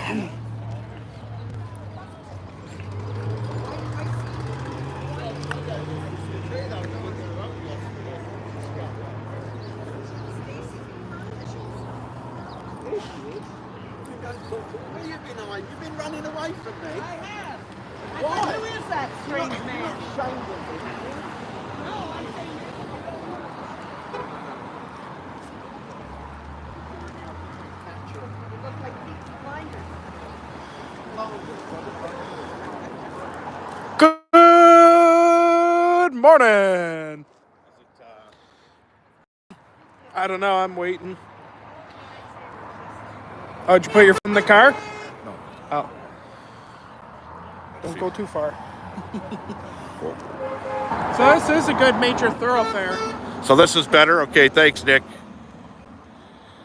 You've been running away from me. I have. Why? Who is that strange man? You're not ashamed of me. No, I'm saying you look like Peaky Blinders. Good morning. I don't know. I'm waiting. Oh, did you put your phone in the car? No. Oh. Don't go too far. Cool. So this is a good major thoroughfare. So this is better? Okay, thanks, Nick.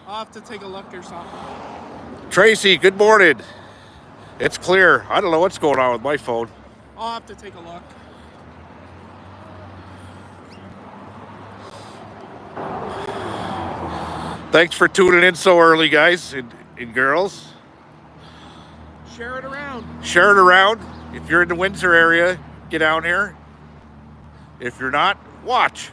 I'll have to take a look or something. Tracy, good morning. It's clear. I don't know what's going on with my phone. I'll have to take a look. Thanks for tuning in so early, guys and girls. Share it around. Share it around. If you're in the Windsor area, get down here. If you're not, watch.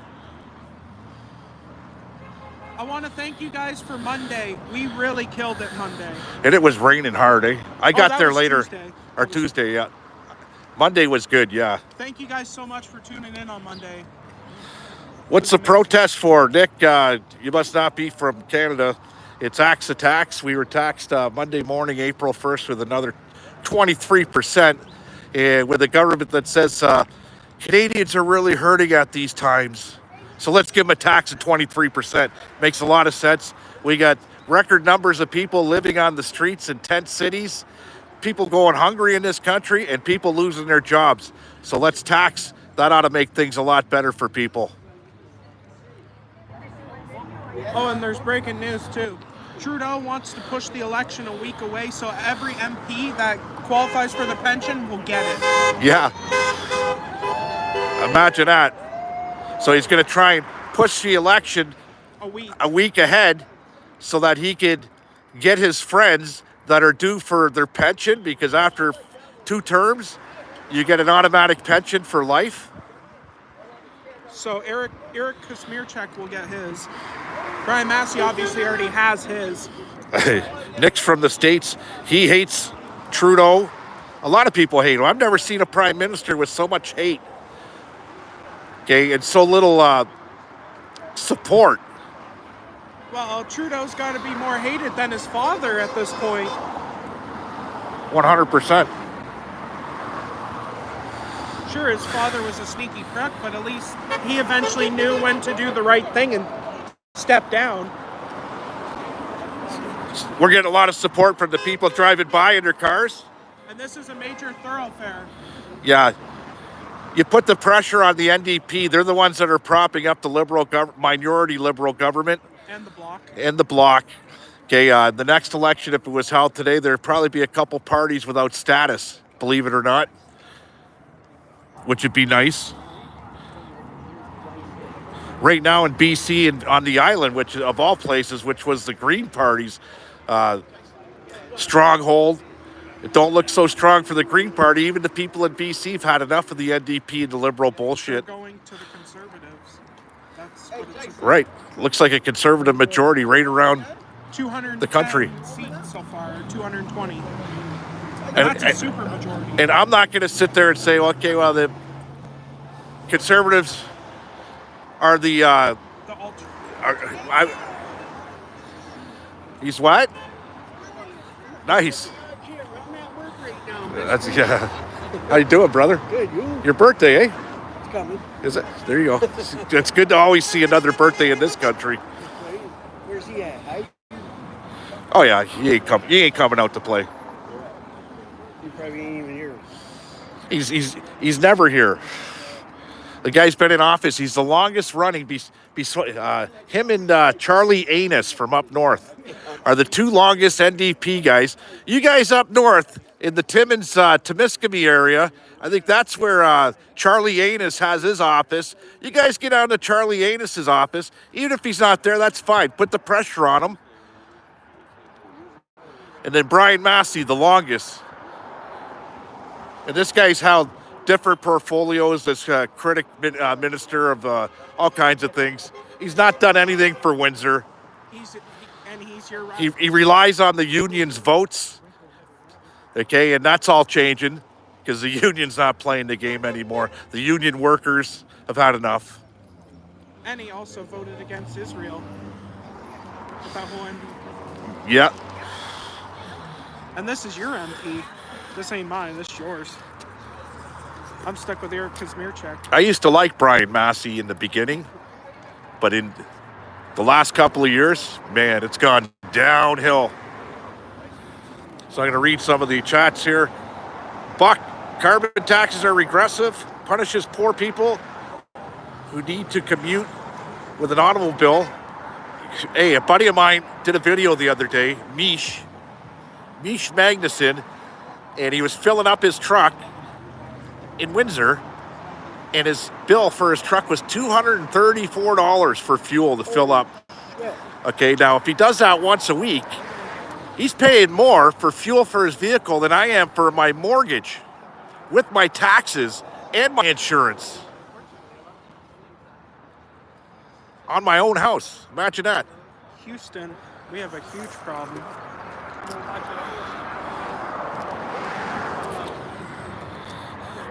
I want to thank you guys for Monday. We really killed it Monday. And it was raining hard, eh? I got there later. Tuesday. Or Tuesday, yeah. Monday was good, yeah. Thank you guys so much for tuning in on Monday. What's the protest for, Nick? You must not be from Canada. It's axe attacks. We were taxed Monday morning, April 1st, with another 23%. And with a government that says Canadians are really hurting at these times. So let's give them a tax of 23%. Makes a lot of sense. We got record numbers of people living on the streets in tent cities, people going hungry in this country, and people losing their jobs. So let's tax. That ought to make things a lot better for people. Oh, and there's breaking news too. Trudeau wants to push the election a week away, so every MP that qualifies for the pension will get it. Yeah. Imagine that. So he's going to try and push the election a week ahead so that he could get his friends that are due for their pension, because after 2 terms, you get an automatic pension for life. So Eric Kosmierczak will get his. Brian Massey obviously already has his. Nick's from the States. He hates Trudeau. A lot of people hate him. I've never seen a prime minister with so much hate. Okay, and so little support. Well, Trudeau's got to be more hated than his father at this point. 100%. Sure, his father was a sneaky prick, but at least he eventually knew when to do the right thing and step down. We're getting a lot of support from the people driving by in their cars. And this is a major thoroughfare. Yeah. You put the pressure on the NDP. They're the ones that are propping up the minority liberal government. And the Bloc. And the Bloc. Okay, the next election, if it was held today, there'd probably be a couple parties without status, believe it or not, which would be nice. Right now in BC and on the island, which of all places, which was the Green Party's stronghold, it don't look so strong for the Green Party. Even the people in BC have had enough of the NDP and the Liberal bullshit. They're going to the Conservatives. That's what it's about. Right. Looks like a Conservative majority right around 210 the country. Seats so far, 220. And that's a super majority. And I'm not going to sit there and say, okay, well, the Conservatives are the ultra. He's what? Nice. That's, yeah. How you doing, brother? Good, you? Your birthday, eh? It's coming. Is it? There you go. It's good to always see another birthday in this country. Where's he at? Oh yeah, he ain't coming out to play. He probably ain't even here. He's never here. The guy's been in office. He's the longest running. Him and Charlie Anus from up north are the 2 longest NDP guys. You guys up north in the Timmins, Temiskaming area, I think that's where Charlie Anus has his office. You guys get down to Charlie Anus's office. Even if he's not there, that's fine. Put the pressure on him. And then Brian Massey, the longest. And this guy's held different portfolios as critic minister of all kinds of things. He's not done anything for Windsor. He's your He relies on the union's votes. Okay, and that's all changing because the union's not playing the game anymore. The union workers have had enough. And he also voted against Israel with that whole NDP. Yeah. And this is your MP. This ain't mine. This is yours. I'm stuck with Eric Kazmierczak. I used to like Brian Massey in the beginning, but in the last couple of years, man, it's gone downhill. So I'm going to read some of the chats here. Buck, carbon taxes are regressive, punishes poor people who need to commute with an automobile. Hey, a buddy of mine did a video the other day, Mish Magnuson, and he was filling up his truck in Windsor, and his bill for his truck was $234 for fuel to fill up. Okay, now if he does that once a week, he's paying more for fuel for his vehicle than I am for my mortgage with my taxes and my insurance on my own house. Imagine that. Houston, we have a huge problem.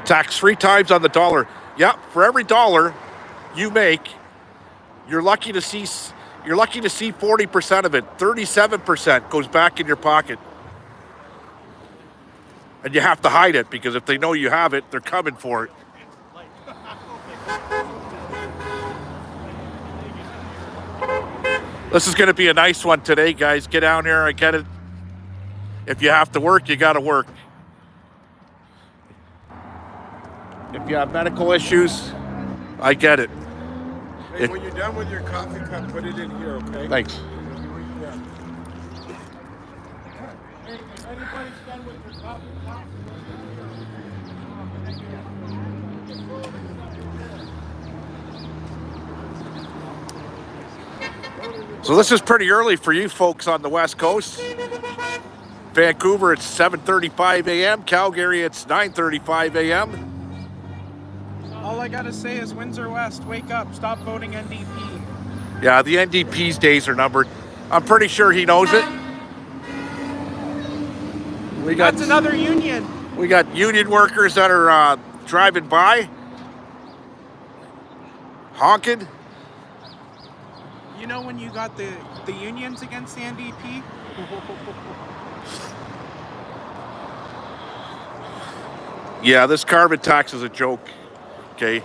Tax 3 times on the dollar. Yeah, for every dollar you make, you're lucky to see 40% of it. 37% goes back in your pocket. And you have to hide it because if they know you have it, they're coming for it. This is going to be a nice one today, guys. Get down here. I get it. If you have to work, you got to work. If you have medical issues, I get it. Hey, when you're done with your coffee cup, put it in here, okay? Thanks. Yeah. Hey, if anybody's done with your coffee cup, So this is pretty early for you folks on the West Coast. Vancouver, it's 7:35 a.m. Calgary, it's 9:35 a.m. All I gotta say is Windsor West, wake up, stop voting NDP. Yeah, the NDP's days are numbered. I'm pretty sure he knows it. That's another union. We got union workers that are driving by, honking. You know when you got the unions against the NDP? Yeah, this carbon tax is a joke, okay?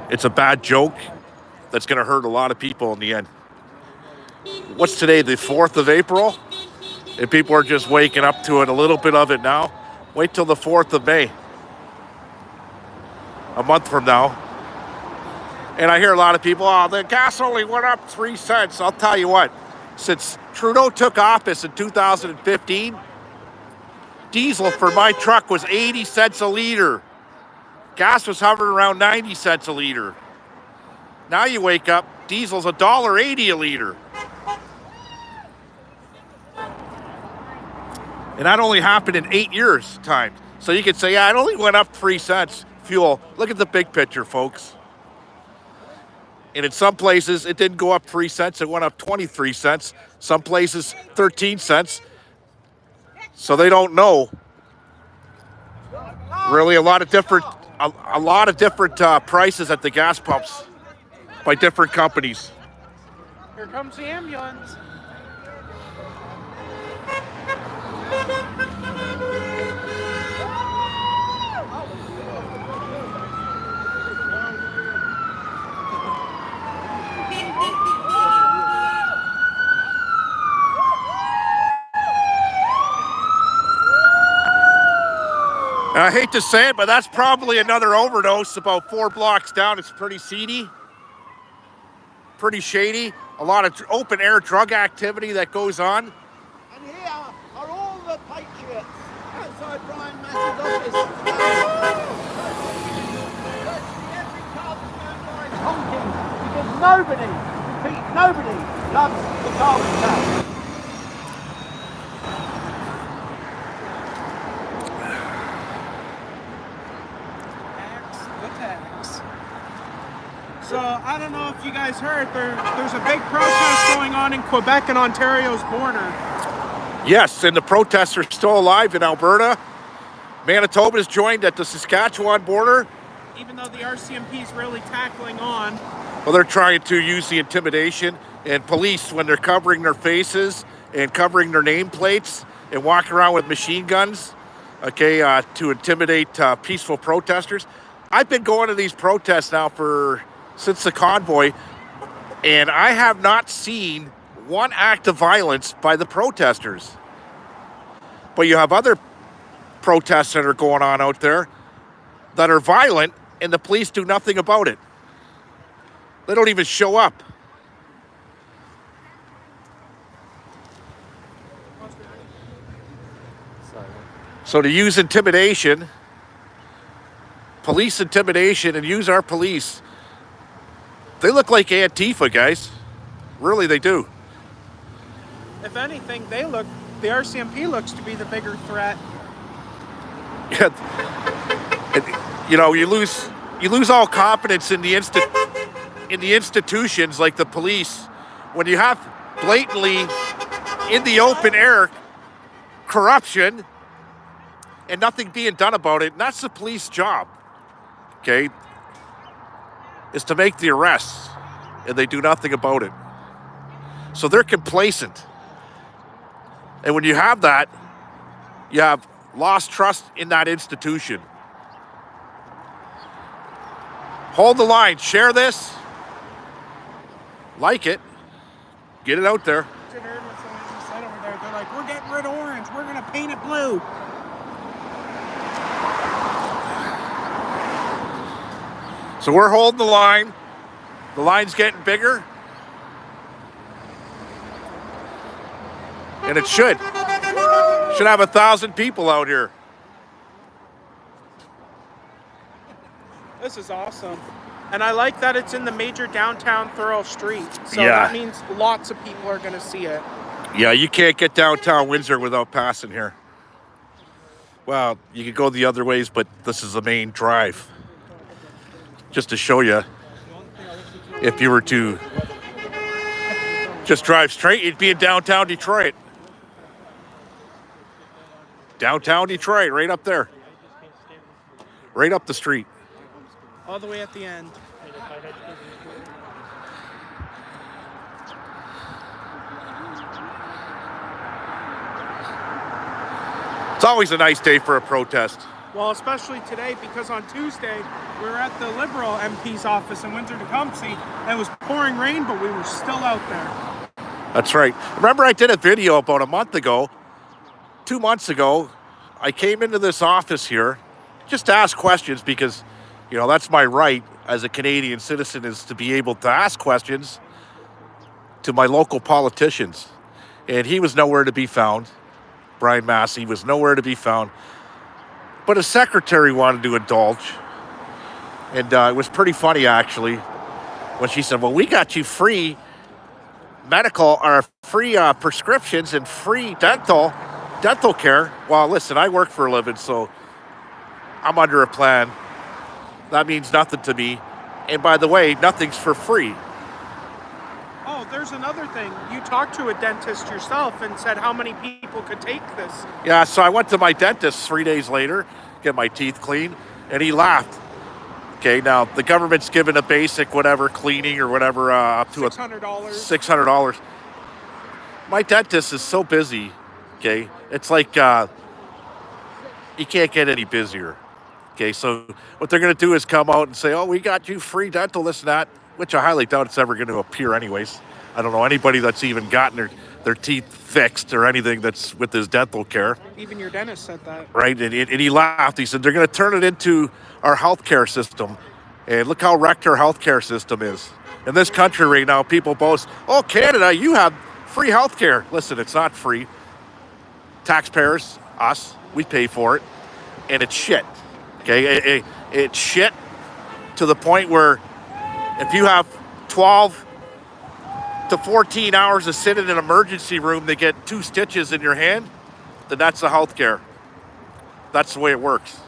It's a bad joke that's going to hurt a lot of people in the end. What's today, the 4th of April? And people are just waking up to it, a little bit of it now. Wait till the 4th of May, a month from now. And I hear a lot of people, oh, the gas only went up 3 cents. I'll tell you what, since Trudeau took office in 2015, diesel for my truck was 80 cents a liter. Gas was hovering around 90 cents a liter. Now you wake up, diesel's $1.80 a liter. And that only happened in 8 years' time. So you could say, yeah, it only went up 3 cents, fuel. Look at the big picture, folks. And in some places, it didn't go up 3 cents, it went up 23 cents. Some places, 13 cents. So they don't know. Really, a lot of different prices at the gas pumps by different companies. Here comes the ambulance. And I hate to say it, but that's probably another overdose about 4 blocks down. It's pretty seedy, pretty shady. A lot of open air drug activity that goes on. And here are all the patriots outside Brian Masse'S office. Virtually every car that's going by is honking because nobody loves the carbon tax. So I don't know if you guys heard, there's a big protest going on in Quebec and Ontario's border. Yes, and the protests are still alive in Alberta. Manitoba is joined at the Saskatchewan border. Even though the RCMP is really tackling on. Well, they're trying to use the intimidation, and police, when they're covering their faces and covering their nameplates and walking around with machine guns, okay, to intimidate peaceful protesters. I've been going to these protests now since the convoy, and I have not seen one act of violence by the protesters. But you have other protests that are going on out there that are violent, and the police do nothing about it. They don't even show up. So to use intimidation, police intimidation, and use our police, they look like Antifa, guys. Really, they do. If anything, the RCMP looks to be the bigger threat. Yeah. You know, you lose all confidence in the institutions like the police when you have blatantly in the open air corruption and nothing being done about it. And that's the police job, okay, is to make the arrests, and they do nothing about it. So they're complacent. And when you have that, you have lost trust in that institution. Hold the line. Share this. Like it. Get it out there. They're like, we're getting rid of orange. We're going to paint it blue. So we're holding the line. The line's getting bigger. And it should. Should have 1,000 people out here. This is awesome. And I like that it's in the major downtown thorough street. So Yeah. that means lots of people are going to see it. Yeah, you can't get downtown Windsor without passing here. Well, you could go the other ways, but this is the main drive. Just to show you, if you were to just drive straight, you'd be in downtown Detroit. Downtown Detroit, right up there. Right up the street. All the way at the end. It's always a nice day for a protest. Well, especially today, because on Tuesday, we were at the Liberal MP's office in Windsor-Tecumseh, and it was pouring rain, but we were still out there. That's right. Remember, I did a video about a month ago, 2 months ago. I came into this office here just to ask questions because, you know, that's my right as a Canadian citizen, is to be able to ask questions to my local politicians. And he was nowhere to be found. Brian Massey was nowhere to be found. But his secretary wanted to indulge. And it was pretty funny, actually, when she said, well, we got you free medical or free prescriptions and free dental care. Well, listen, I work for a living, so I'm under a plan. That means nothing to me. And by the way, nothing's for free. Oh, there's another thing. You talked to a dentist yourself and said how many people could take this. Yeah, so I went to my dentist 3 days later, get my teeth cleaned, and he laughed. Okay, now the government's given a basic whatever cleaning or whatever up to $600. $600. My dentist is so busy. Okay, it's like you can't get any busier. Okay, so what they're going to do is come out and say, oh, we got you free dental, this and that, which I highly doubt it's ever going to appear anyways. I don't know anybody that's even gotten their teeth fixed or anything that's with his dental care. Even your dentist said that. Right, and he laughed. He said, they're going to turn it into our healthcare system. And look how wrecked our healthcare system is. In this country right now, people boast, oh, Canada, you have free healthcare. Listen, it's not free. Taxpayers, us, we pay for it. And it's shit. Okay, it's shit to the point where if you have 12 to 14 hours to sit in an emergency room to get 2 stitches in your hand, then that's the healthcare. That's the way it works.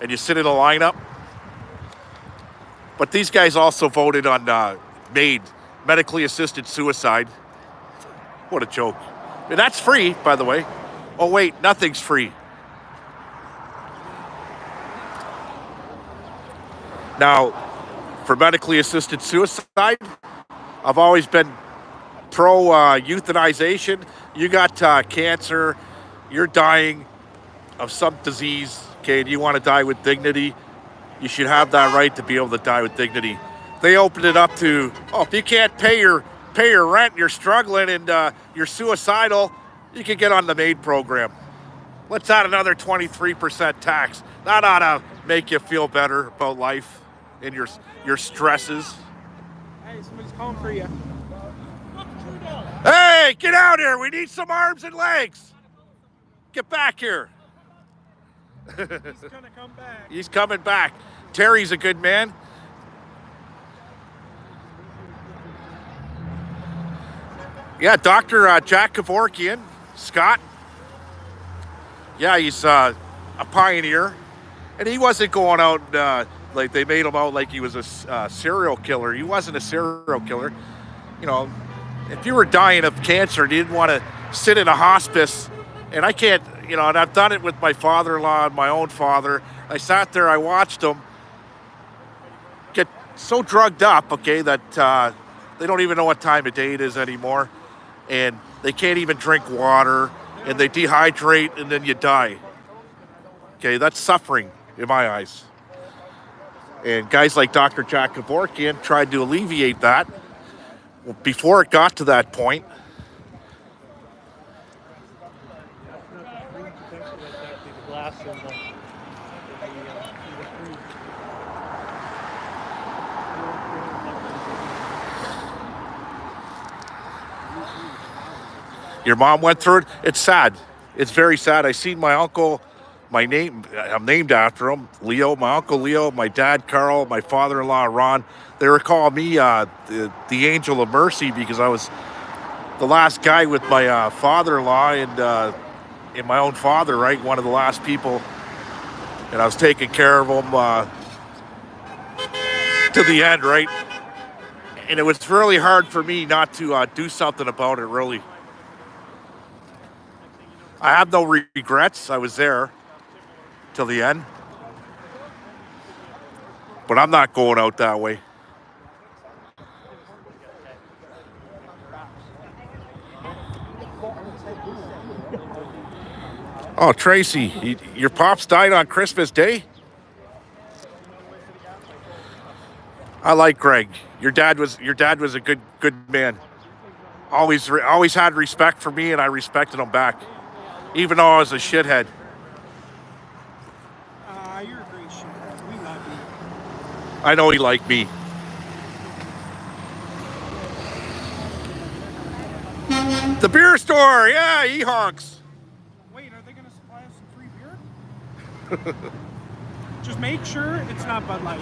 And you sit in a lineup, But these guys also voted on MAID, medically assisted suicide. What a joke. And that's free, by the way. Oh, wait, nothing's free. Now, for medically assisted suicide, I've always been pro euthanization. You got cancer, you're dying of some disease, okay, and you want to die with dignity, you should have that right to be able to die with dignity. They opened it up to, if you can't pay your rent, you're struggling, and you're suicidal, you can get on the MAID program. Let's add another 23% tax. That ought to make you feel better about life and your stresses. Hey, somebody's calling for you. Hey, get out here. We need some arms and legs. Get back here. He's gonna come back. He's coming back. Terry's a good man. Yeah, Dr. Jack Kevorkian, Scott. Yeah, he's a pioneer. And he wasn't going out like they made him out like he was a serial killer. He wasn't a serial killer. You know, if you were dying of cancer and you didn't want to sit in a hospice, and I can't, you know, and I've done it with my father-in-law and my own father. I sat there, I watched them get so drugged up, okay, that they don't even know what time of day it is anymore. And they can't even drink water, and they dehydrate, and then you die. Okay, that's suffering in my eyes. And guys like Dr. Jack Kevorkian tried to alleviate that before it got to that point. Your mom went through it. It's sad. It's very sad. I seen my uncle, I'm named after him, Leo, my uncle Leo, my dad Carl, my father-in-law Ron. They were calling me the angel of mercy because I was the last guy with my father-in-law and my own father, right? One of the last people. And I was taking care of him to the end, right? And it was really hard for me not to do something about it, really. I have no regrets. I was there till the end. But I'm not going out that way. Oh, Tracy, your pops died on Christmas Day? I like Greg. Your dad was a good man. Always had respect for me, and I respected him back, even though I was a shithead. You're a great shithead. We love you. I know he liked me. The beer store, yeah, he honks. Wait, are they gonna supply us some free beer? Just make sure it's not Bud Light.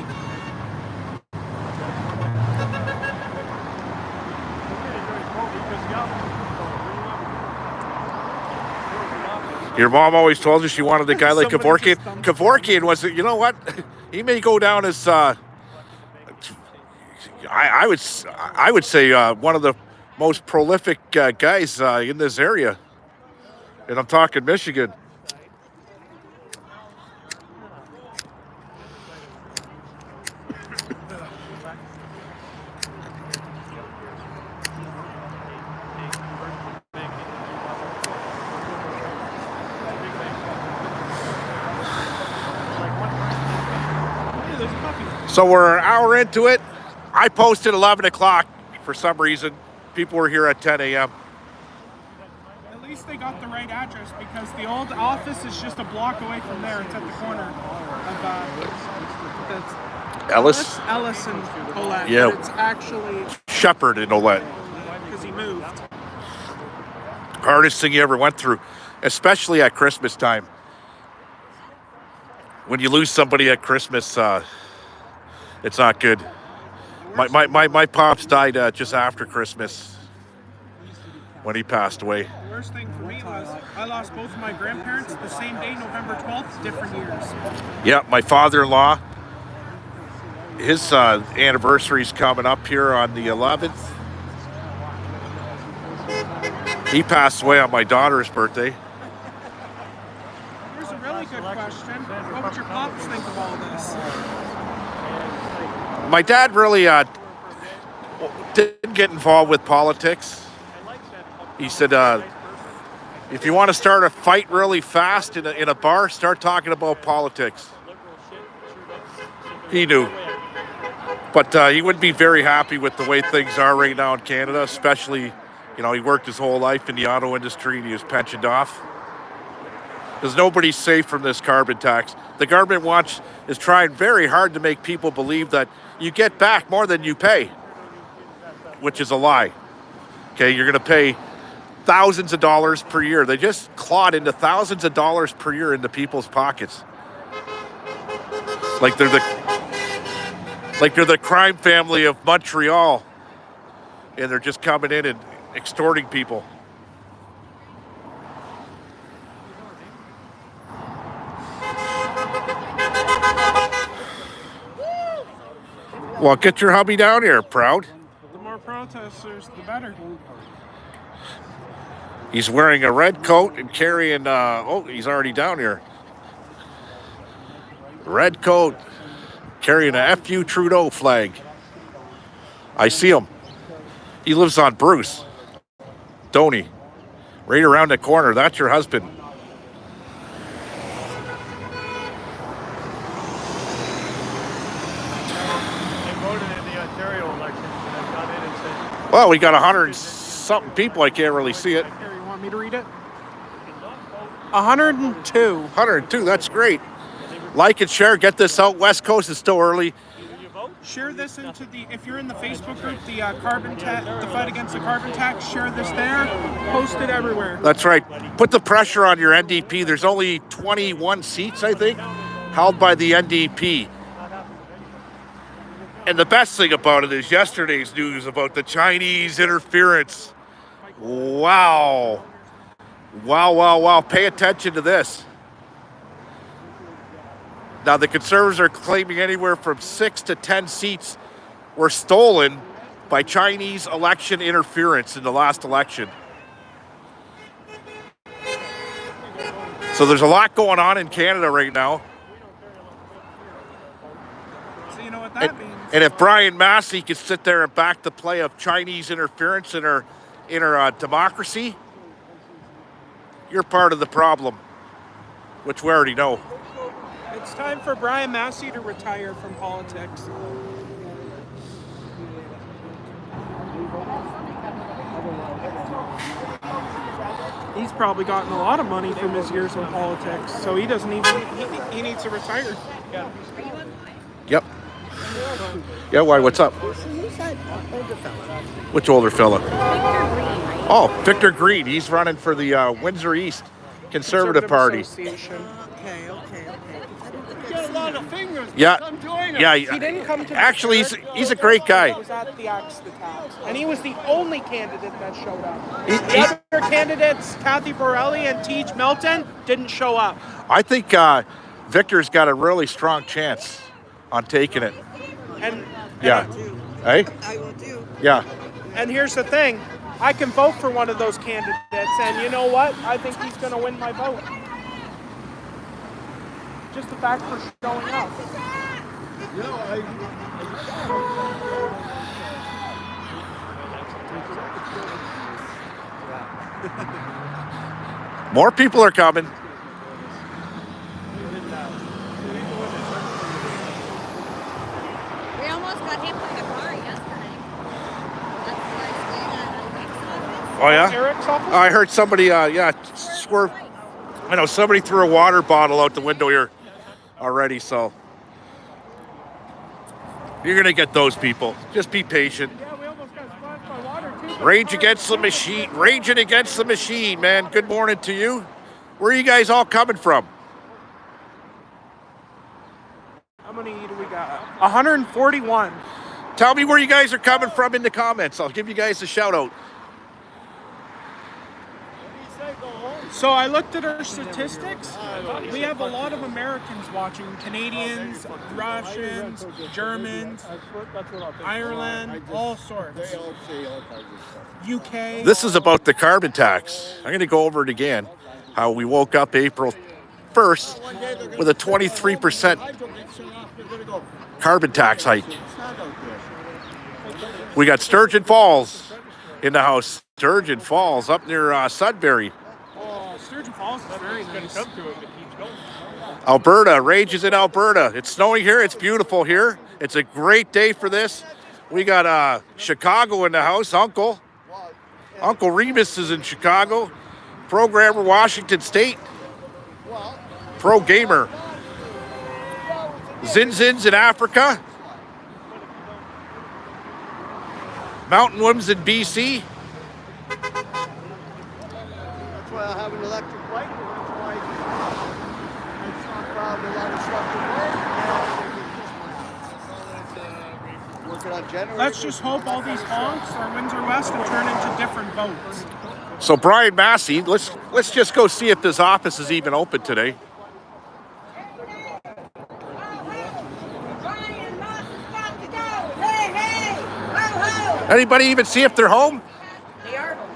Your mom always told you she wanted a guy like Somebody Kevorkian. Kevorkian was, you know what? He may go down as, I would say one of the most prolific guys in this area. And I'm talking Michigan. So we're an hour into it. I posted 11 o'clock for some reason. People were here at 10 a.m. At least they got the right address because the old office is just a block away from there. It's at the corner of Ellis and Olette. Yeah. It's actually Shepherd and Olette. because he moved. Hardest thing you ever went through, especially at Christmas time. When you lose somebody at Christmas, it's not good. My pops died just after Christmas when he passed away. The worst thing for me was I lost both of my grandparents the same day, November 12th, different years. Yeah, my father-in-law his anniversary's coming up here on the 11th. He passed away on my daughter's birthday. Here's a really good question. What would your pops think of all this? My dad really didn't get involved with politics. He said, if you want to start a fight really fast in a bar, start talking about politics. He knew. But he wouldn't be very happy with the way things are right now in Canada, especially, he worked his whole life in the auto industry and he was pensioned off. Because nobody's safe from this carbon tax. The government is trying very hard to make people believe that you get back more than you pay, which is a lie. Okay, you're going to pay thousands of dollars per year. They just clawed into thousands of dollars per year into people's pockets. Like they're the crime family of Montreal, and they're just coming in and extorting people. Well, get your hubby down here, Proud. The more protesters, the better. He's wearing a red coat and carrying, he's already down here. Red coat, carrying a FU Trudeau flag. I see him. He lives on Bruce. Don't he? Right around the corner. That's your husband. Well, we got 100-something people. I can't really see it. Here, you want me to read it? 102. 102, that's great. Like and share, get this out. West Coast is still early. Share this into if you're in the Facebook group, the the fight against the carbon tax, share this there, post it everywhere. That's right. Put the pressure on your NDP. There's only 21 seats, I think, held by the NDP. And the best thing about it is yesterday's news about the Chinese interference. Wow. Wow. Pay attention to this. Now, the Conservatives are claiming anywhere from 6 to 10 seats were stolen by Chinese election interference in the last election. So there's a lot going on in Canada right now. So you know what that means. And if Brian Massey could sit there and back the play of Chinese interference in our democracy, you're part of the problem, which we already know. It's time for Brian Massey to retire from politics. He's probably gotten a lot of money from his years in politics, so he doesn't even, he needs to retire. Yep. Yeah, why, what's up? Who's that older fella? Which older fella? Victor Green, right? Oh, Victor Green. He's running for the Windsor East Conservative Party. Association. Okay. Get a lot of fingers. Yeah. Come join us. Yeah. He didn't come to the Actually, church. he's a great guy. He was at the Axe the Tax, and he was the only candidate that showed up. He- The other candidates, Kathy Borelli and Teach Melton, didn't show up. I think Victor's got a really strong chance on taking it. And Yeah. Hey? I will do. Yeah. And here's the thing, I can vote for one of those candidates, and you know what? I think he's going to win my vote. Just the fact for showing up. More people are coming. We almost got hit by a car yesterday. That's why I stayed at Eric's office. Oh, yeah? Eric's office? I heard somebody, swerve. I know somebody threw a water bottle out the window here already, so. You're going to get those people. Just be patient. Yeah, we almost got splashed by water, too. Rage against the machine. Raging against the machine, man. Good morning to you. Where are you guys all coming from? How many do we got? 141. Tell me where you guys are coming from in the comments. I'll give you guys a shout out. What do you say, So I looked at our statistics. We have a lot of Americans watching, Canadians, Russians, Germans, Ireland, all sorts. UK. This is about the carbon tax. I'm going to go over it again. How we woke up April 1st with a 23% carbon tax hike. We got Sturgeon Falls in the house. Sturgeon Falls up near Sudbury. Sturgeon Falls is very nice. Alberta, rages in Alberta. It's snowing here. It's beautiful here. It's a great day for this. We got Chicago in the house. Uncle Remus is in Chicago. Programmer, Washington State. Pro gamer. Zinzins in Africa. Mountain Wims in BC. That's why I have an electric bike. That's why it's not proud of a lot of stuff to work. Working on generators. Let's just hope all these honks are Windsor West and turn into different votes. So Brian Massey, let's just go see if this office is even open today. Anybody even see if they're home? They are home.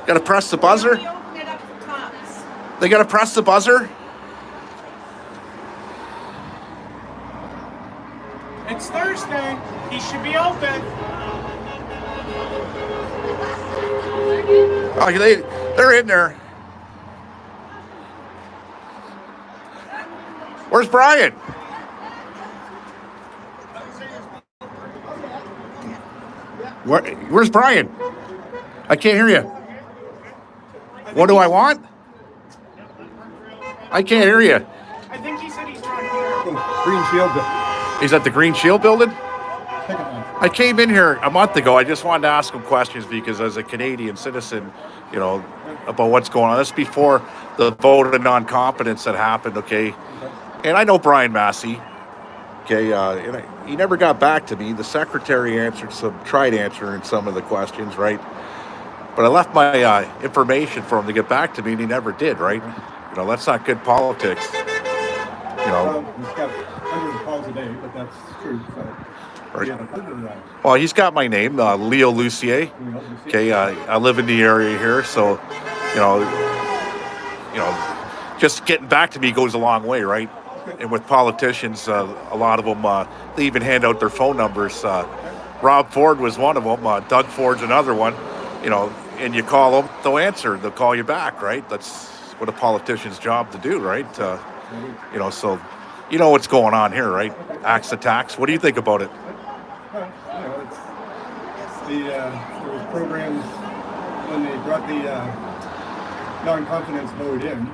Got to press the buzzer. We open it up for cops. They got to press the buzzer. It's Thursday. He should be open. Oh, they're in there. Where's Brian? Where's Brian? I can't hear you. What do I want? I can't hear you. I think he said he's right here. Green Shield. He's at the Green Shield building? Second one. I came in here a month ago. I just wanted to ask him questions because as a Canadian citizen, about what's going on. That's before the vote of non-competence that happened, okay? And I know Brian Massey, okay? He never got back to me. The secretary tried answering some of the questions, right? But I left my information for him to get back to me, and he never did, right? That's not good politics. Well, he's got hundreds of calls a day, but that's true. So. Right. Yeah, Well, he's got my name, Leo Lucier. Okay, I live in the area here, so just getting back to me goes a long way, right? And with politicians, a lot of them they even hand out their phone numbers. Rob Ford was one of them. Doug Ford's another one. And you call them, they'll answer. They'll call you back, right? That's what a politician's job to do, right? So what's going on here, right? Axe attacks. What do you think about it? There was programs when they brought the non-confidence vote in.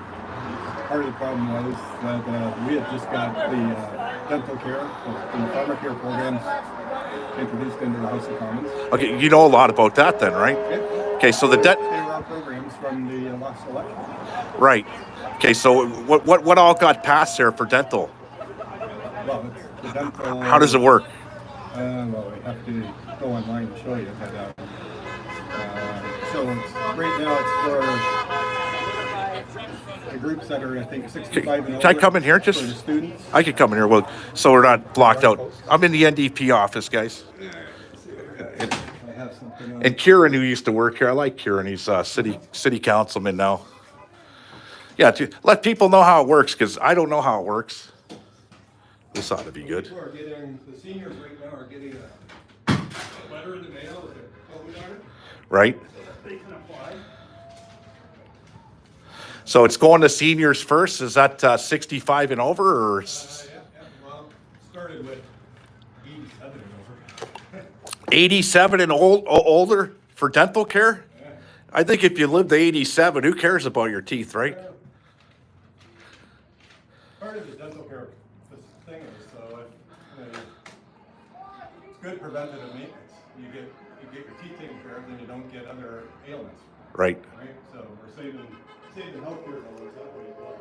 Part of the problem was that we had just got the dental care and the Pharmacare programs introduced into the House of Commons. Okay, you know a lot about that then, right? Okay, so the debt. They were all programs from the last election. Right. Okay, so what all got passed there for dental? Well, the dental. How does it work? Well, we have to go online and show you. But, so right now it's for the groups that are, I think, 65 and older. Can I come in here? Just for the students. I can come in here. Well, so we're not blocked out. I'm in the NDP office, guys. And Kieran, who used to work here, I like Kieran. He's city councilman now. Yeah, to let people know how it works, because I don't know how it works. This ought to be good. The seniors right now are getting a letter in the mail with a code on it. Right. They can apply. So it's going to seniors first. Is that 65 and over, or? Well, started with 87 and over. 87 and older for dental care? Yeah. I think if you live to 87, who cares about your teeth, right? Part of the dental care thing is, so it's good preventative maintenance. You get your teeth taken care of, then you don't get other ailments. Right. Right. So we're saving healthcare dollars that way as well.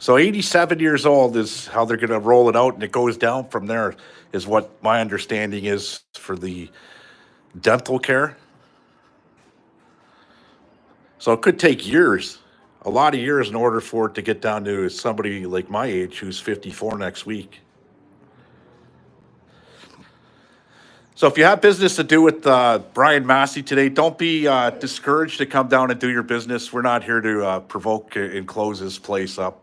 So 87 years old is how they're going to roll it out, and it goes down from there, is what my understanding is for the dental care. So it could take years, a lot of years, in order for it to get down to somebody like my age who's 54 next week. So if you have business to do with Brian Massey today, don't be discouraged to come down and do your business. We're not here to provoke and close this place up,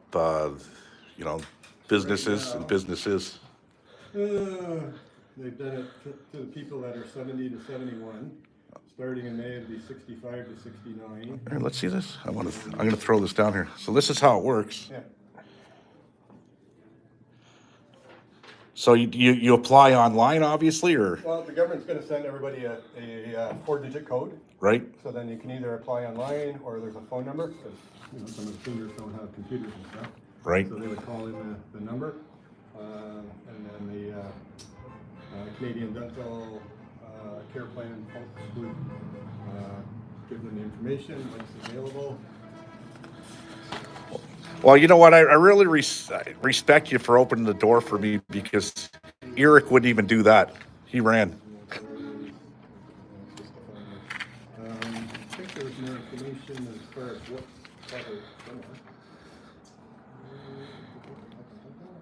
businesses and businesses. They've done it to the people that are 70 to 71. Starting in May, it'll be 65 to 69. Here, let's see this. I'm going to throw this down here. So this is how it works. Yeah. So you apply online, obviously, or Well, the government's going to send everybody a 4-digit code. right? So then you can either apply online or there's a phone number, because some of the seniors don't have computers and stuff. Right. So they would call in the number, and then the Canadian Dental Care Plan folks would give them the information, what's available. Well, you know what? I really respect you for opening the door for me, because Eric wouldn't even do that. He ran. I think there was more information as far as what covers somewhere.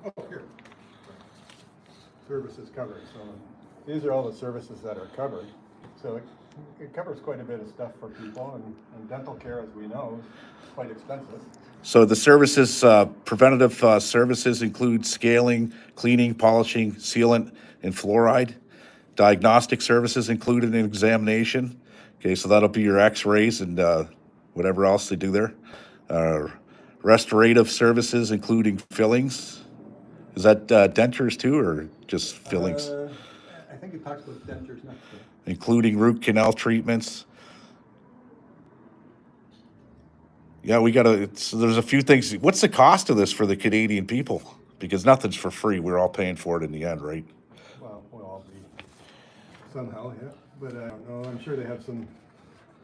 Oh, here. Services covered. So these are all the services that are covered. So it covers quite a bit of stuff for people, and dental care, as we know, is quite expensive. So the services, preventative services include scaling, cleaning, polishing, sealant, and fluoride. Diagnostic services included in examination. Okay, so that'll be your x-rays and whatever else they do there. Restorative services, including fillings. Is that dentures too, or just fillings? I think it talks about dentures next to it. Including root canal treatments. Yeah, there's a few things. What's the cost of this for the Canadian people? Because nothing's for free. We're all paying for it in the end, right? Well, we'll all be somehow, yeah. But I don't know. I'm sure they have some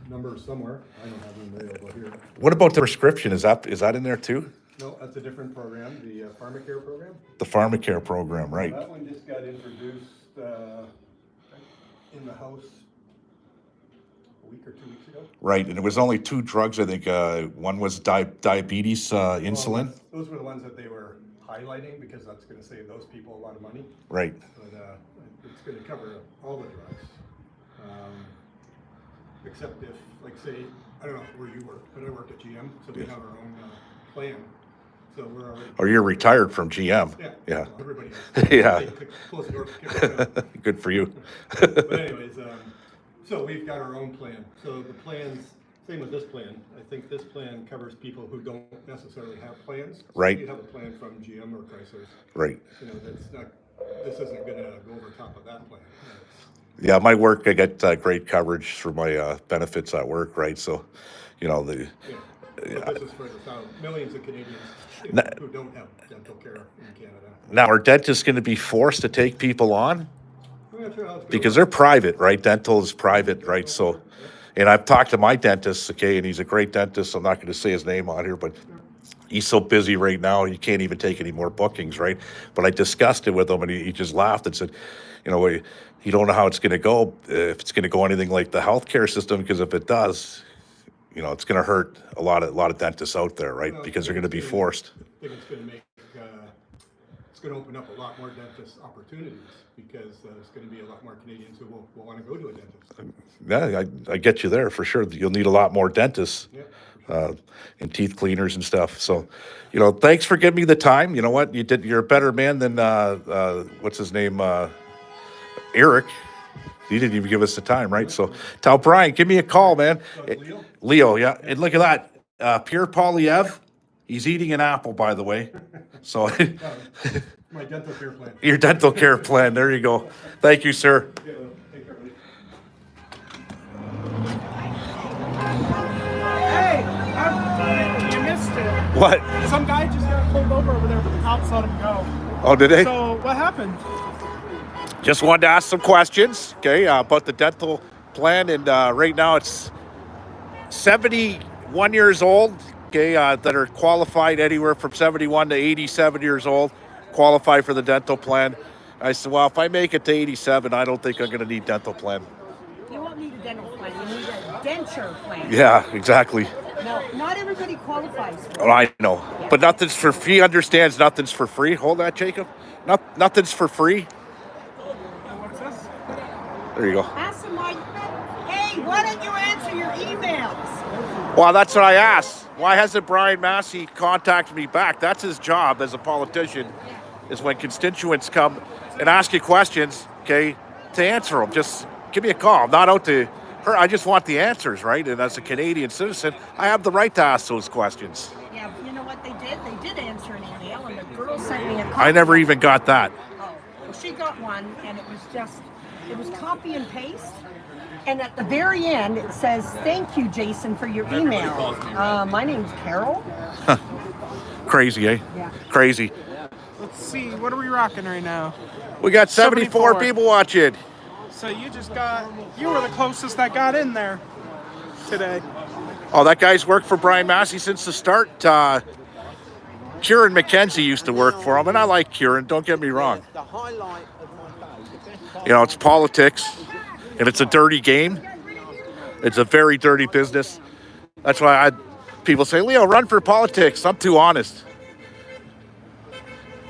numbers somewhere. I don't have them available here. What about the prescription? Is that in there too? No, that's a different program, the Pharmacare program. The Pharmacare program, right? That one just got introduced in the House a week or 2 weeks ago. Right, and it was only 2 drugs, I think. One was diabetes insulin. Well, those were the ones that they were highlighting, because that's going to save those people a lot of money. Right. But it's going to cover all the drugs. Except if, like, say, I don't know where you work, but I worked at GM, so we have our own plan. So we're already. Or you're retired from GM. Yeah. So everybody Yeah. They close the door. Kick it out. Good for you. But anyways, so we've got our own plan. So the plans, same with this plan. I think this plan covers people who don't necessarily have plans. So Right. if you have a plan from GM or Chrysler, Right. this isn't going to go over top of that plan. Yeah, my work, I get great coverage for my benefits at work, right? So, But this is for the millions of Canadians who don't have dental care in Canada. now are dentists going to be forced to take people on? I'm not sure how it's going Because they're private, right? Dental is private, right? So, and I've talked to my dentist, okay, and he's a great dentist. I'm not going to say his name on here, but he's so busy right now, he can't even take any more bookings, right? But I discussed it with him, and he just laughed and said, you don't know how it's going to go, if it's going to go anything like the healthcare system, because if it does, it's going to hurt a lot of dentists out there, right? Because they're going to be forced. I think it's going to make, it's going to open up a lot more dentist opportunities, because there's going to be a lot more Canadians who will want to go to a dentist. Yeah, I get you there for sure. You'll need a lot more dentists. Yeah. And teeth cleaners and stuff. So, thanks for giving me the time. You know what? You're a better man than what's his name? Eric. He didn't even give us the time, right? So tell Brian, give me a call, man. Leo? Leo, yeah. And look at that. Pierre Polyev, he's eating an apple, by the way. So My dental care plan. your dental care plan. There you go. Thank you, sir. Yeah, take care, buddy. Hey, you missed it. What? Some guy just got pulled over there, but the cops let him go. Oh, did they? So what happened? Just wanted to ask some questions, okay, about the dental plan. And right now it's 71 years old, okay, that are qualified anywhere from 71 to 87 years old, qualify for the dental plan. I said, well, if I make it to 87, I don't think I'm going to need dental plan. You won't need a dental plan. You need a denture plan. Yeah, exactly. No, not everybody qualifies for it. Oh, I know. But nothing's for free. He understands nothing's for free. Hold that, Jacob. Nothing's for free. What's this? There you go. Ask them why. Hey, why don't you answer your emails? Well, that's what I asked. Why hasn't Brian Massey contacted me back? That's his job as a politician, is when constituents come and ask you questions, okay, to answer them. Just give me a call. I'm not out to her. I just want the answers, right? And as a Canadian citizen, I have the right to ask those questions. Yeah, but you know what they did? They did answer an email, and the girl sent me a copy. I never even got that. Oh, well, she got one, and it was copy and paste. And at the very end, it says, "Thank you, Jason, for your email. My name's Carol." Crazy, eh? Yeah. Crazy. Let's see. What are we rocking right now? We got 74 74 people watching. So you were the closest that got in there today. Oh, that guy's worked for Brian Massey since the start. Kieran McKenzie used to work for him, and I like Kieran, don't get me wrong. The highlight of my day, the best You know, it's politics, and it's a dirty game. It's a very dirty business. That's why people say, Leo, run for politics. I'm too honest.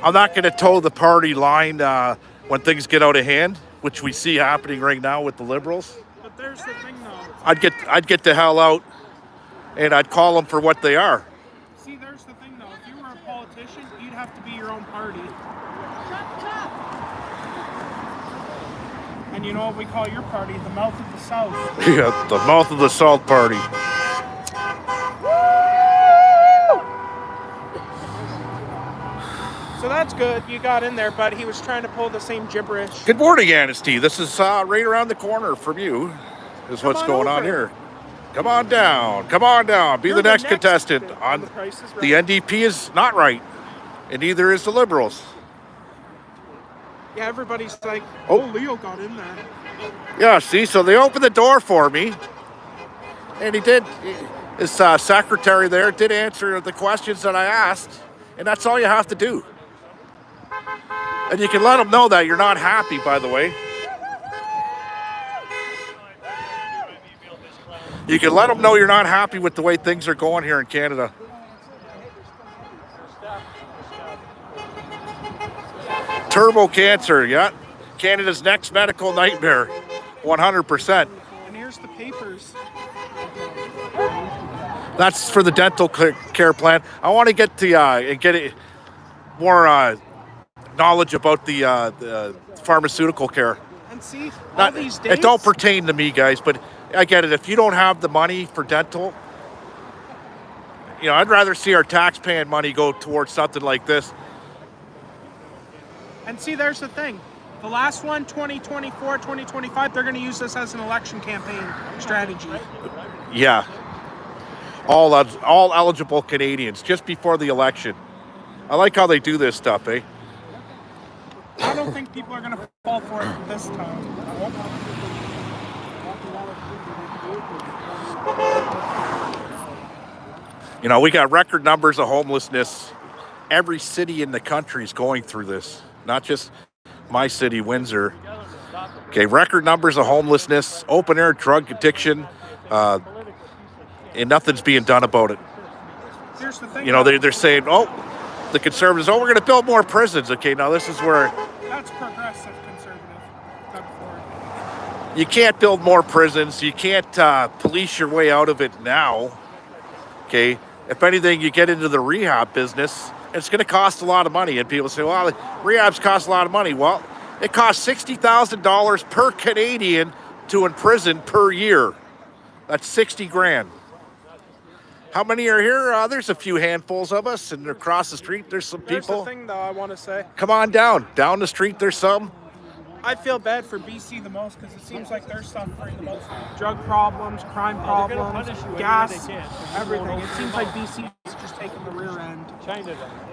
I'm not going to toe the party line when things get out of hand, which we see happening right now with the Liberals. But there's the thing, though. I'd get the hell out, and I'd call them for what they are. See, there's the thing, though. If you were a politician, you'd have to be your own party. And you know what we call your party? The mouth of the South. Yeah, the mouth of the South Party. So that's good. You got in there, but he was trying to pull the same gibberish. Good morning, Anasty. This is right around the corner from you. Is what's going on here. Come on down. Come on down. Be You're the next contestant. on The Price is Right. The NDP is not right, and neither is the Liberals. Yeah, everybody's like, Oh. Leo got in there. Yeah, see, so they opened the door for me, and he did. His secretary there did answer the questions that I asked, and that's all you have to do. And you can let them know that you're not happy, by the way. You can let them know you're not happy with the way things are going here in Canada. Turbo cancer, yeah. Canada's next medical nightmare, 100%. And here's the papers. That's for the dental care plan. I want to get to get more knowledge about the pharmaceutical care. And see, all these dates. It don't pertain to me, guys, but I get it. If you don't have the money for dental, you know, I'd rather see our tax-paying money go towards something like this. And see, there's the thing. The last one, 2024, 2025, they're going to use this as an election campaign strategy. Yeah. All eligible Canadians just before the election. I like how they do this stuff, eh? I don't think people are going to fall for it this time. You know, we got record numbers of homelessness. Every city in the country is going through this, not just my city, Windsor. Okay, record numbers of homelessness, open air drug addiction, and nothing's being done about it. Here's the thing. You know, they're saying, oh, the Conservatives, oh, we're going to build more prisons. Okay, now this is where That's progressive conservative. Doug Ford. you can't build more prisons. You can't police your way out of it now. Okay, if anything, you get into the rehab business, it's going to cost a lot of money. And people say, well, rehabs cost a lot of money. Well, it costs $60,000 per Canadian to imprison per year. That's 60 grand. How many are here? There's a few handfuls of us, and across the street, there's some There's people. the thing, though, I want to say. Come on down. Down the street, there's some. I feel bad for BC the most because it seems like they're suffering the most drug problems, crime problems, gas, everything. It seems like BC is just taking the rear end.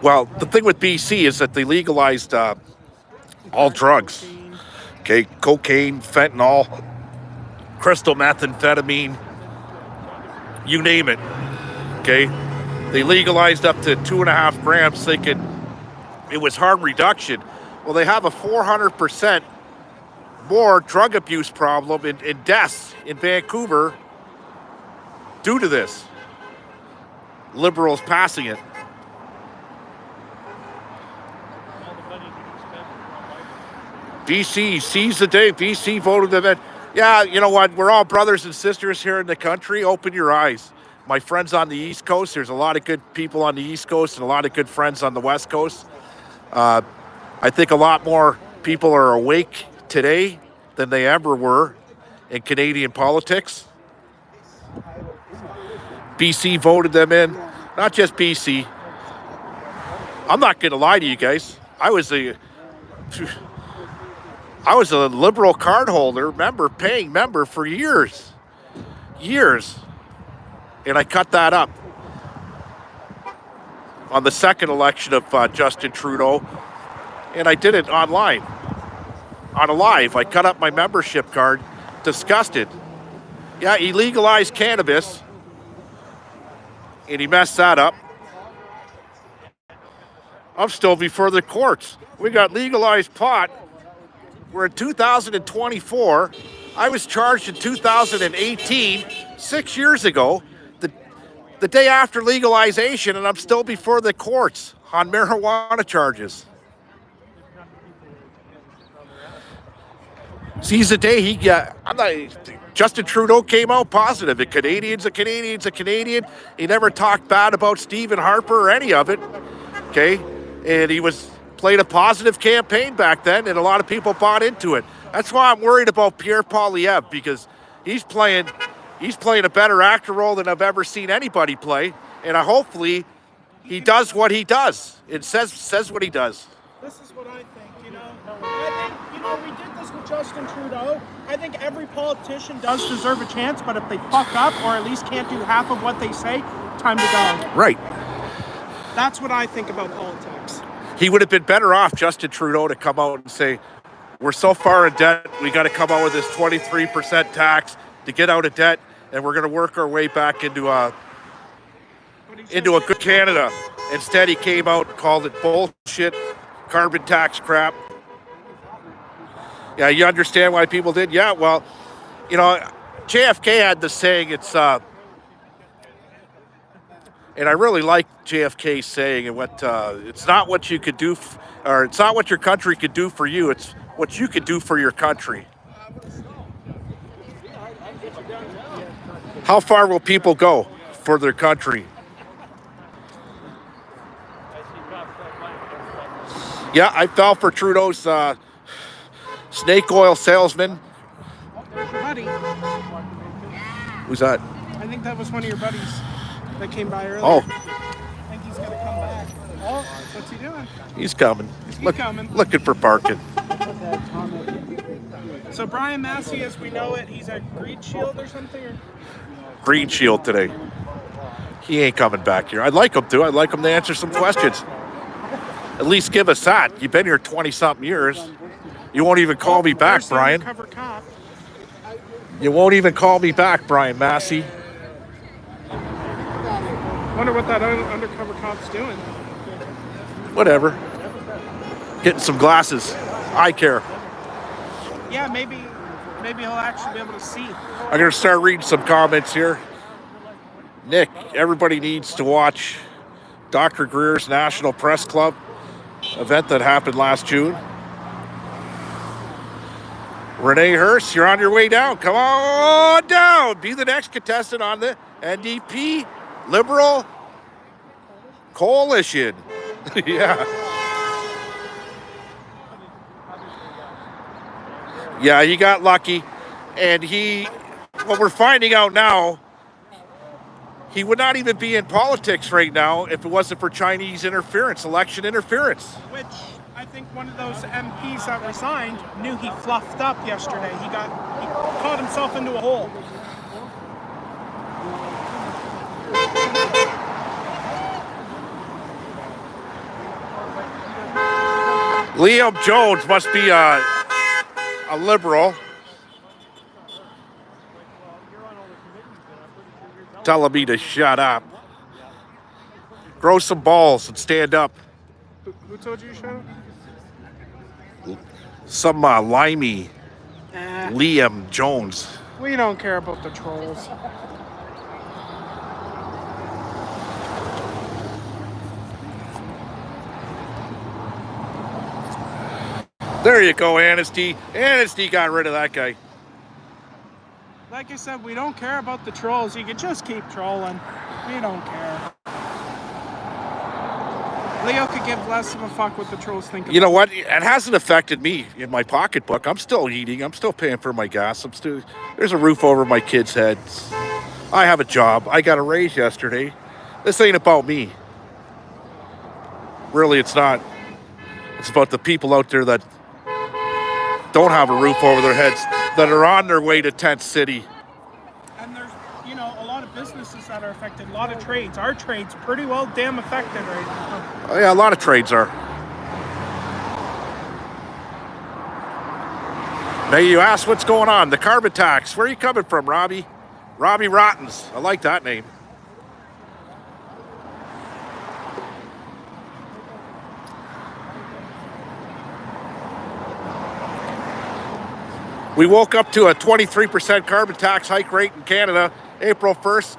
Well, the thing with BC is that they legalized all drugs. Okay, cocaine, fentanyl, crystal methamphetamine, you name it. Okay, They legalized up to 2.5 grams, thinking it was harm reduction. Well, they have a 400% more drug abuse problem in deaths in Vancouver due to this. Liberals passing it. BC sees the day. BC voted them in. Yeah, you know what? We're all brothers and sisters here in the country. Open your eyes. My friends on the East Coast, there's a lot of good people on the East Coast and a lot of good friends on the West Coast. I think a lot more people are awake today than they ever were in Canadian politics. BC voted them in. Not just BC. I'm not going to lie to you guys. I was a Liberal card holder, paying member for years. And I cut that up on the second election of Justin Trudeau. And I did it online, on a live. I cut up my membership card, disgusted. Yeah, he legalized cannabis, and he messed that up. I'm still before the courts. We got legalized pot. We're in 2024. I was charged in 2018, 6 years ago, the day after legalization, and I'm still before the courts on marijuana charges. Seize the day Justin Trudeau came out positive. A Canadian's a Canadian. He never talked bad about Stephen Harper or any of it. Okay? And he played a positive campaign back then, and a lot of people bought into it. That's why I'm worried about Pierre Poilievre, because he's playing a better actor role than I've ever seen anybody play. And hopefully he does what he does. It says what he does. This is what I think, I think, we did this with Justin Trudeau. I think every politician does deserve a chance, but if they fuck up or at least can't do half of what they say, time to go. Right. That's what I think about politics. He would have been better off, Justin Trudeau, to come out and say, we're so far in debt, we got to come out with this 23% tax to get out of debt, and we're going to work our way back into a good Canada. Instead, he came out and called it bullshit, carbon tax crap. Yeah, you understand why people did? Yeah, well, JFK had this saying, and I really like JFK saying, and it's not what you could do, or it's not what your country could do for you, it's what you could do for your country. How far will people go for their country? Yeah, I fell for Trudeau's snake oil salesman. There's your buddy. Who's that? I think that was one of your buddies that came by earlier. Oh. I think he's going to come back. Oh, what's he doing? He's coming. He's coming. Looking for parking. So Brian Massey, as we know it, he's at Green Shield or something? Green Shield today. He ain't coming back here. I'd like him to. I'd like him to answer some questions. At least give us that. You've been here 20-something years. You won't even call me back, Brian. Cop. You won't even call me back, Brian Massey. Wonder what that undercover cop's doing. Whatever. Getting some glasses. Eye care. Yeah, maybe he'll actually be able to see. I'm going to start reading some comments here. Nick, everybody needs to watch Dr. Greer's National Press Club event that happened last June. Renee Hurst, you're on your way down. Come on down. Be the next contestant on the NDP Liberal Coalition. Yeah. Yeah, he got lucky. And what we're finding out now, he would not even be in politics right now if it wasn't for Chinese interference, election interference. Which I think one of those MPs that resigned knew he fluffed up yesterday. He caught himself into a hole. Liam Jones must be a Liberal. Telling me to shut up. Grow some balls and stand up. Who told you to shut up? Some limey Liam Jones. We don't care about the trolls. There you go, Anstey. Anstey got rid of that guy. Like I said, we don't care about the trolls. You can just keep trolling. We don't care. Leo could give less of a fuck what the trolls think. You know what? It hasn't affected me in my pocketbook. I'm still eating. I'm still paying for my gas. There's a roof over my kids' heads. I have a job. I got a raise yesterday. This ain't about me. Really, it's not. It's about the people out there that don't have a roof over their heads, that are on their way to tent city. And there's, you know, a lot of businesses that are affected, a lot of trades. Our trade's pretty well damn affected right now. Oh, yeah, a lot of trades are. Now you ask what's going on. The carbon tax. Where are you coming from, Robbie? Robbie Rottens. I like that name. We woke up to a 23% carbon tax hike rate in Canada April 1st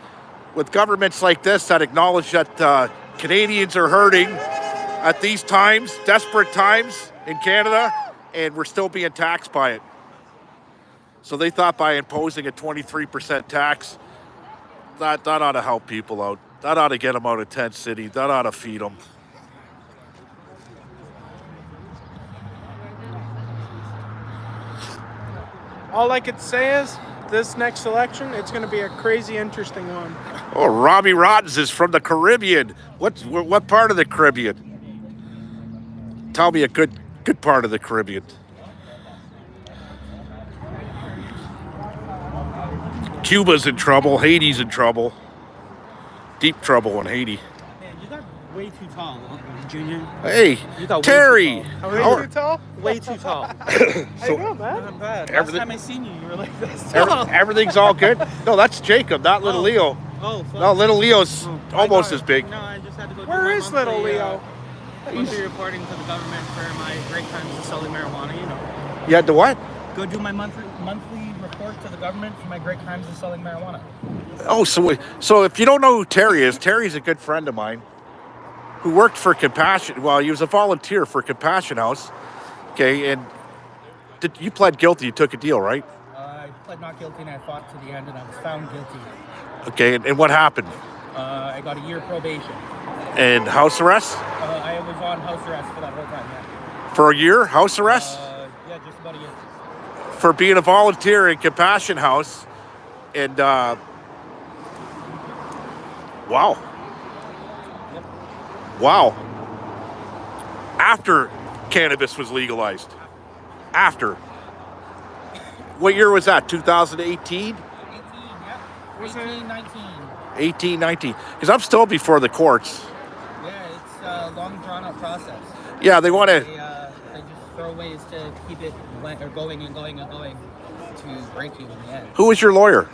with governments like this that acknowledge that Canadians are hurting at these times, desperate times in Canada, and we're still being taxed by it. So they thought by imposing a 23% tax, that ought to help people out. That ought to get them out of tent city. That ought to feed them. All I could say is, this next election, it's going to be a crazy interesting one. Oh, Robbie Rottens is from the Caribbean. What part of the Caribbean? Tell me a good part of the Caribbean. Cuba's in trouble. Haiti's in trouble. Deep trouble in Haiti. Man, you got way too tall, Junior. Hey, You got Terry. way too Are we How- too tall? tall. Way too tall. How you doing, man? Not bad. Last Everything- time I seen you, you were like this tall. Everything's all good? No, that's Jacob, not little Oh. Leo. Oh, fuck. No, little Leo's Oh, almost I as big. No, I just had to go do Where my is little monthly, Leo? monthly reporting to the government for my great times of selling marijuana, you know. You had to what? Go do my monthly report to the government for my great times of selling marijuana. Oh, so if you don't know who Terry is, Terry's a good friend of mine who worked for Compassion. Well, he was a volunteer for Compassion House. Okay, and you pled guilty. You took a deal, right? I pled not guilty and I fought to the end and I was found guilty. Okay, and what happened? I got a year probation. And house arrest? I was on house arrest for that whole time, yeah. For a year? House arrest? Yeah, just about a year. For being a volunteer in Compassion House. And, wow. Yep. Wow. After cannabis was legalized. After. What year was that? 2018? 18, yeah. Was it- 18, 19. 18, 19. Because I'm still before the courts. Yeah, it's a long drawn out process. Yeah, they want to. They just throw ways to keep it going and going and going to break you in the end. Who was your lawyer?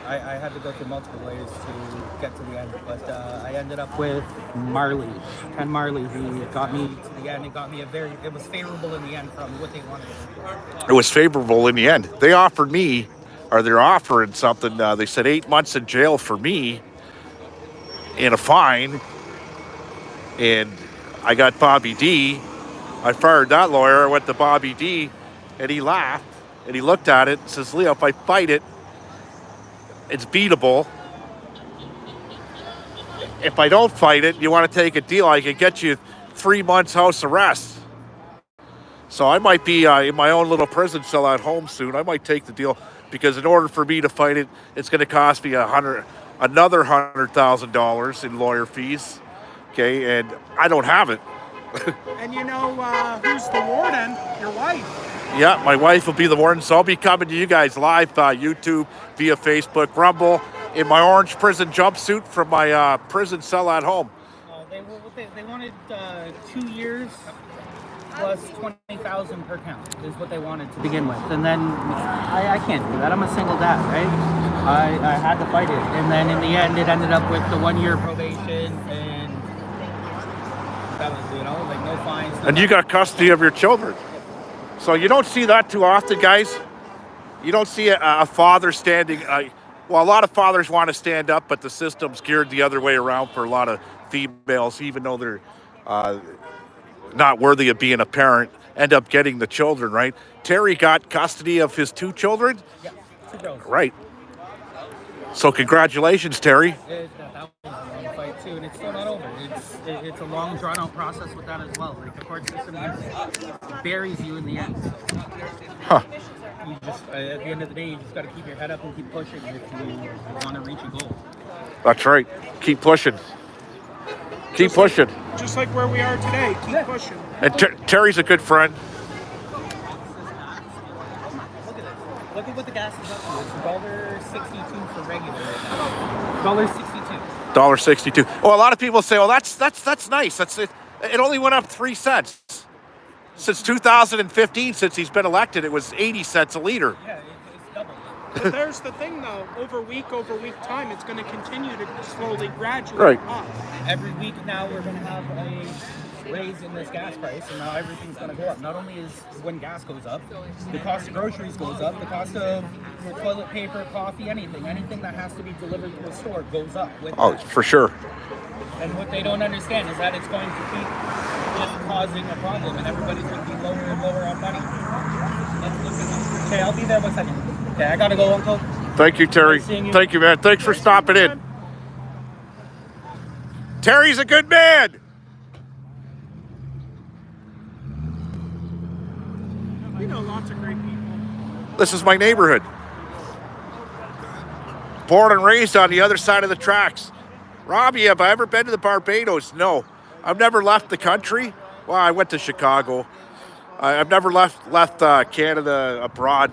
I had to go through multiple ways to get to the end, but I ended up with Marley, Ken Marley. He got me to the end. It was favorable in the end from what they wanted. It was favorable in the end. They offered me, or they're offering something. They said 8 months in jail for me and a fine. And I got Bobby D. I fired that lawyer. I went to Bobby D. And he laughed. And he looked at it and says, Leo, if I fight it, it's beatable. If I don't fight it, you want to take a deal, I can get you 3 months house arrest. So I might be in my own little prison cell at home soon. I might take the deal because in order for me to fight it, it's going to cost me another $100,000 in lawyer fees. Okay, and I don't have it. And you know who's the warden? Your wife. Yeah, my wife will be the warden, so I'll be coming to you guys live YouTube, via Facebook, Rumble, in my orange prison jumpsuit from my prison cell at home. They wanted 2 years plus 20,000 per count is what they wanted to begin with. And then I can't do that. I'm a single dad, right? I had to fight it. And then in the end, it ended up with the 1-year probation and that was, you know, like no fines. And you got custody of your children. So you don't see that too often, guys. You don't see a father standing. Well, a lot of fathers want to stand up, but the system's geared the other way around for a lot of females, even though they're not worthy of being a parent, end up getting the children, right? Terry got custody of his 2 children? Yeah, 2 girls. Right. So congratulations, Terry. That was a long fight too, and it's still not over. It's a long, drawn-out process with that as well. Like the court system just buries you in the end. Huh. You just, at the end of the day, you just got to keep your head up and keep pushing if you want to reach a goal. That's right. Keep pushing. Keep pushing. Just like where we are today, keep pushing. And Terry's a good friend. Look at what the gas is up to. It's $1.62 for regular right now. $1.62. $1.62. Well, a lot of people say, "Oh, that's nice. That's it. It only went up 3 cents since 2015. Since he's been elected, it was 80 cents a liter." Yeah, it's double. But there's the thing, though. Over week time, it's going to continue to slowly, gradually Right. up. Every week now, we're going to have a raise in this gas price, and now everything's going to go up. Not only is when gas goes up, the cost of groceries goes up, the cost of your toilet paper, coffee, anything that has to be delivered to a store goes up with Oh, that. for sure. And what they don't understand is that it's going to keep just causing a problem, and everybody's going to be lower and lower on money. Okay, I'll be there 1 second. Okay, I got to go, Uncle. Thank you, Terry. Nice seeing you. Thank you, man. Thanks for stopping in. Terry's a good man. You know, lots of great people. This is my neighborhood. Born and raised on the other side of the tracks. Robbie, have I ever been to the Barbados? No. I've never left the country. Well, I went to Chicago. I've never left Canada abroad.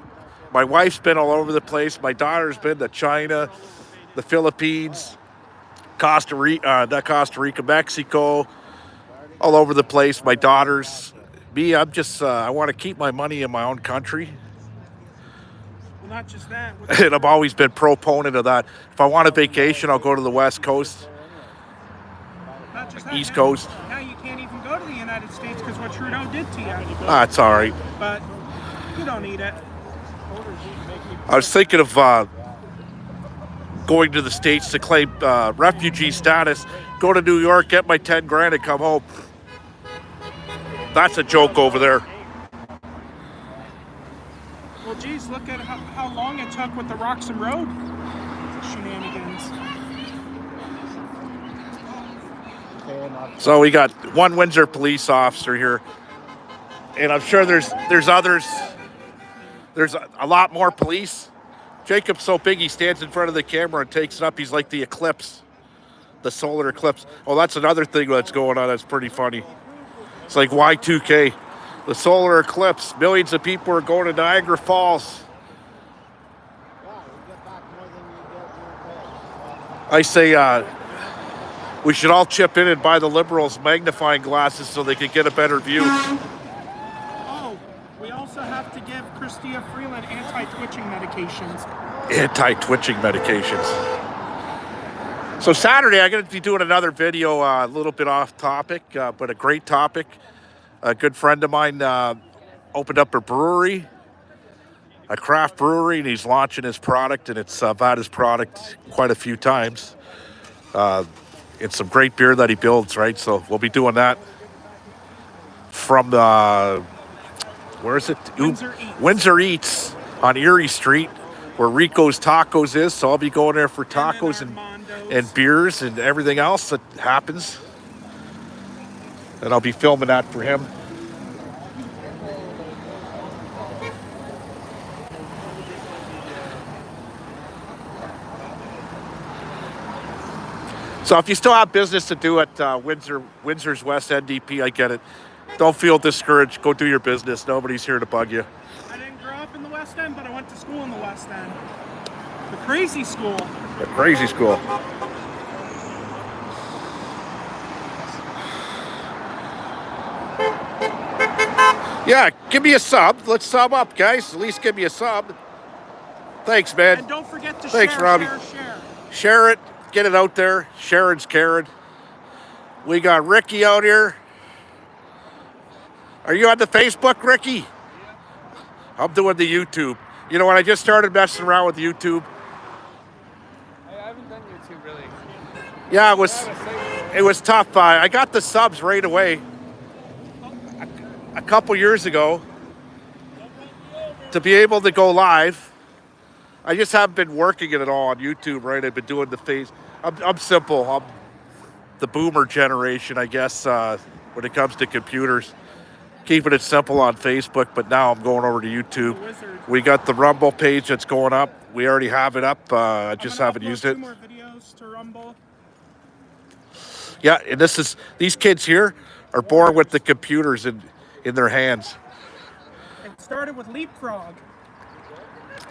My wife's been all over the place. My daughter's been to China, the Philippines, Costa Rica, Mexico, all over the place. My daughters. Me, I'm just, I want to keep my money in my own country. Well, not just that. And I've always been proponent of that. If I want a vacation, I'll go to the West Coast, Not just that. East now- Coast. Now you can't even go to the United States because what Trudeau did to you. It's all right. But you don't need it. I was thinking of going to the States to claim refugee status, go to New York, get my 10 grand and come home. That's a joke over there. Well, geez, look at how long it took with the Roxham Road shenanigans. So we got one Windsor police officer here, and I'm sure there's others. There's a lot more police. Jacob's so big he stands in front of the camera and takes it up. He's like the eclipse, the solar eclipse. Oh, that's another thing that's going on that's pretty funny. It's like Y2K, the solar eclipse. Millions of people are going to Niagara Falls. I say we should all chip in and buy the Liberals magnifying glasses so they can get a better view. Oh, we also have to give Chrystia Freeland anti-twitching medications. Anti-twitching medications. So Saturday, I'm going to be doing another video, a little bit off topic, but a great topic. A good friend of mine opened up a brewery, a craft brewery, and he's launching his product, and I've had his product quite a few times. It's some great beer that he builds, right? So we'll be doing that from the, where is it? Windsor Eats on Erie Street, where Rico's Tacos is. So I'll be going there for tacos and beers and everything else that happens. And I'll be filming that for him. So if you still have business to do at Windsor's West NDP, I get it. Don't feel discouraged. Go do your business. Nobody's here to bug you. I didn't grow up in the West End, but I went to school in the West End. The crazy school. The crazy school. Yeah, give me a sub. Let's sub up, guys. At least give me a sub. Thanks, man. And don't forget to Thanks, share, Robbie. share. Share it. Get it out there. Sharon's Karen. We got Ricky out here. Are you on the Facebook, Ricky? I'm doing the YouTube. You know what? I just started messing around with YouTube. I haven't done YouTube really. Yeah, it was tough. I got the subs right away a couple years ago to be able to go live. I just haven't been working it all on YouTube, right? I've been doing the face. I'm simple. I'm the boomer generation, I guess, when it comes to computers. Keeping it simple on Facebook, but now I'm going over to YouTube. We got the Rumble page that's going up. We already have it up. I just haven't used it. 2 more videos to Rumble. Yeah, and these kids here are born with the computers in their hands. It started with Leapfrog.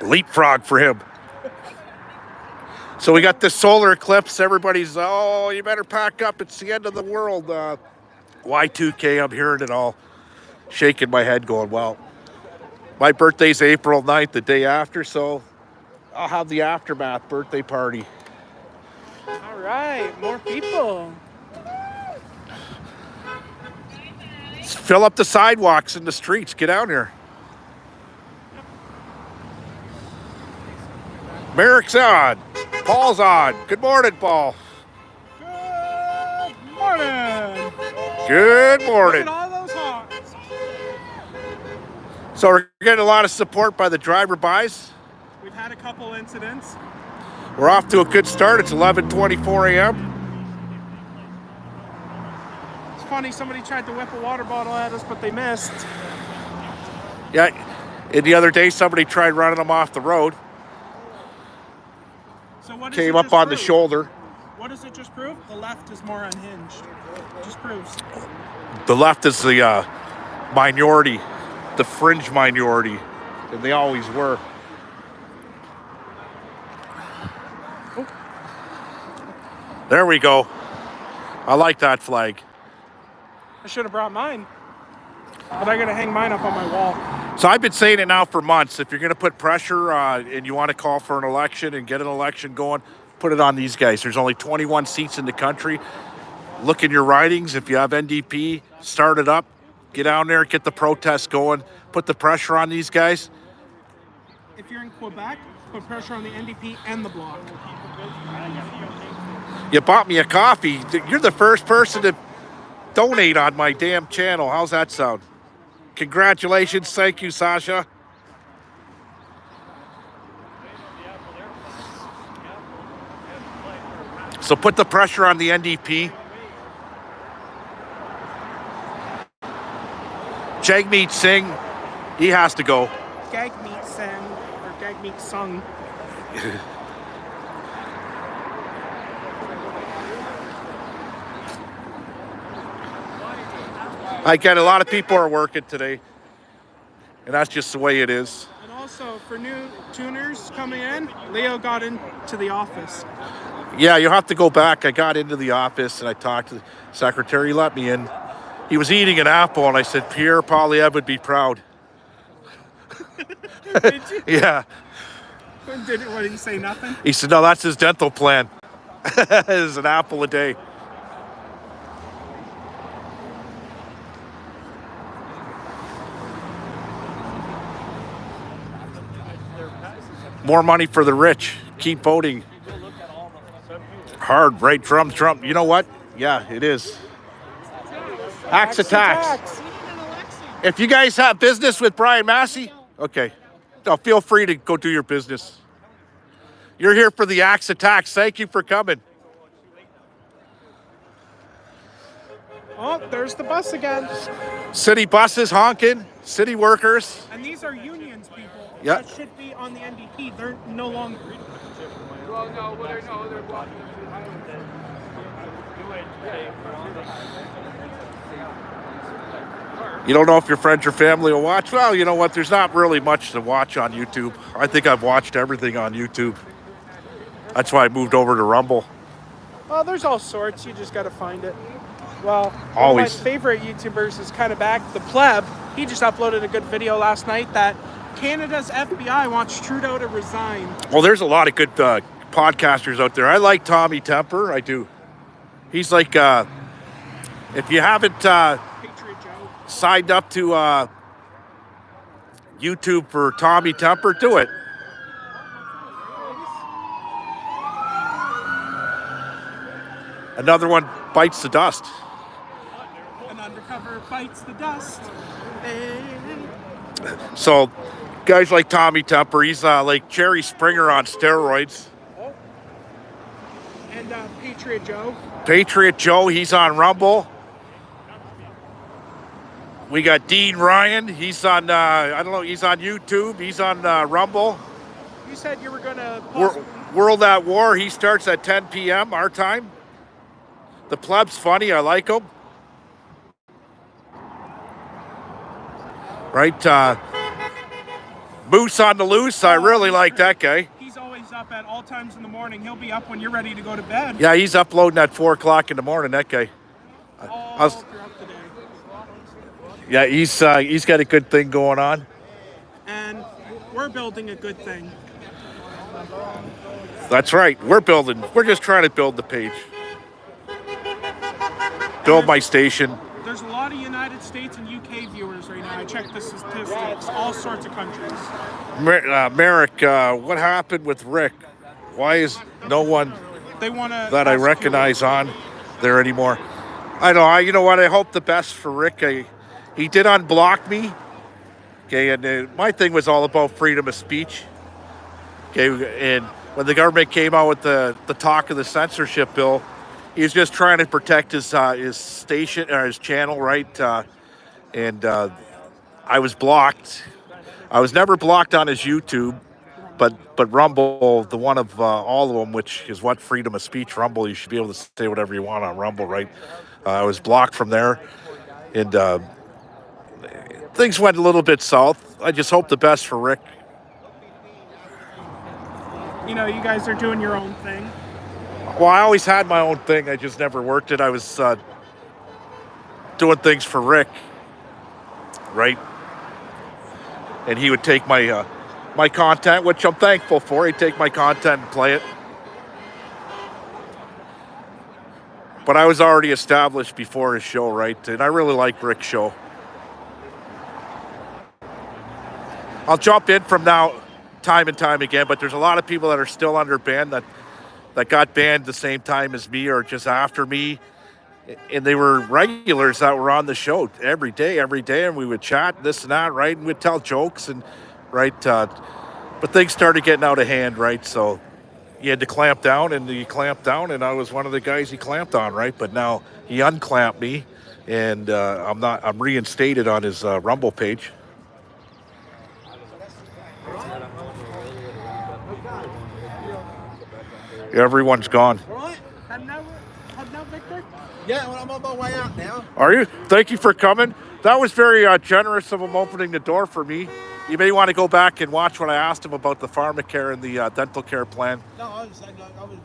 Leapfrog for him. So we got this solar eclipse. Everybody's, oh, you better pack up. It's the end of the world. Y2K, I'm hearing it all. Shaking my head going, well, my birthday's April 9th, the day after, so I'll have the aftermath birthday party. All right, more people. Let's fill up the sidewalks and the streets. Get out here. Merrick's on. Paul's on. Good morning, Paul. Good morning. Good Look morning. at all those hearts. So we're getting a lot of support by the driver-bys. We've had a couple incidents. We're off to a good start. It's 11:24 a.m. It's funny, somebody tried to whip a water bottle at us, but they missed. Yeah, and the other day somebody tried running them off the road. So what does Came it up just on the prove? shoulder. What does it just prove? The left is more unhinged. Just proves. The left is the minority, the fringe minority, and they always were. There we go. I like that flag. I should have brought mine. But I gotta hang mine up on my wall. So I've been saying it now for months. If you're going to put pressure and you want to call for an election and get an election going, put it on these guys. There's only 21 seats in the country. Look in your ridings. If you have NDP, start it up. Get down there, get the protests going. Put the pressure on these guys. If you're in Quebec, put pressure on the NDP and the Bloc. You bought me a coffee. You're the first person to donate on my damn channel. How's that sound? Congratulations. Thank you, Sasha. So put the pressure on the NDP. Jagmeet Singh, he has to go. Gagmeet Sen, or Gagmeet Sung. I get a lot of people are working today, and that's just the way it is. And also, for new tuners coming in, Leo got into the office. Yeah, you have to go back. I got into the office and I talked to the secretary. He let me in. He was eating an apple, and I said, Pierre Polyev would be proud. Did you? Yeah. What did he say, nothing? He said, no, that's his dental plan. It's an apple a day. More money for the rich. Keep voting. Hard, right? Trump. You know what? Yeah, it is. Axe attacks. If you guys have business with Brian Massey, okay. No, feel free to go do your business. You're here for the axe attacks. Thank you for coming. Oh, there's the bus again. City buses honking. City workers. And these are unions, people. Yeah. That should be on the NDP. They're no longer. Well, no, they're blocking the highway. You don't know if your friends or family will watch? Well, you know what? There's not really much to watch on YouTube. I think I've watched everything on YouTube. That's why I moved over to Rumble. Well, there's all sorts. You just got to find it. Well, Always. one of my favorite YouTubers is kind of back, the Pleb. he just uploaded a good video last night that Canada's FBI wants Trudeau to resign. Well, there's a lot of good podcasters out there. I like Tommy Temper. I do. He's like, if you haven't Patriot Joe. signed up to YouTube for Tommy Temper, do it. Another one bites the dust. An undercover bites the dust. So, guys like Tommy Temper, he's like Jerry Springer on steroids. And Patriot Joe. Patriot Joe, he's on Rumble. We got Dean Ryan, he's on, I don't know, he's on YouTube, he's on Rumble. You said you were going to World at War, he starts at 10 p.m. our time. The pleb's funny, I like him. Right, Moose on the Loose, I really like that guy. He's always up at all times in the morning. He'll be up when you're ready to go to bed. Yeah, he's uploading at 4 o'clock in the morning, that guy. All throughout the day. Yeah, he's got a good thing going on. And we're building a good thing. That's right, we're just trying to build the page. Build my station. There's a lot of United States and UK viewers right now. I checked the statistics, all sorts of countries. Merrick, what happened with Rick? Why is no one that I recognize on there anymore? I know. You know what? I hope the best for Rick. He did unblock me. Okay, and my thing was all about freedom of speech. Okay, and when the government came out with the talk of the censorship bill, he was just trying to protect his station or his channel, right? And I was blocked. I was never blocked on his YouTube, but Rumble, the one of all of them, which is what freedom of speech. Rumble, you should be able to say whatever you want on Rumble, right? I was blocked from there, and things went a little bit south. I just hope the best for Rick. You know, you guys are doing your own thing. Well, I always had my own thing. I just never worked it. I was doing things for Rick, right? And he would take my my content, which I'm thankful for. He'd take my content and play it. But I was already established before his show, right? And I really like Rick's show. I'll jump in from now, time and time again, but there's a lot of people that are still under ban that got banned the same time as me or just after me. And they were regulars that were on the show every day, and we would chat, this and that, right? And we'd tell jokes, and right? But things started getting out of hand, right? So you had to clamp down, and you clamped down, and I was one of the guys he clamped on, right? But now he unclamped me, and I'm reinstated on his Rumble page. Everyone's gone. All right? Heading out, Victor? Yeah, well, I'm on my way out now. Are you? Thank you for coming. That was very generous of him opening the door for me. You may want to go back and watch what I asked him about the Pharmacare and the dental care plan. No, I was saying, like, I was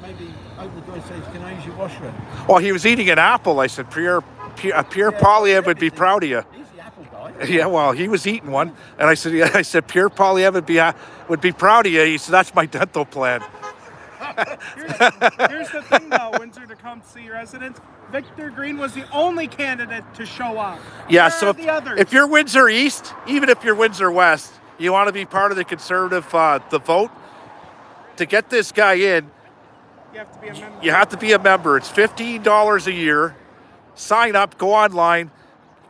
maybe open the door and say, can I use your washroom? Well, he was eating an apple. I said, Pierre Polyev would be proud of you. He's the apple guy. Yeah, well, he was eating one. And I said, Pierre Polyev would be proud of you. He said, that's my dental plan. Here's the thing, though, Windsor to see residents. Victor Green was the only candidate to show up. Yeah, Where so are the others? if you're Windsor East, even if you're Windsor West, you want to be part of the Conservative the vote, to get this guy in, You have to be a member. you have to be a member. It's $15 a year. Sign up, go online,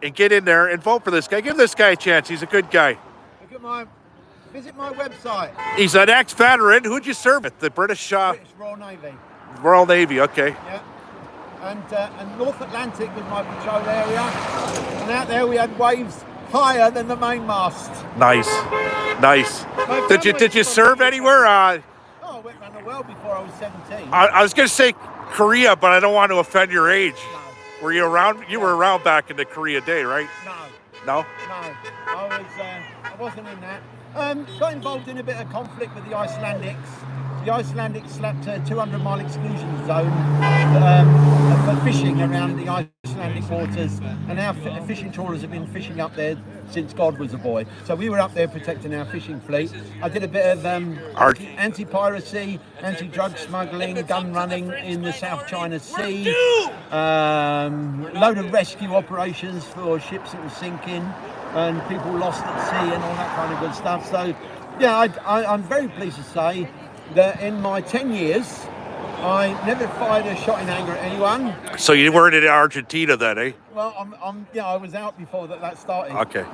and get in there and vote for this guy. Give this guy a chance. He's a good guy. Visit my website. He's an ex-veteran. Who'd you serve with? The British British Royal Navy. Royal Navy, okay. Yeah. And North Atlantic was my patrol area. And out there we had waves higher than the mainmast. Nice. Did you serve anywhere? Oh, I went around the world before I was 17. I was going to say Korea, but I don't want to offend your age. No. Were you around? You were around back in the Korea day, right? No. No? I wasn't in that. Got involved in a bit of conflict with the Icelandics. The Icelandics slapped a 200-mile exclusion zone for fishing around the Icelandic waters, and our fishing trawlers have been fishing up there since God was a boy. So we were up there protecting our fishing fleet. I did a bit of anti-piracy, anti-drug smuggling, gun running in the South China Sea, load of rescue operations for ships that were sinking and people lost at sea and all that kind of good stuff. So yeah, I'm very pleased to say that in my 10 years, I never fired a shot in anger at anyone. So you weren't in Argentina then, eh? Well, I was out before that started. Okay.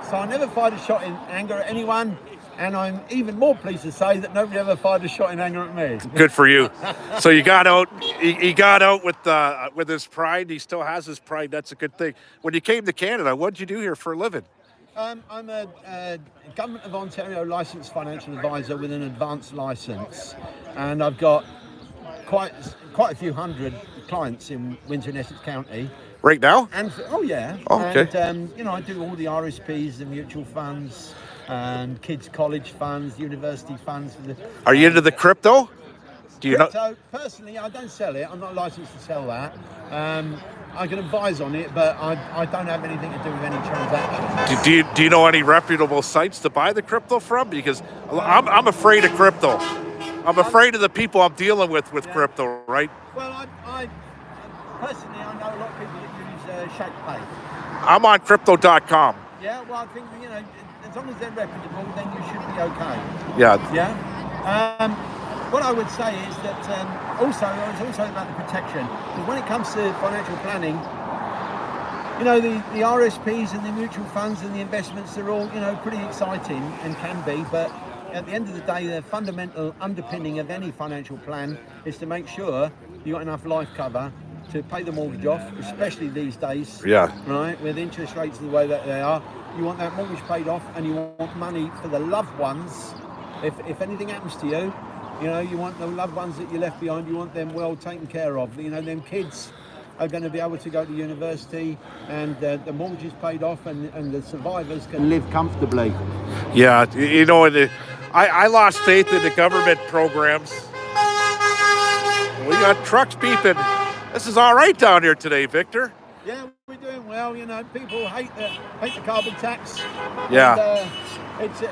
So I never fired a shot in anger at anyone, and I'm even more pleased to say that nobody ever fired a shot in anger at me. Good for you. So you got out. He got out with his pride. He still has his pride. That's a good thing. When you came to Canada, what did you do here for a living? I'm a Government of Ontario licensed financial advisor with an advanced license, and I've got quite a few hundred clients in Windsor and Essex County. Right now? And yeah. Oh, okay. And I do all the RSPs, the mutual funds, and kids' college funds, university funds. Are you into the crypto? Do you crypto, personally, I don't sell it. I'm not licensed to sell that. I can advise on it, but I don't have anything to do with any transactions. Do you know any reputable sites to buy the crypto from? Because I'm afraid of crypto. I'm afraid of the people I'm dealing with crypto, right? Well, I personally, I know a lot of people that use ShakePay. I'm on crypto.com. Yeah, well, I think, as long as they're reputable, then you should be okay. Yeah. Yeah. What I would say is that it's also about the protection. Because when it comes to financial planning, the RSPs and the mutual funds and the investments, they're all, pretty exciting and can be, but at the end of the day, the fundamental underpinning of any financial plan is to make sure you got enough life cover to pay the mortgage off, especially these days. Yeah. Right, with interest rates the way that they are, you want that mortgage paid off, and you want money for the loved ones. If anything happens to you, you want the loved ones that you left behind. You want them well taken care of. Them kids are going to be able to go to university, and the mortgage is paid off, and the survivors can live comfortably. Yeah, I lost faith in the government programs. We got trucks beeping. This is all right down here today, Victor. Yeah, we're doing well. People hate the carbon tax. Yeah. And, it's a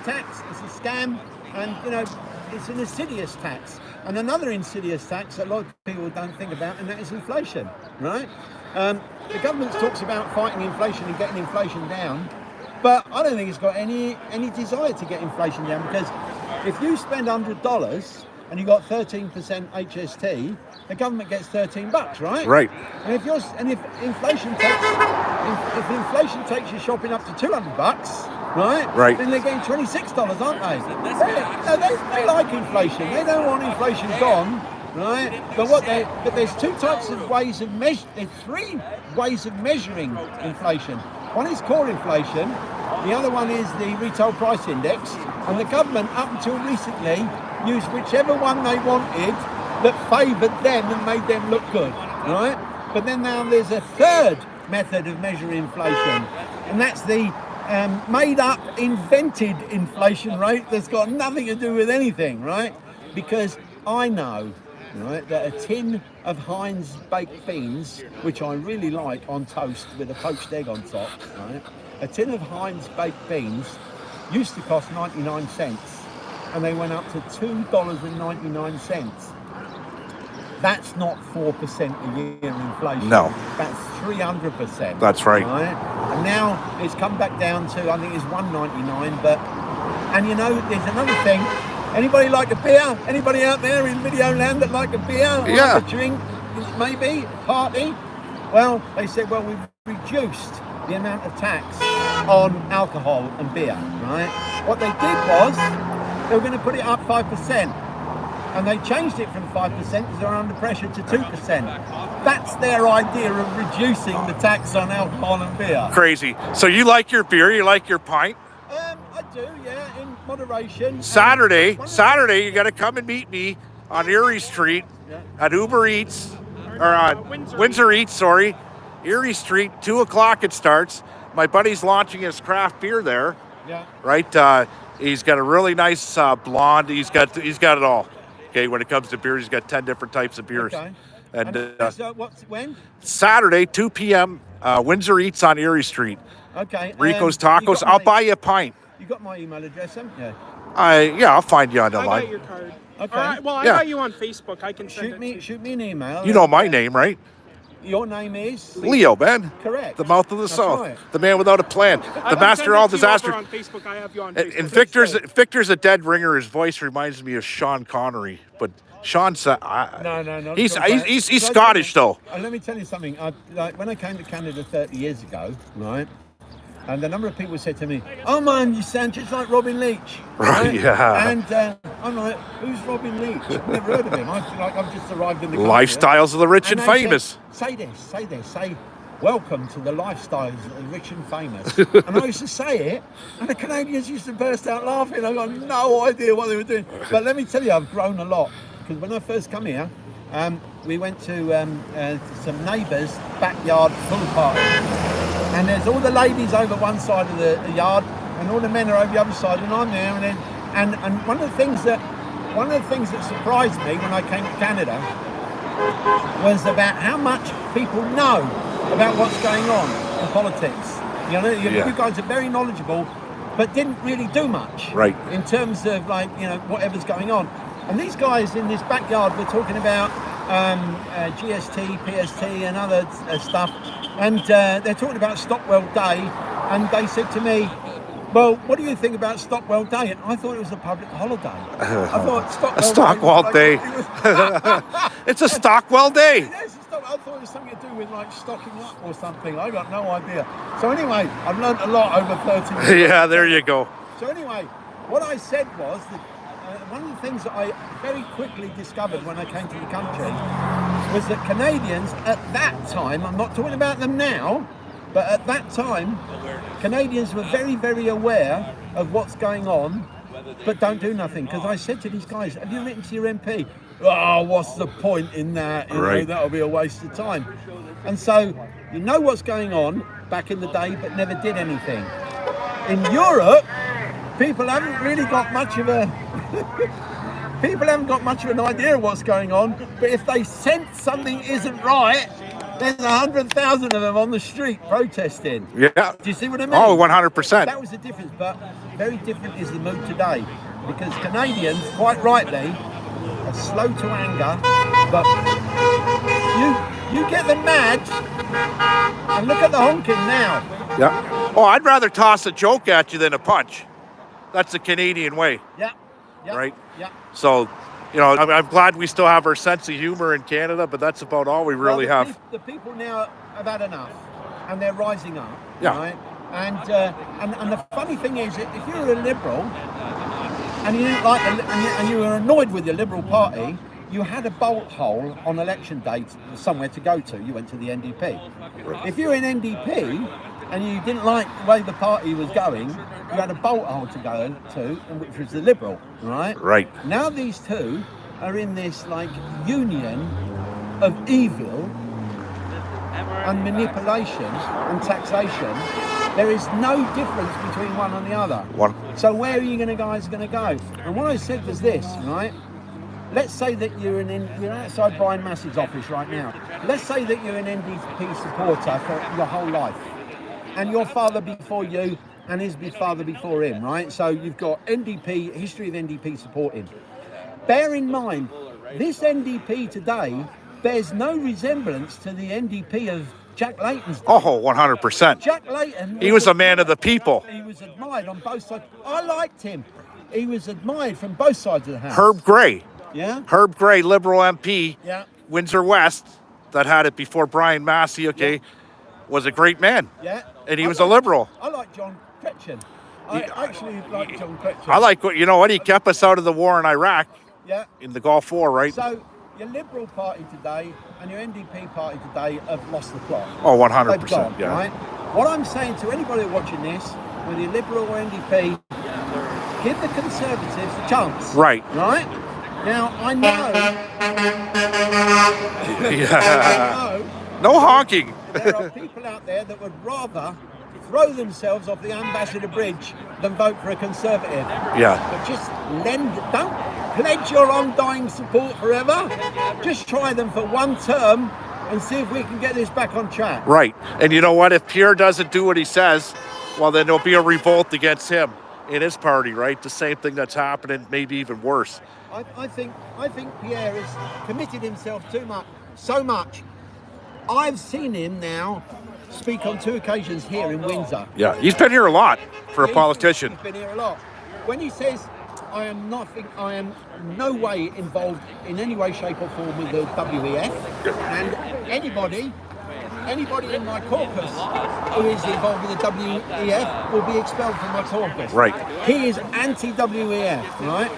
tax. It's a scam, and it's an insidious tax. And another insidious tax that a lot of people don't think about, and that is inflation. Right? The government talks about fighting inflation and getting inflation down. But I don't think it's got any desire to get inflation down, because if you spend $100 and you got 13% HST, the government gets $13, right? Right. And if inflation takes you shopping up to $200, right? Right. Then they're getting $26, aren't they? They like inflation. They don't want inflation gone. Right, but there's two types of ways of there's three ways of measuring inflation. One is core inflation, the other one is the retail price index, and the government up until recently used whichever one they wanted that favoured them and made them look good, right? But then now there's a third method of measuring inflation, and that's the made up, invented inflation rate that's got nothing to do with anything, right? Because I know, right, that a tin of Heinz baked beans, which I really like on toast with a poached egg on top, right? A tin of Heinz baked beans used to cost 99 cents, and they went up to $2.99. That's not 4% a year inflation. No. That's 300%. That's right. And now it's come back down to, I think it's $1.99, and there's another thing. Anybody like a beer? Anybody out there in video land that like a beer? Or Yeah. like a drink, maybe? Party? Well, they said, we've reduced the amount of tax on alcohol and beer, right? What they did was, they were going to put it up 5%. And they changed it from 5% because they're under pressure to 2%. That's their idea of reducing the tax on alcohol and beer. Crazy. So you like your beer? You like your pint? I do, yeah, in moderation. Saturday, you got to come and meet me on Erie Street at Uber Eats, or on Windsor Eats, sorry. Erie Street, 2 o'clock it starts. My buddy's launching his craft beer there. Yeah. Right? He's got a really nice blonde. He's got it all. Okay, when it comes to beers, he's got 10 different types of beers. Okay. And what's when? Saturday, 2 p.m., Windsor Eats on Erie Street. Okay. Rico's you got Tacos. my- I'll buy you a pint. You got my email address, haven't you? Yeah, I'll find you on the I line. got your card. Okay. All right, well, I Yeah. got you on Facebook. I can send it to you. Shoot me an email. You know my name, right? Your name is Leo, man. Correct. The mouth of the That's South. right. The man without a plan. I The can master send of all it to you over disasters. on Facebook. I have you on And Facebook. Victor's a dead ringer. His voice reminds me of Sean Connery, but Sean's No. he's not bad. he's So Scottish though. Let me tell you something. Like when I came to Canada 30 years ago, right? And a number of people said to me, "Oh man, you sound just like Robin Leach." Right, yeah. And I'm like, "Who's Robin Leach? I've never heard of him. I've just arrived in the country." Lifestyles of the rich and they famous. said, say, welcome to the lifestyles of the rich and famous. And I used to say it, and the Canadians used to burst out laughing. I got no idea what they were doing. But let me tell you, I've grown a lot. Because when I first come here, we went to some neighbours' backyard pool party. And there's all the ladies over one side of the yard, and all the men are over the other side, and I'm there. And one of the things that surprised me when I came to Canada was about how much people know about what's going on in politics. You know, you guys are very knowledgeable, but didn't really do much. Right. In terms of whatever's going on. And these guys in this backyard were talking about GST, PST, and other stuff. And they're talking about Stockwell Day, and they said to me, "Well, what do you think about Stockwell Day?" And I thought it was a public holiday. I thought Stockwell Day. It's a Stockwell Day. Yes, I thought it was something to do with like stocking up or something. I got no idea. So anyway, I've learned a lot over 30 years. Yeah, there you go. So anyway, what I said was that one of the things that I very quickly discovered when I came to the country was that Canadians at that time, I'm not talking about them now, but at that time, Canadians were very, very aware of what's going on, but don't do nothing. Because I said to these guys, "Have you written to your MP?" "Oh, what's the point in that? You know, that'll be a waste of time." And so, you know what's going on back in the day, but never did anything. In Europe, people haven't really got much of a people haven't got much of an idea of what's going on, but if they sense something isn't right, there's 100,000 of them on the street protesting. Yeah. Do you see what I mean? Oh, 100%. That was the difference, but very different is the mood today, because Canadians, quite rightly, are slow to anger, but you get them mad, and look at the honking now. Yeah. Oh, I'd rather toss a joke at you than a punch. That's the Canadian way. Yeah. Right? Yeah. So, I'm glad we still have our sense of humor in Canada, but that's about all we really have. The people now have had enough, and they're rising up. Yeah. Right? And the funny thing is, if you're a Liberal and you didn't like and you were annoyed with your Liberal Party, you had a bolt hole on election day somewhere to go to. You went to the NDP. If you're in NDP and you didn't like the way the party was going, you had a bolt hole to go to, which was the Liberal, right? Right. Now these two are in this union of evil and manipulation and taxation. There is no difference between one and the other. So where are you guys going to go? And what I said was this, right? Let's say that you're outside Brian Masse'S office right now. Let's say that you're an NDP supporter for your whole life, and your father before you and his father before him, right? So you've got NDP, history of NDP supporting. Bear in mind, this NDP today bears no resemblance to the NDP of Jack Layton's day. Oh, 100%. Jack Layton. He was a man of the people. He was admired on both sides. I liked him. He was admired from both sides of the house. Herb Gray. Yeah? Herb Gray, Liberal MP, Yeah. Windsor West, that had it before Brian Massey, was a great man. Yeah. And he was a Liberal. I like John Chrétien. I actually like John Chrétien. I like what he kept us out of the war in Iraq. Yeah. In the Gulf War, right? So your Liberal Party today and your NDP Party today have lost the plot. Oh, 100%. They've gone, yeah. right? What I'm saying to anybody watching this, whether you're Liberal or NDP, give the Conservatives a chance. Right. Right? Now, I know. Yeah. No honking. There are people out there that would rather throw themselves off the Ambassador Bridge than vote for a Conservative. Yeah. But just don't pledge your undying support forever. Just try them for one term and see if we can get this back on track. Right. And you know what? If Pierre doesn't do what he says, well, then there'll be a revolt against him in his party, right? The same thing that's happening, maybe even worse. I think Pierre has committed himself so much. I've seen him now speak on 2 occasions here in Windsor. Yeah, he's been here a lot for a politician. He's been here a lot. When he says, I am no way involved in any way, shape or form with the WEF, and anybody in my caucus who is involved with the WEF will be expelled from my caucus. Right. He is anti-WEF, right?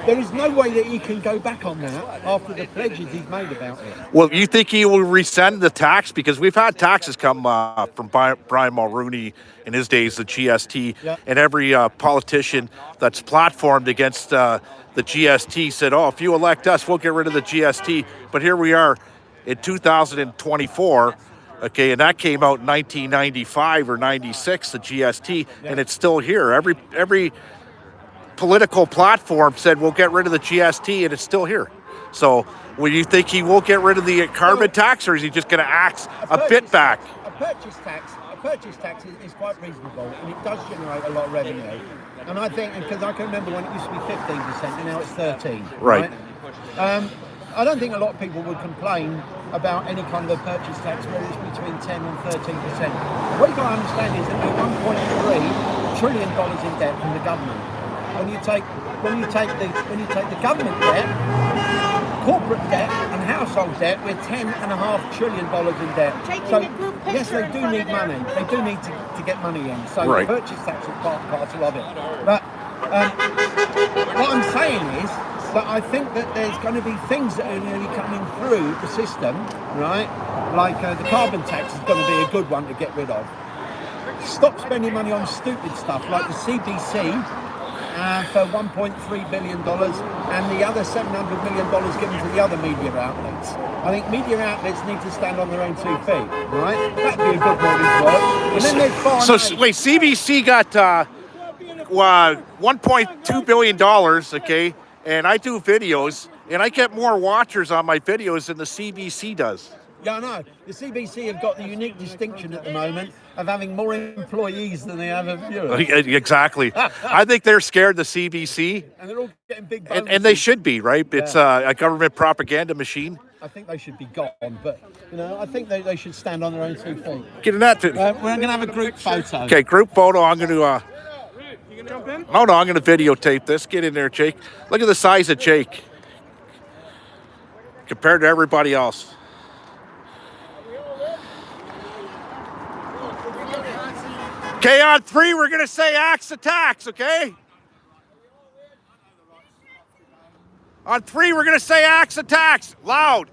There is no way that he can go back on that after the pledges he's made about it. Well, you think he will rescind the tax? Because we've had taxes come from Brian Mulroney in his days, the GST, and every politician that's platformed against the GST said, oh, if you elect us, we'll get rid of the GST. But here we are in 2024, okay, and that came out in 1995 or 96, the GST, and it's still here. Every political platform said we'll get rid of the GST, and it's still here. So, will you think he will get rid of the carbon tax, or is he just going to axe a bit back? A purchase tax is quite reasonable, and it does generate a lot of revenue. And I think, because I can remember when it used to be 15%, and now it's 13%. Right. I don't think a lot of people would complain about any kind of a purchase tax where it's between 10 and 13%. What you've got to understand is that we're $1.3 trillion in debt from the government. When you take the government debt, corporate debt and household debt, we're $10.5 trillion in debt. So yes, they do need money. They do need to get money in. So right. The purchase tax is part and parcel of it. But what I'm saying is that I think that there's going to be things that are going to be coming through the system, right? Like the carbon tax is going to be a good one to get rid of. Stop spending money on stupid stuff like the CBC. For $1.3 billion and the other $700 million given to the other media outlets. I think media outlets need to stand on their own 2 feet, right? That'd be a good morning's work. And then there's foreign aid. Wait, CBC got $1.2 billion, okay? And I do videos, and I get more watchers on my videos than the CBC does. Yeah, I know. The CBC have got the unique distinction at the moment of having more employees than they have of viewers. Exactly. I think they're scared, the CBC. And they're all getting big bonuses. And they should be, right? It's a government propaganda machine. I think they should be gone, but, I think they should stand on their own 2 feet. Get in that. We're going to have a group photo. Okay, group photo. I'm going to... You gonna jump in? Oh, no, I'm going to videotape this. Get in there, Jake. Look at the size of Jake compared to everybody else. Okay, on 3, we're going to say axe attacks, okay? On 3, we're going to say axe attacks. Loud.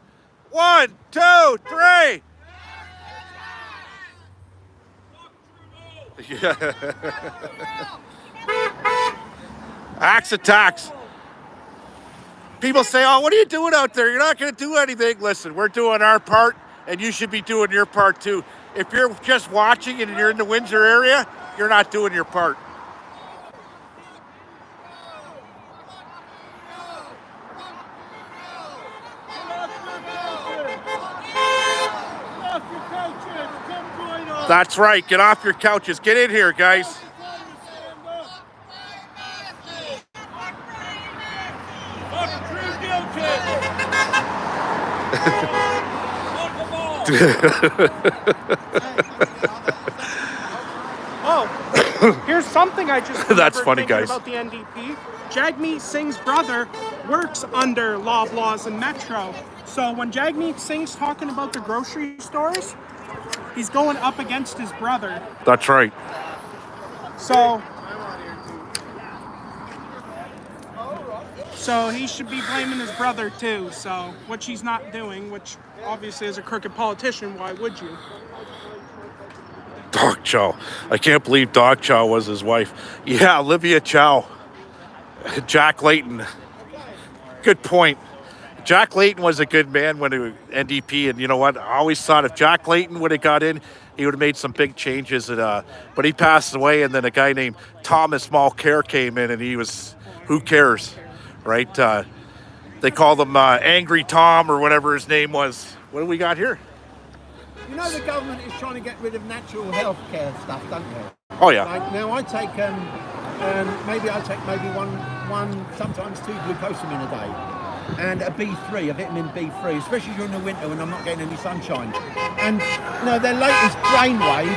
1, 2, 3. Axe attacks. People say, oh, what are you doing out there? You're not going to do anything. Listen, we're doing our part, and you should be doing your part too. If you're just watching and you're in the Windsor area, you're not doing your part. That's right. Get off your couches. Get in here, guys. Oh, here's something I just That's funny, thinking guys. about the NDP. Jagmeet Singh's brother works under Loblaws and Metro. So when Jagmeet Singh's talking about the grocery stores, he's going up against his brother. That's right. So he should be blaming his brother too. So which he's not doing, which obviously as a crooked politician, why would you? Dog Chow. I can't believe Dog Chow was his wife. Yeah, Olivia Chow. Jack Layton. Good point. Jack Layton was a good man when he was NDP, and you know what? I always thought if Jack Layton would have got in, he would have made some big changes. But he passed away, and then a guy named Thomas Mulcair came in, and he was, who cares, right? They call them Angry Tom or whatever his name was. What do we got here? You know the government is trying to get rid of natural health care stuff, don't they? Oh, yeah. Like now I take maybe one, sometimes 2 glucosamine a day, and a B3, a vitamin B3, especially during the winter when I'm not getting any sunshine. And you know their latest brainwave,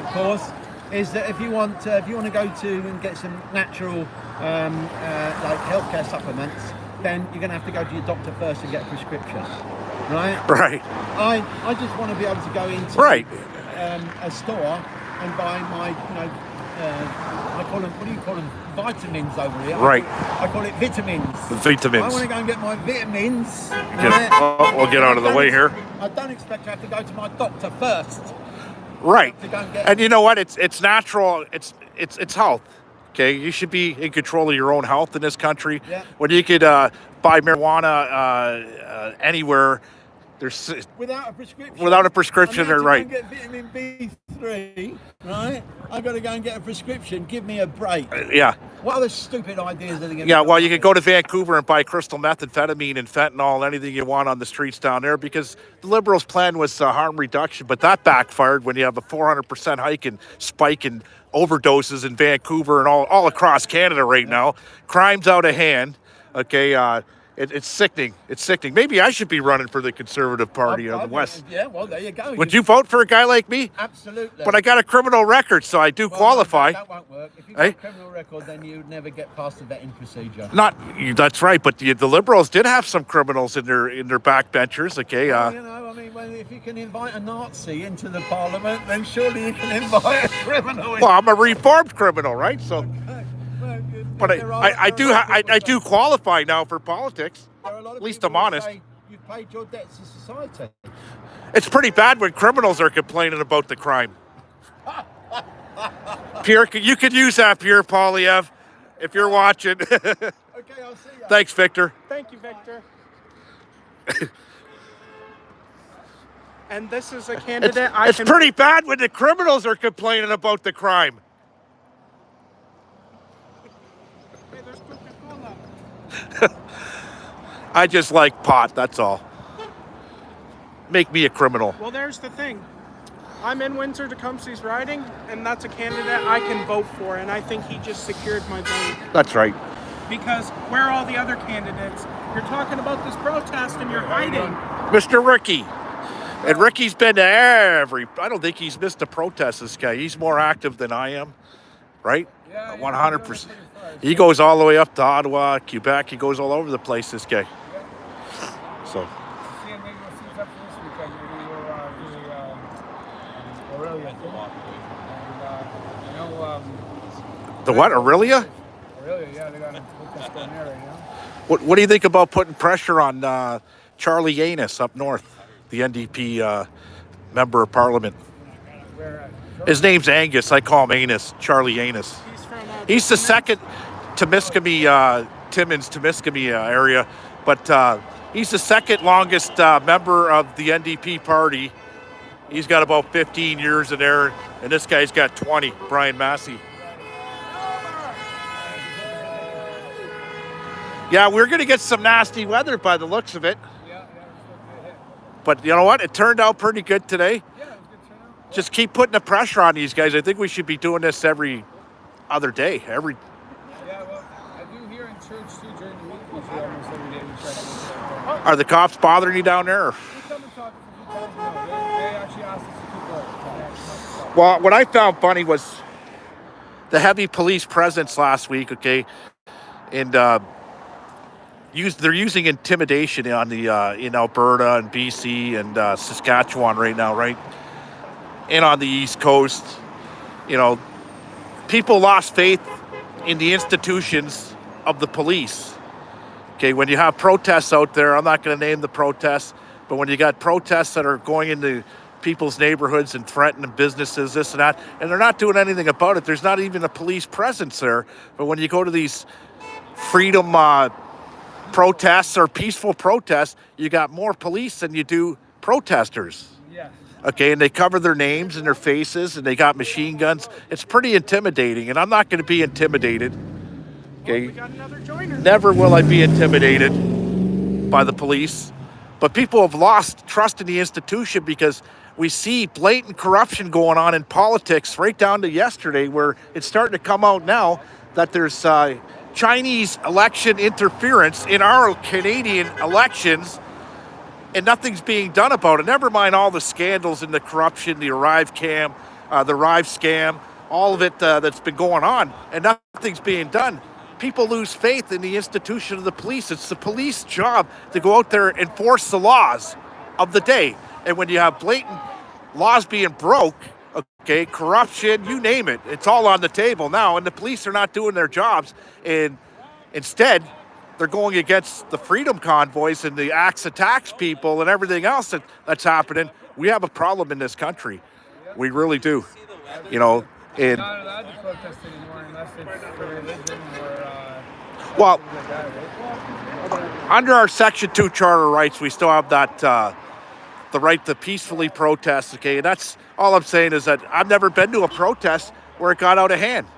of course, is that if you want to go to and get some natural like healthcare supplements, then you're going to have to go to your doctor first and get a prescription, right? Right. I just want to be able to go into a store and buy my, I call them, what do you call them? Vitamins over here. Right. I call it vitamins. Vitamins. I want to go and get my vitamins. We'll get out of the way here. I don't expect to have to go to my doctor first. Right. To go and get And you know what? It's natural. It's health. Okay, you should be in control of your own health in this country. Yeah. When you could buy marijuana anywhere, there's without a prescription. Without a prescription, they're right. Get vitamin B3, right? I've got to go and get a prescription. Give me a break. Yeah. What other stupid ideas are they going to? Yeah, well, you could go to Vancouver and buy crystal methamphetamine and fentanyl, anything you want on the streets down there, because the Liberals' plan was harm reduction, but that backfired when you have a 400% hike and spike in overdoses in Vancouver and all across Canada right now. Crime's out of hand. Okay, it's sickening. It's sickening. Maybe I should be running for the Conservative Party of the West. Yeah, well, there you go. Would you vote for a guy like me? Absolutely. But I got a criminal record, so I do qualify. That won't work. If you've got a criminal record, then you'd never get past the vetting procedure. That's right, but the Liberals did have some criminals in their backbenchers. Okay. If you can invite a Nazi into the Parliament, then surely you can invite a criminal. Well, I'm a reformed criminal, right? So. But I do qualify now for politics. At least I'm honest. You've paid your debts to society. It's pretty bad when criminals are complaining about the crime. Pierre, you could use that, Pierre Polyev, if you're watching. Okay, I'll see you. Thanks, Victor. Thank you, Victor. And this is a candidate It's pretty bad when the criminals are complaining about the crime. I just like pot, that's all. Make me a criminal. Well, there's the thing. I'm in Windsor Tecumseh's riding, and that's a candidate I can vote for, and I think he just secured my vote. That's right. Because where are all the other candidates? You're talking about this protest and you're hiding. Mr. Ricky. And Ricky's been to I don't think he's missed a protest, this guy. He's more active than I am, right? Yeah, 100%. He goes all the way up to Ottawa, Quebec. He goes all over the place, this guy. So. The what, Aurelia? Aurelia, yeah, they got a protest going there right now. What do you think about putting pressure on Charlie Yanis up north, the NDP member of Parliament? His name's Angus. I call him Anus, Charlie Yanis. He's the second Timmins-Temiskaming area, but he's the second longest member of the NDP party. He's got about 15 years in there, and this guy's got 20, Brian Massey. Yeah, we're going to get some nasty weather by the looks of it. But you know what? It turned out pretty good today. Just keep putting the pressure on these guys. I think we should be doing this every other day. Yeah, well, I do hear in church too during the week. We should almost every day we try to do. Are the cops bothering you down there? We come and talk a few times now. They actually asked us to keep going. Well, what I found funny was the heavy police presence last week, okay? And they're using intimidation on the in Alberta and BC and Saskatchewan right now, right? And on the East Coast, you know, people lost faith in the institutions of the police. Okay, when you have protests out there, I'm not going to name the protests, but when you got protests that are going into people's neighborhoods and threatening businesses, this and that, and they're not doing anything about it. There's not even a police presence there. But when you go to these freedom protests or peaceful protests, you got more police than you do protesters. Yeah. Okay, and they cover their names and their faces, and they got machine guns. It's pretty intimidating, and I'm not going to be intimidated. Okay, We got another joiner. never will I be intimidated by the police, but people have lost trust in the institution because we see blatant corruption going on in politics right down to yesterday, where it's starting to come out now that there's Chinese election interference in our Canadian elections, and nothing's being done about it. Never mind all the scandals and the corruption, the Arrive scam, all of it that's been going on, and nothing's being done. People lose faith in the institution of the police. It's the police job to go out there and enforce the laws of the day. And when you have blatant laws being broke, okay, corruption, you name it, it's all on the table now, and the police are not doing their jobs. And instead, they're going against the freedom convoys and the acts of tax people and everything else that's happening. We have a problem in this country. We really do. You know, and Not allowed to protest anymore unless it's for religion or well, things like that, right? under our Section 2 Charter rights, we still have that the right to peacefully protest. Okay, and that's all I'm saying is that I've never been to a protest where it got out of hand.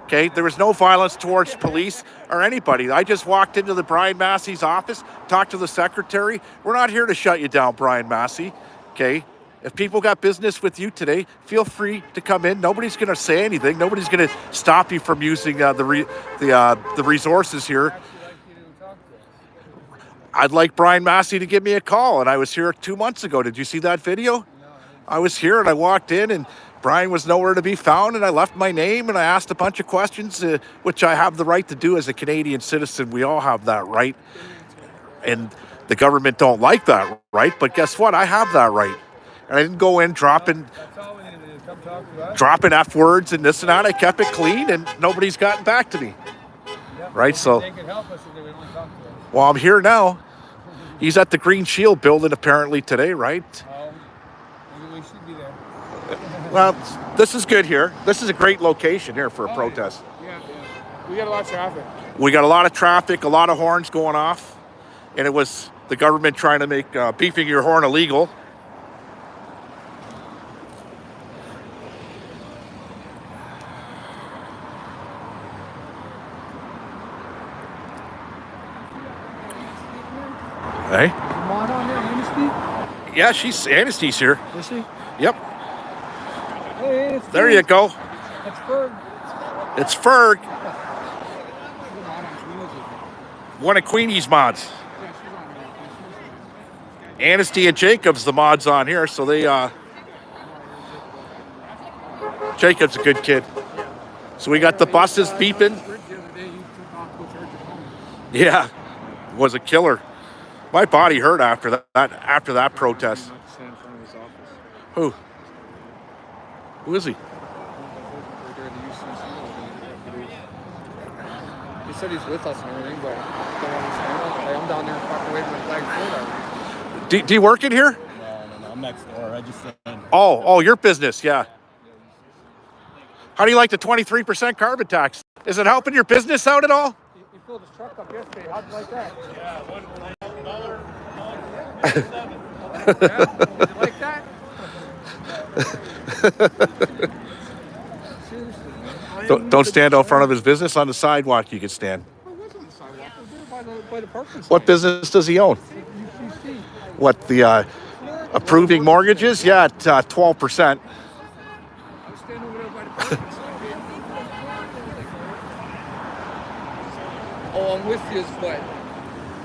Okay, there was no violence towards police or anybody. I just walked into the Brian Masse'S office, talked to the secretary. We're not here to shut you down, Brian Massey. Okay, if people got business with you today, feel free to come in. Nobody's going to say anything. Nobody's going to stop you from using the resources here. I'd like Brian Massey to give me a call, and I was here 2 months ago. Did you see that video? I was here, and I walked in, and Brian was nowhere to be found, and I left my name, and I asked a bunch of questions, which I have the right to do as a Canadian citizen. We all have that right, and the government don't like that right, but guess what? I have that right. And I didn't go in dropping F words and this and that. I kept it clean, and nobody's gotten back to me. Right, so, They could help us if they would only talk to us. well, I'm here now. He's at the Green Shield building apparently today, right? Maybe we should be there. Well, this is good here. This is a great location here for a protest. Yeah. We got a lot of traffic. We got a lot of traffic, a lot of horns going off, and it was the government trying to make beeping your horn illegal. Hey? Mod on there, Amnesty? Yeah, Anasty's here. Is she? Yep. Hey, it's There you go. It's Ferg. It's Ferg, one of Queenie's mods. Anasty and Jacob's the mods on here, so they Jacob's a good kid. So we got the buses beeping. Yeah, was a killer. My body hurt after that protest. Who? Who is he? He said he's with us and everything, but don't understand it. Like, I'm down there fucking waving my flag for Do you work in here? No, I'm next door. I just Oh, your business, yeah. How do you like the 23% carbon tax? Is it helping your business out at all? He filled his truck up yesterday. How'd you like that? Yeah, Did you like that? Seriously, man. Don't stand out front of his business on the sidewalk. You can stand. I was on the sidewalk. I was there by the parking What business does he own? UCC. What, the approving mortgages? Yeah, at 12%. I was standing over there by the parking lot. Oh, I'm with you, but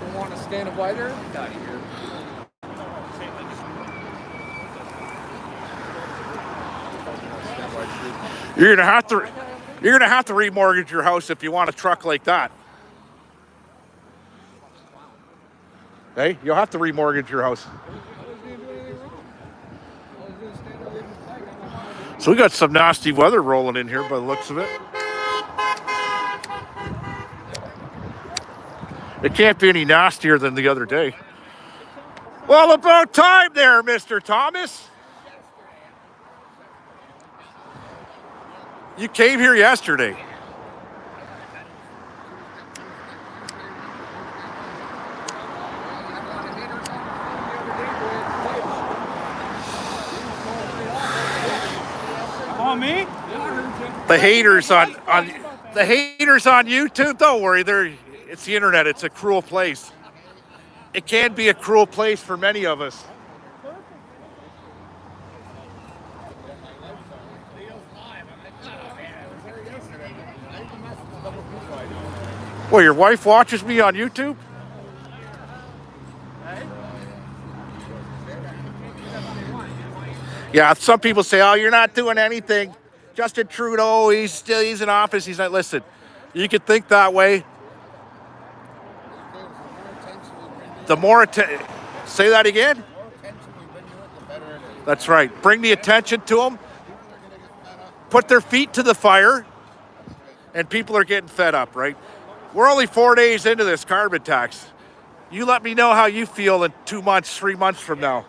don't want to stand by there? Get out of here. You're gonna have to remortgage your house if you want a truck like that. Hey, you'll have to remortgage your house. So we got some nasty weather rolling in here by the looks of it. It can't be any nastier than the other day. Well, about time there, Mr. Thomas. You came here yesterday. Oh, me? The haters on The haters on YouTube, don't worry. It's the internet. It's a cruel place. It can be a cruel place for many of us. Well, your wife watches me on YouTube? Yeah, some people say, oh, you're not doing anything. Justin Trudeau, he's in office. He's not. Listen, you can think that way. The more say that again? That's right. Bring the attention to them. Put their feet to the fire. And people are getting fed up, right? We're only 4 days into this carbon tax. You let me know how you feel in 2 months, 3 months from now.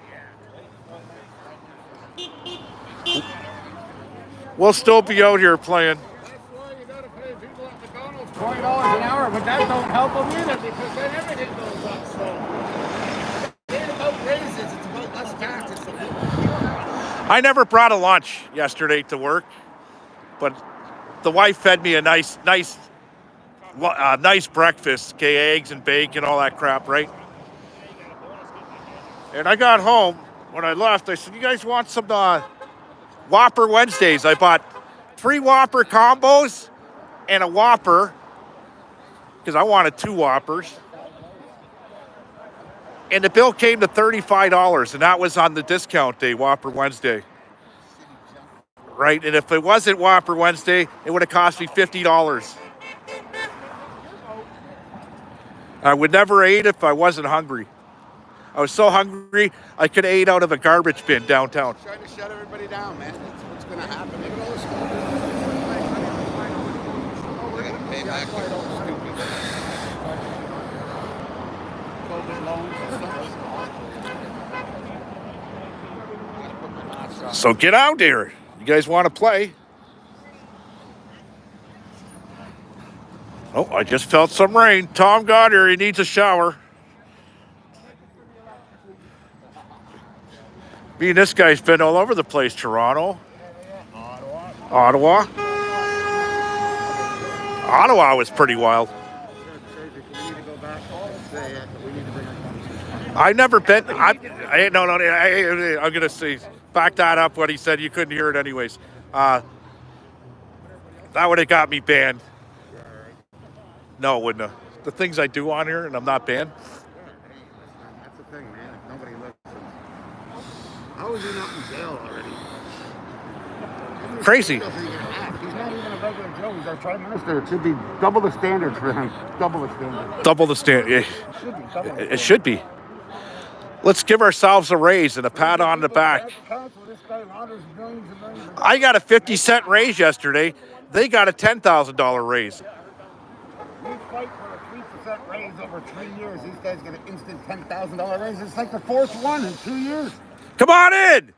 We'll still be out here playing. That's why you gotta pay people at McDonald's $20 an hour, but that don't help them either because then everything goes up. So it ain't about raises, it's about less taxes. I never brought a lunch yesterday to work, but the wife fed me a nice breakfast, okay, eggs and bacon, all that crap, right? And I got home. When I left, I said, you guys want some Whopper Wednesdays? I bought 3 Whopper combos and a Whopper because I wanted 2 Whoppers. And the bill came to $35, and that was on the discount day, Whopper Wednesday. Right? And if it wasn't Whopper Wednesday, it would have cost me $50. I would never eat if I wasn't hungry. I was so hungry, I could have ate out of a garbage bin downtown. Trying to shut everybody down, man. That's what's gonna happen. Look at all the stupid. Oh, we're gonna pay back all the stupid. COVID loans and stuff. So get out there. You guys want to play? Oh, I just felt some rain. Tom got here. He needs a shower. Me and this guy's been all over the place. Toronto. Ottawa. Ottawa was pretty wild. I've never been. I'm gonna see. Back that up. What he said. You couldn't hear it anyways. That would have got me banned. No, it wouldn't have. The things I do on here, and I'm not banned. That's the thing, man. If nobody listens. How is he not in jail already? Crazy. He's not even a regular Joe. He's our prime minister. It should be double the standard for him. Double the standard. Double the standard. It should be. Let's give ourselves a raise and a pat on the back. I got a 50-cent raise yesterday. They got a $10,000 raise. We fight for a 3% raise over 3 years. These guys get an instant $10,000 raise. It's like the 4th one in 2 years. Come on in.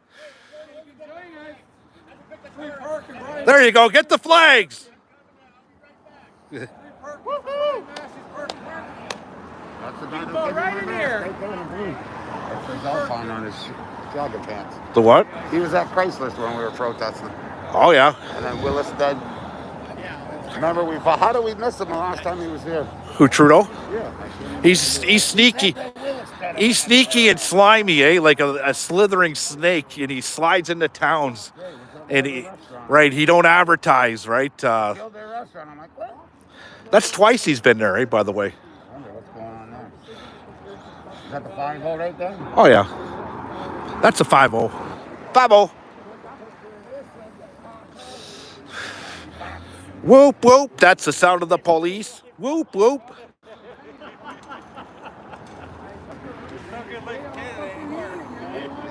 There you go. Get the flags. That's the guy that right in here. There's Alphon on his jogging pants. The what? He was at Chrysler's when we were protesting. Oh, yeah. And then Willis dead. Remember, how did we miss him the last time he was here? Who, Trudeau? Yeah. He's sneaky. He's sneaky and slimy, eh? Like a slithering snake, and he slides into towns. And he don't advertise, right? Killed their restaurant. I'm like, what? That's twice he's been there, eh, by the way. I wonder what's going on there. Is that the 5-0 right there? Oh, yeah. That's a 5-0. 5-0. Whoop, whoop. That's the sound of the police. Whoop, whoop.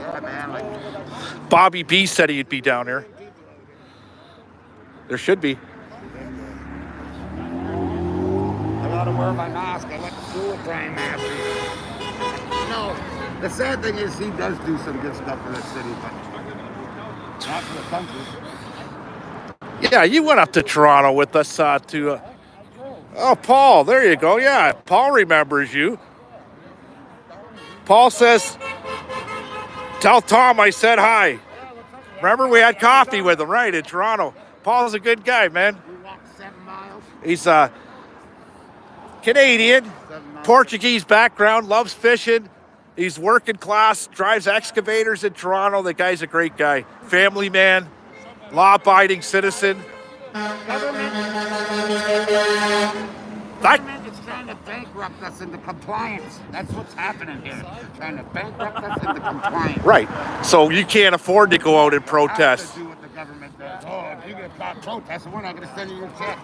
Yeah, man. Like, Bobby B said he'd be down there. There should be. I gotta wear my mask. I went to school with Brian Massey. No, the sad thing is he does do some good stuff for this city, but not for the country. Yeah, you went up to Toronto with us oh, Paul, there you go. Yeah, Paul remembers you. Paul says, tell Tom I said hi. Remember we had coffee with him, right, in Toronto. Paul's a good guy, man. We walked 7 miles. He's Canadian, Portuguese background, loves fishing. He's working class, drives excavators in Toronto. The guy's a great guy. Family man, law-abiding citizen. Government is trying to bankrupt us into compliance. That's what's happening here. They're trying to bankrupt us into compliance. Right. So you can't afford to go out and protest. Have to do what the government does. Oh, if you get caught protesting, we're not going to send you your check.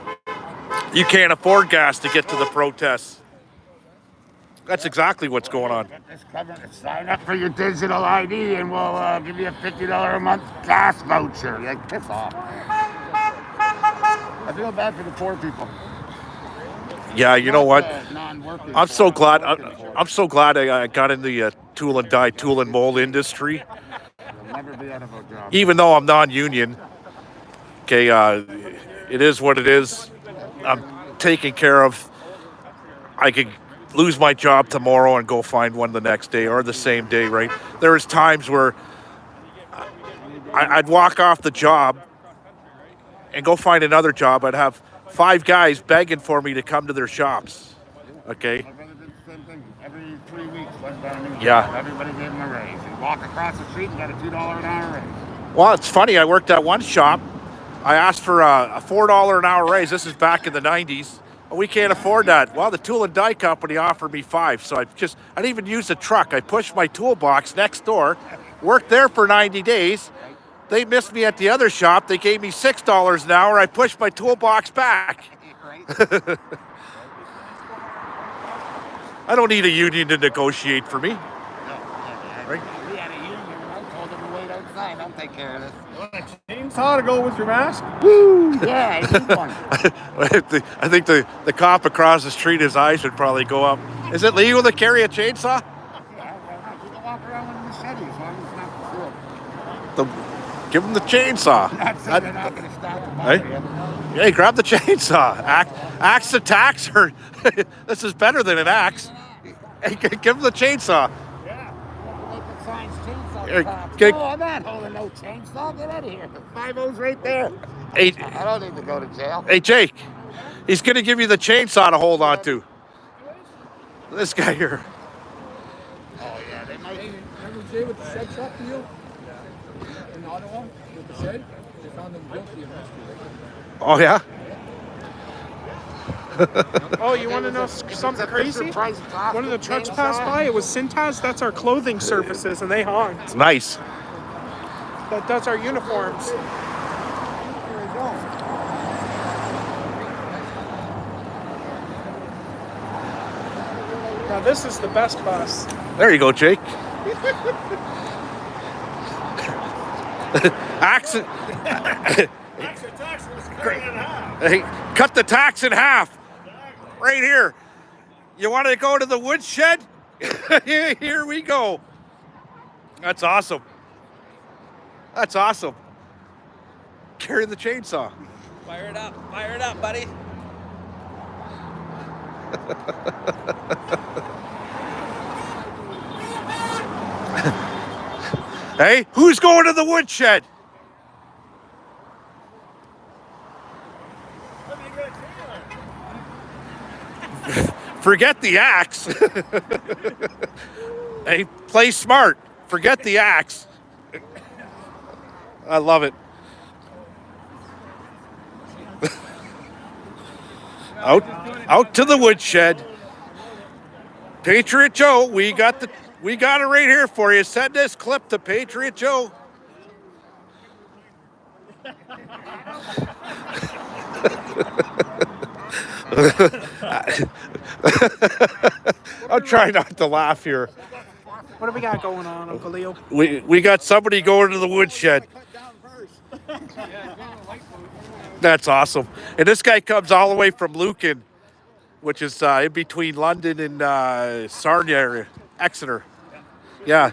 You can't afford gas to get to the protests. That's exactly what's going on. Get this government, sign up for your digital ID and we'll give you a $50 a month gas voucher. Like, piss off. I feel bad for the poor people. Yeah, you know what? Non-workers. I'm so glad. I'm so glad I got in the tool and die, tool and mold industry. You'll never be out of a job. Even though I'm non-union, okay, it is what it is. I'm taken care of. I could lose my job tomorrow and go find one the next day or the same day, right? There was times where I'd walk off the job and go find another job. I'd have 5 guys begging for me to come to their shops, okay? My brother did the same thing. Every 3 weeks, went down a new Yeah. job. Everybody gave him a raise. He walked across the street and got a $2 an hour raise. Well, it's funny. I worked at one shop. I asked for a $4 an hour raise. This is back in the 90s. We can't afford that. Well, the tool and die company offered me 5. So I didn't even use the truck. I pushed my toolbox next door, worked there for 90 days. They missed me at the other shop. They gave me $6 an hour. I pushed my toolbox back. I don't need a union to negotiate for me. Right? We had a union and I told them to wait outside. I'll take care of this. Chainsaw to go with your mask? Yeah, I need one. I think the cop across the street, his eyes would probably go up. Is it legal to carry a chainsaw? Yeah, you can walk around with a machete as long as it's not concealed. Give him the chainsaw. Not saying they're not going to stop the Hey? Hey, grab the chainsaw. Axe the tax, or this is better than an axe. Hey, give him the chainsaw. Yeah. Make the signs chainsaw. Here, cops. get- No, I'm not holding no chainsaw. Get out of here. The 5-0's right there. Hey, I don't need to go to jail. hey, Jake. He's gonna give you the chainsaw to hold on to. This guy here. Oh, yeah, they might. Remember Jay with the shed truck deal in Ottawa with the shed? They found him guilty of mystery. Oh yeah. Oh, you want to know something crazy? One of the trucks passed by. It was Cintas. That's our clothing services, and they honked. Nice. That's our uniforms. Now this is the best bus. There you go, Jake. Axe. Hey, cut the tax in half. Right here. You want to go to the woodshed? Here we go. That's awesome. That's awesome. Carry the chainsaw. Fire it up, buddy. Hey, who's going to the woodshed? Forget the axe. Hey, play smart. Forget the axe. I love it. Out to the woodshed. Patriot Joe, we got it right here for you. Send this clip to Patriot Joe. I'm trying not to laugh here. What do we got going on, Uncle Leo? We got somebody going to the woodshed. That's awesome. And this guy comes all the way from Lucan, which is in between London and Sarnia area, Exeter. Yeah.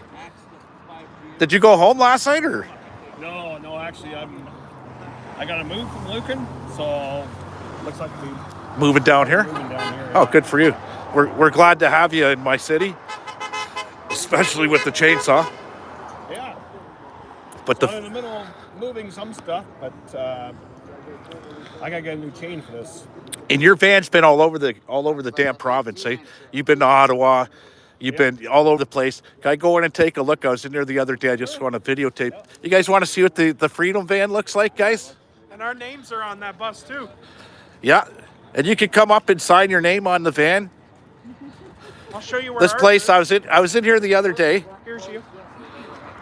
Did you go home last night or? No, actually, I got to move from Lucan, so looks like we Moving down here? moving down here. Oh, good for you. We're glad to have you in my city, especially with the chainsaw. Yeah. But I'm in the middle of moving some stuff, but I gotta get a new chain for this. And your van's been all over the damn province, eh? You've been to Ottawa, you've been all over the place. Can I go in and take a look? I was in there the other day. I just want to videotape. You guys want to see what the Freedom van looks like, guys? And our names are on that bus too. Yeah. And you can come up and sign your name on the van. I'll show you where This ours place, is. I was in here the other day. Here's you.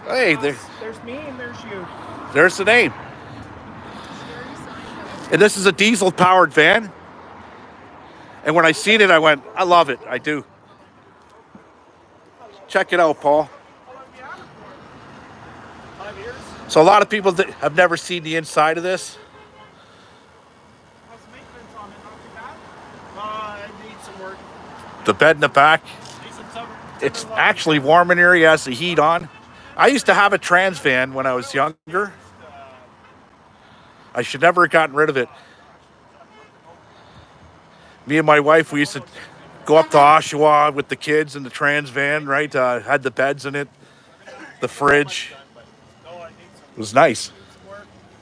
Hey, There's me and there's you. there's the name. And this is a diesel-powered van. And when I seen it, I went, I love it. I do. Check it out, Paul. 5 years. So a lot of people that have never seen the inside of this. How's maintenance on it? Not too bad. It needs some work. The bed in the back. Needs some summer. It's actually warm in here. He has the heat on. I used to have a trans van when I was younger. I should never have gotten rid of it. Me and my wife, we used to go up to Oshawa with the kids in the trans van, right? Had the beds in it, the fridge. It was nice.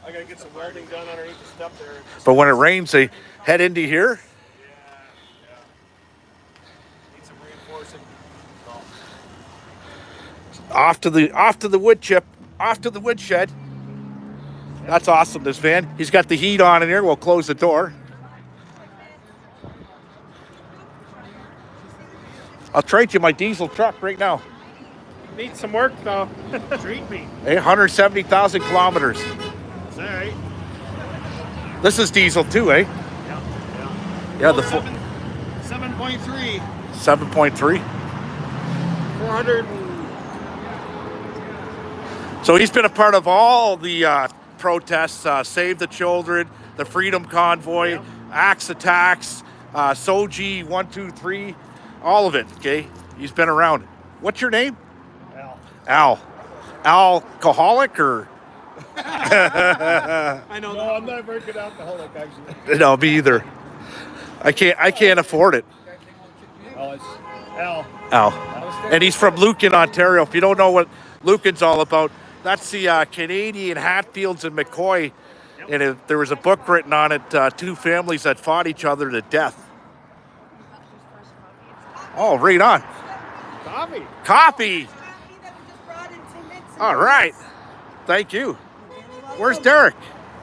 I gotta get some welding done underneath the step there. But when it rains, they head into here. Need some reinforcing. Off to the wood chip, off to the woodshed. That's awesome, this van. He's got the heat on in here. We'll close the door. I'll trade you my diesel truck right now. Needs some work though. Treat me. 170,000 kilometers. It's all right. This is diesel too, eh? Yeah, the full 7.3. 7.3. 400. So he's been a part of all the protests, Save the Children, the Freedom Convoy, Axe Attacks, Soji 123, all of it, okay? He's been around. What's your name? Al. Alcoholic or? I know. No, I'm not a very good alcoholic, actually. No, me either. I can't afford it. Oh, it's Al. Al. And he's from Lucan, Ontario. If you don't know what Lucan's all about, that's the Canadian Hatfields and McCoy. And there was a book written on it, two families that fought each other to death. Oh, right on. Coffee. Coffee. All right. Thank you. Where's Derek?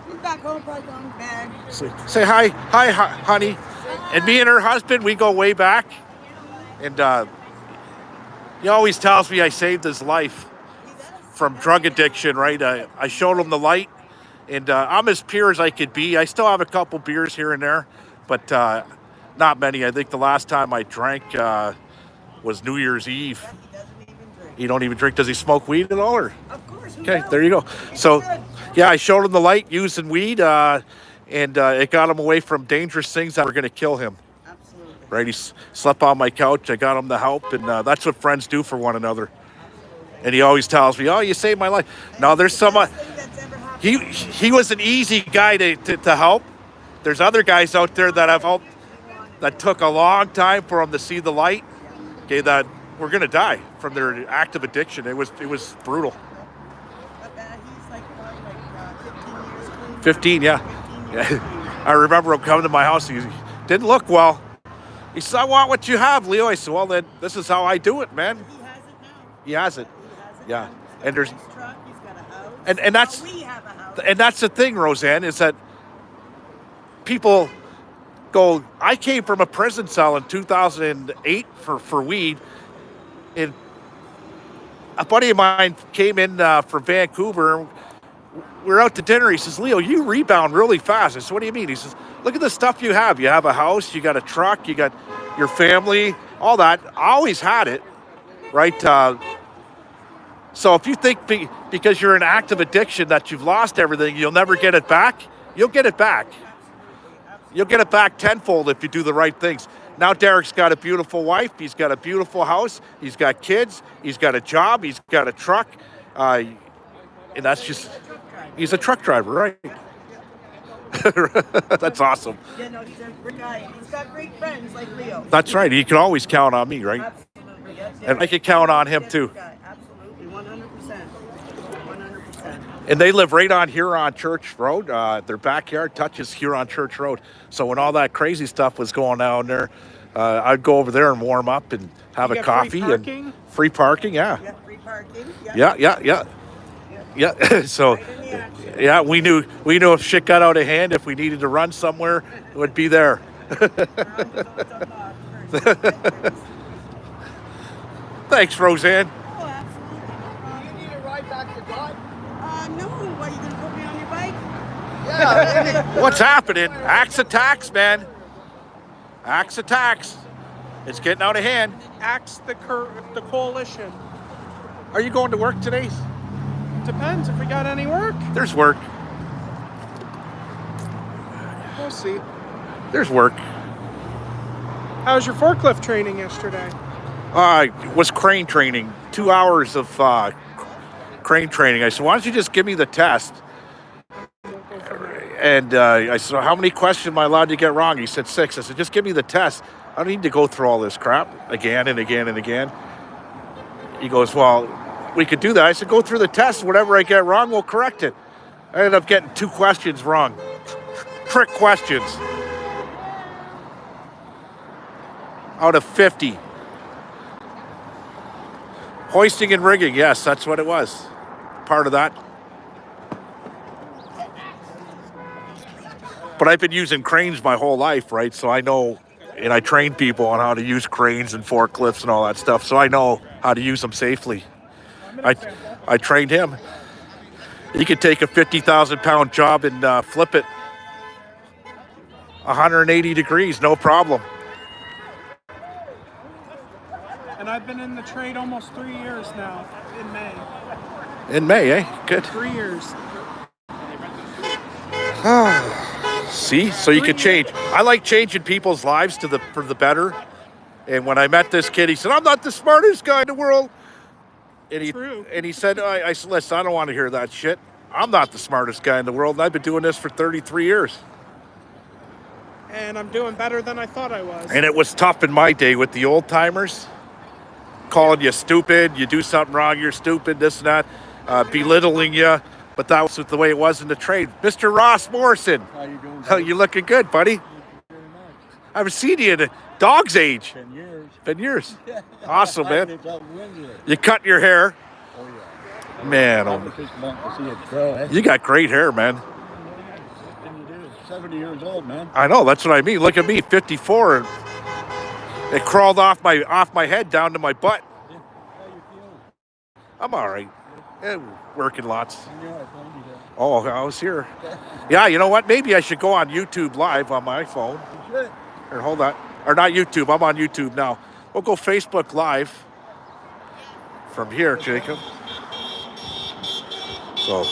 He's back home, probably going to bed. Say hi. Hi, honey. And me and her husband, we go way back. And he always tells me I saved his life from drug addiction, right? I showed him the light. And I'm as pure as I could be. I still have a couple beers here and there, but not many. I think the last time I drank was New Year's Eve. He don't even drink. Does he smoke weed at all? Or? Of course. Okay, there you go. So, yeah, I showed him the light using weed, and it got him away from dangerous things that were going to kill him. Absolutely. Right? He slept on my couch. I got him the help, and that's what friends do for one another. And he always tells me, "Oh, you saved my life." Now, there's someone. He was an easy guy to help. There's other guys out there that I've helped that took a long time for them to see the light. Okay, that were going to die from their active addiction. It was brutal. He's like probably like 15 years clean. 15, yeah. I remember him coming to my house. He didn't look well. He said, "I want what you have, Leo." I said, "Well, then this is how I do it, man." He has it now. He has it. Yeah. And there's He's got a truck, he's got a house. and that's We have a house. and that's the thing, Roseanne, is that people go, I came from a prison cell in 2008 for weed, and a buddy of mine came in from Vancouver. We were out to dinner. He says, "Leo, you rebound really fast." I said, "What do you mean?" He says, "Look at the stuff you have. You have a house, you got a truck, you got your family, all that." I always had it, right? So if you think because you're in active addiction that you've lost everything, you'll never get it back, you'll get it back. You'll get it back tenfold if you do the right things. Now Derek's got a beautiful wife. He's got a beautiful house. He's got kids. He's got a job. He's got a truck. And that's just, he's a truck driver, right? That's awesome. Yeah, no, he's a great guy. He's got great friends like Leo. That's right. He can always count on me, right? Absolutely. Yes, And I can count on him too. Absolutely, 100%. 100%. And they live right on Huron Church Road. Their backyard touches Huron Church Road. So when all that crazy stuff was going on there, I'd go over there and warm up and have You a get coffee. free parking? And free parking, yeah. Yeah, free parking. Yeah. So, yeah, we knew if shit got out of hand, if we needed to run somewhere, it would be there. Thanks, Roseanne. Oh, absolutely. You need a ride back to God? No, what, you gonna put me on your bike? Yeah. What's happening? Axe attacks, man. Axe attacks. It's getting out of hand. Axe the coalition. Are you going to work today? Depends if we got any work. There's work. We'll see. There's work. How was your forklift training yesterday? Was crane training. 2 hours of crane training. I said, why don't you just give me the test? And I said, how many questions am I allowed to get wrong? He said 6. I said, just give me the test. I don't need to go through all this crap again and again and again. He goes, well, we could do that. I said, go through the test. Whatever I get wrong, we'll correct it. I ended up getting 2 questions wrong. Trick questions. Out of 50. Hoisting and rigging, yes, that's what it was. Part of that. But I've been using cranes my whole life, right? So I know, and I train people on how to use cranes and forklifts and all that stuff. So I know how to use them safely. I trained him. He could take a 50,000-pound job and flip it 180 degrees, no problem. And I've been in the trade almost 3 years now, in May. In May, eh? Good. 3 years. See, so you can change. I like changing people's lives for the better. And when I met this kid, he said, I'm not the smartest guy in the world. And he said, I said, listen, I don't want to hear that shit. I'm not the smartest guy in the world, and I've been doing this for 33 years. And I'm doing better than I thought I was. And it was tough in my day with the old timers, calling you stupid, you do something wrong, you're stupid, this and that, belittling you. But that was the way it was in the trade. Mr. Ross Morrison. How you doing? Oh, you looking good, buddy. Thank you very much. I haven't seen you in a dog's age. 10 years. 10 years. Awesome, man. It's out in Windsor. You cut your hair. Oh, yeah. Man, I'll be 6 months to see it grow. you got great hair, man. What can you do? 70 years old, man. I know, that's what I mean. Look at me, 54. And it crawled off my head down to my butt. Yeah. How you feeling? I'm all right. Yeah, working lots. Yeah, I found you there. Oh, I was here. Yeah, you know what? Maybe I should go on YouTube Live on my phone. You should. Or hold on. Or not YouTube. I'm on YouTube now. We'll go Facebook Live from here, Jacob. So,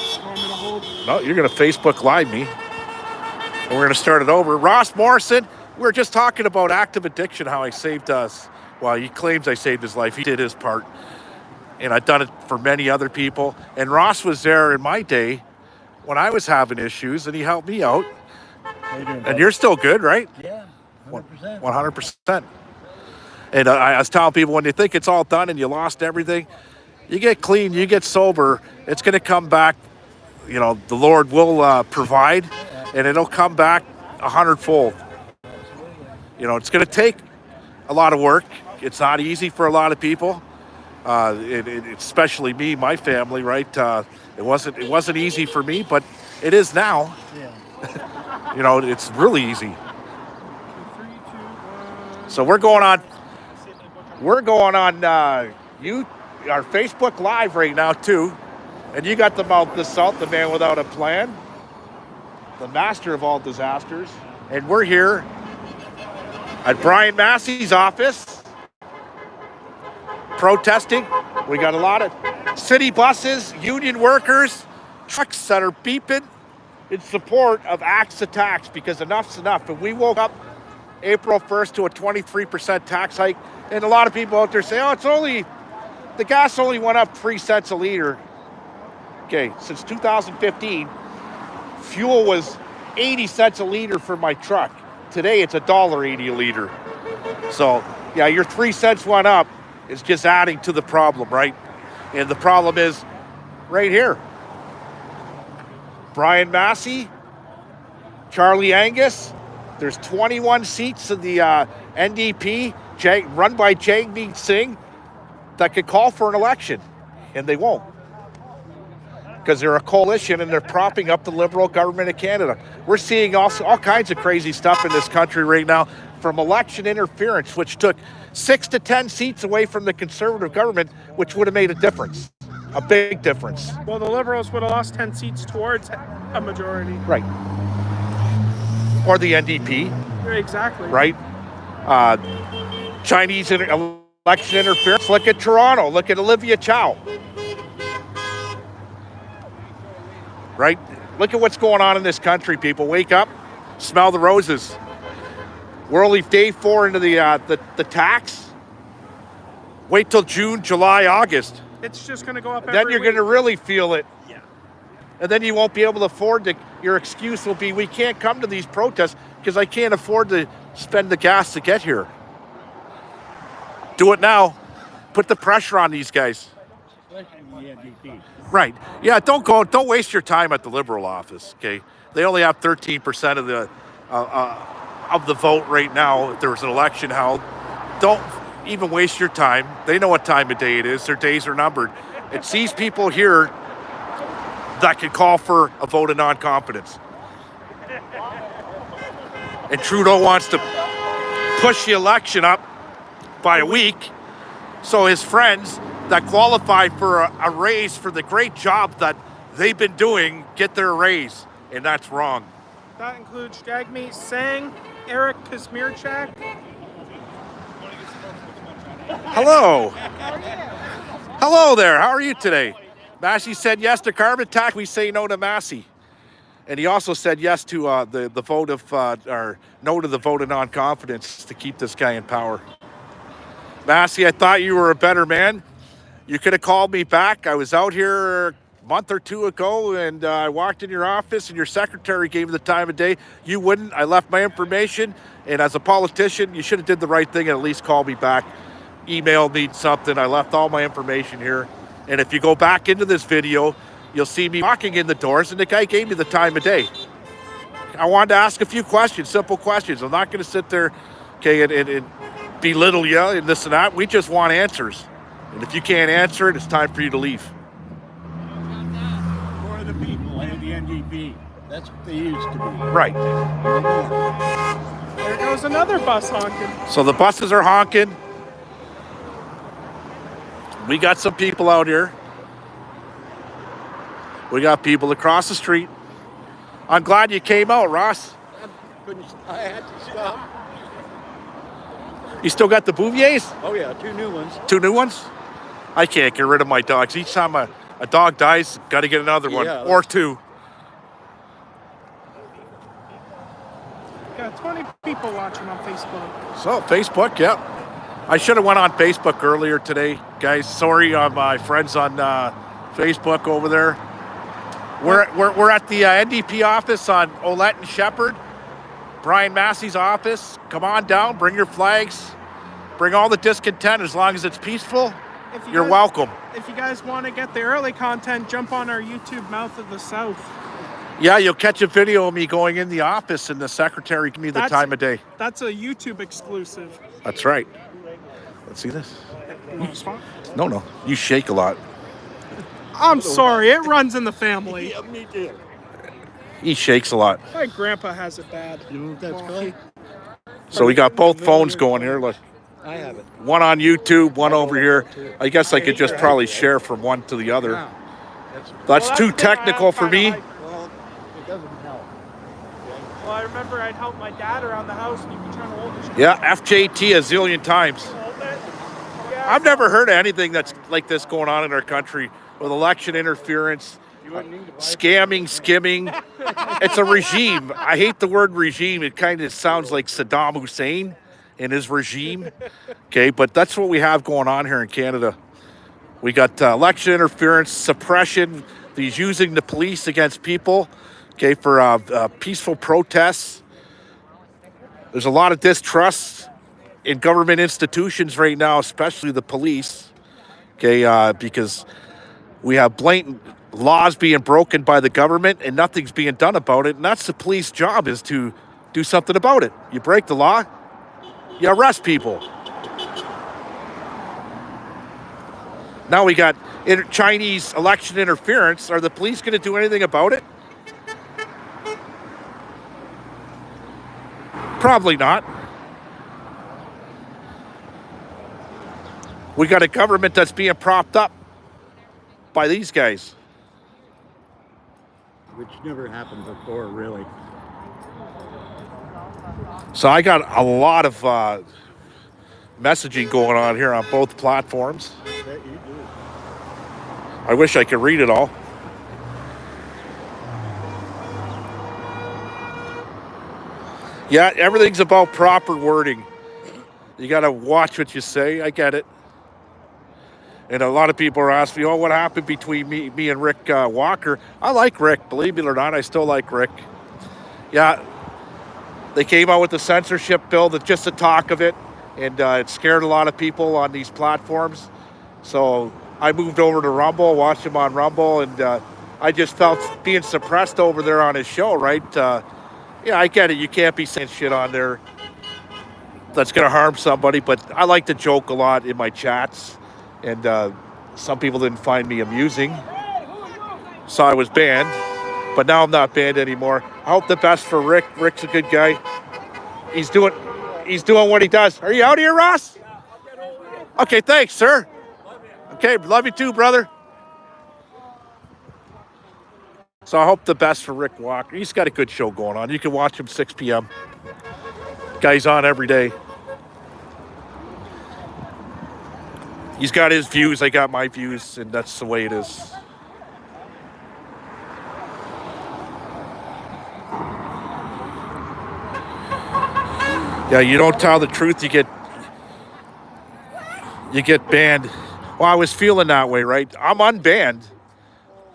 no, you're going to Facebook Live me. And we're going to start it over. Ross Morrison, we were just talking about active addiction, how I saved us. Well, he claims I saved his life. He did his part. And I've done it for many other people. And Ross was there in my day when I was having issues, and he helped me out. How you doing, And buddy? you're still good, right? Yeah, 100%. 100%. And I was telling people, when you think it's all done and you lost everything, you get clean, you get sober, it's going to come back. You know, the Lord will provide, and it'll come back 100-fold. You know, it's going to take a lot of work. It's not easy for a lot of people. Especially me, my family, right? It wasn't easy for me, but it is now. Yeah. You know, it's really easy. So we're going on our Facebook Live right now too, and you got the mouth to salt, the man without a plan, the master of all disasters, and we're here at Brian Masse'S office. Protesting. We got a lot of city buses, union workers, trucks that are beeping in support of axe attacks because enough's enough. And we woke up April 1st to a 23% tax hike. And a lot of people out there say, oh, the gas only went up 3 cents a liter. Okay, since 2015, fuel was 80 cents a liter for my truck. Today it's $1.80 a liter. So yeah, your 3 cents went up. It's just adding to the problem, right? And the problem is right here. Brian Massey, Charlie Angus. There's 21 seats in the NDP, run by Jagmeet Singh, that could call for an election, and they won't. Because they're a coalition and they're propping up the Liberal government of Canada. We're seeing all kinds of crazy stuff in this country right now, from election interference, which took 6 to 10 seats away from the Conservative government, which would have made a difference, a big difference. Well, the Liberals would have lost 10 seats towards a majority. Right. Or the NDP. Exactly. Right. Chinese election interference. Look at Toronto. Look at Olivia Chow. Right? Look at what's going on in this country, people. Wake up, smell the roses. We're only day 4 into the tax. Wait till June, July, August. It's just going to go up every Then you're going to week. really feel it. Yeah. And then you won't be able to afford to, your excuse will be, we can't come to these protests because I can't afford to spend the gas to get here. Do it now. Put the pressure on these guys. Right. Yeah, don't waste your time at the Liberal office, okay? They only have 13% of the vote right now if there was an election held. Don't even waste your time. They know what time of day it is. Their days are numbered. It's these people here that can call for a vote of non-confidence. And Trudeau wants to push the election up by a week so his friends that qualify for a raise for the great job that they've been doing get their raise, and that's wrong. That includes Jagmeet Singh, Eric Kazmierczak. Hello. Hello there. How are you today? Massey said yes to carbon tax. We say no to Massey. And he also said yes to the vote of, or no to the vote of non-confidence to keep this guy in power. Massey, I thought you were a better man. You could have called me back. I was out here a month or 2 ago, and I walked in your office, and your secretary gave me the time of day. You wouldn't. I left my information, and as a politician, you should have did the right thing and at least called me back, emailed me something. I left all my information here. And if you go back into this video, you'll see me walking in the doors, and the guy gave me the time of day. I wanted to ask a few questions, simple questions. I'm not going to sit there, okay, and belittle you and this and that. We just want answers. And if you can't answer it, it's time for you to leave. For the people and the NDP. That's what they used to be. Right. There goes another bus honking. So the buses are honking. We got some people out here. We got people across the street. I'm glad you came out, Ross. I had to stop. You still got the Bouviers? Oh yeah, 2 new ones. 2 new ones? I can't get rid of my dogs. Each time a dog dies, got to get another one, Yeah, or 2. Got 20 people watching on Facebook. So, Facebook, yeah. I should have went on Facebook earlier today, guys. Sorry, my friends on Facebook over there. We're at the NDP office on Olette and Shepherd. Brian Massey's office. Come on down, bring your flags. Bring all the discontent as long as it's peaceful. You're welcome. If you guys want to get the early content, jump on our YouTube Mouth of the South. Yeah, you'll catch a video of me going in the office and the secretary give me the time of day. That's a YouTube exclusive. That's right. Let's see this. You want a spot? No. You shake a lot. I'm sorry, it runs in the family. Yeah, me too. He shakes a lot. My grandpa has it bad. You know what that's called? So we got both phones going here. Look. I have it. One on YouTube, one over here. I guess I could just probably share from one to the other. That's too technical for me. Well, it doesn't help. Well, I remember I'd help my dad around the house and you'd be trying to hold it. Yeah, FJT a zillion times. I've never heard of anything that's like this going on in our country with election interference, scamming, skimming. It's a regime. I hate the word regime. It kind of sounds like Saddam Hussein and his regime. Okay, but that's what we have going on here in Canada. We got election interference, suppression, these using the police against people, okay, for peaceful protests. There's a lot of distrust in government institutions right now, especially the police, okay, because we have blatant laws being broken by the government and nothing's being done about it. And that's the police job, is to do something about it. You break the law, you arrest people. Now we got Chinese election interference. Are the police going to do anything about it? Probably not. We got a government that's being propped up by these guys. Which never happened before, really. So I got a lot of messaging going on here on both platforms. I bet you do. I wish I could read it all. Yeah, everything's about proper wording. You got to watch what you say. I get it. And a lot of people are asking me, oh, what happened between me and Rick Walker? I like Rick. Believe it or not, I still like Rick. Yeah, they came out with the censorship bill, that just the talk of it, and it scared a lot of people on these platforms. So I moved over to Rumble, watched him on Rumble, and I just felt being suppressed over there on his show, right? Yeah, I get it. You can't be saying shit on there that's going to harm somebody, but I like to joke a lot in my chats, and some people didn't find me amusing, so I was banned, but now I'm not banned anymore. I hope the best for Rick. Rick's a good guy. He's doing what he does. Are you out here, Ross? Okay, thanks, sir. Okay, love you too, brother. So I hope the best for Rick Walker. He's got a good show going on. You can watch him 6 p.m. Guy's on every day. He's got his views, I got my views, and that's the way it is. Yeah, you don't tell the truth, you get banned. Well, I was feeling that way, right? I'm unbanned,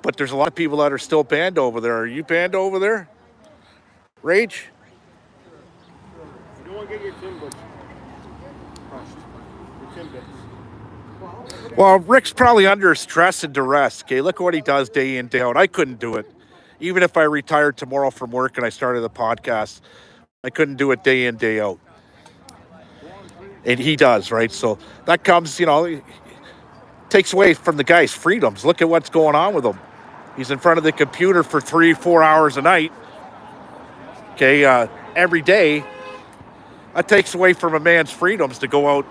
but there's a lot of people that are still banned over there. Are you banned over there? Rage? You don't want to get your Timbits crushed. Your Timbits. Well, Rick's probably under stress and duress. Okay, look what he does day in, day out. I couldn't do it. Even if I retired tomorrow from work and I started a podcast, I couldn't do it day in, day out. And he does, right? So that comes, takes away from the guy's freedoms. Look at what's going on with him. He's in front of the computer for 3-4 hours a night. Okay, every day. That takes away from a man's freedoms to go out,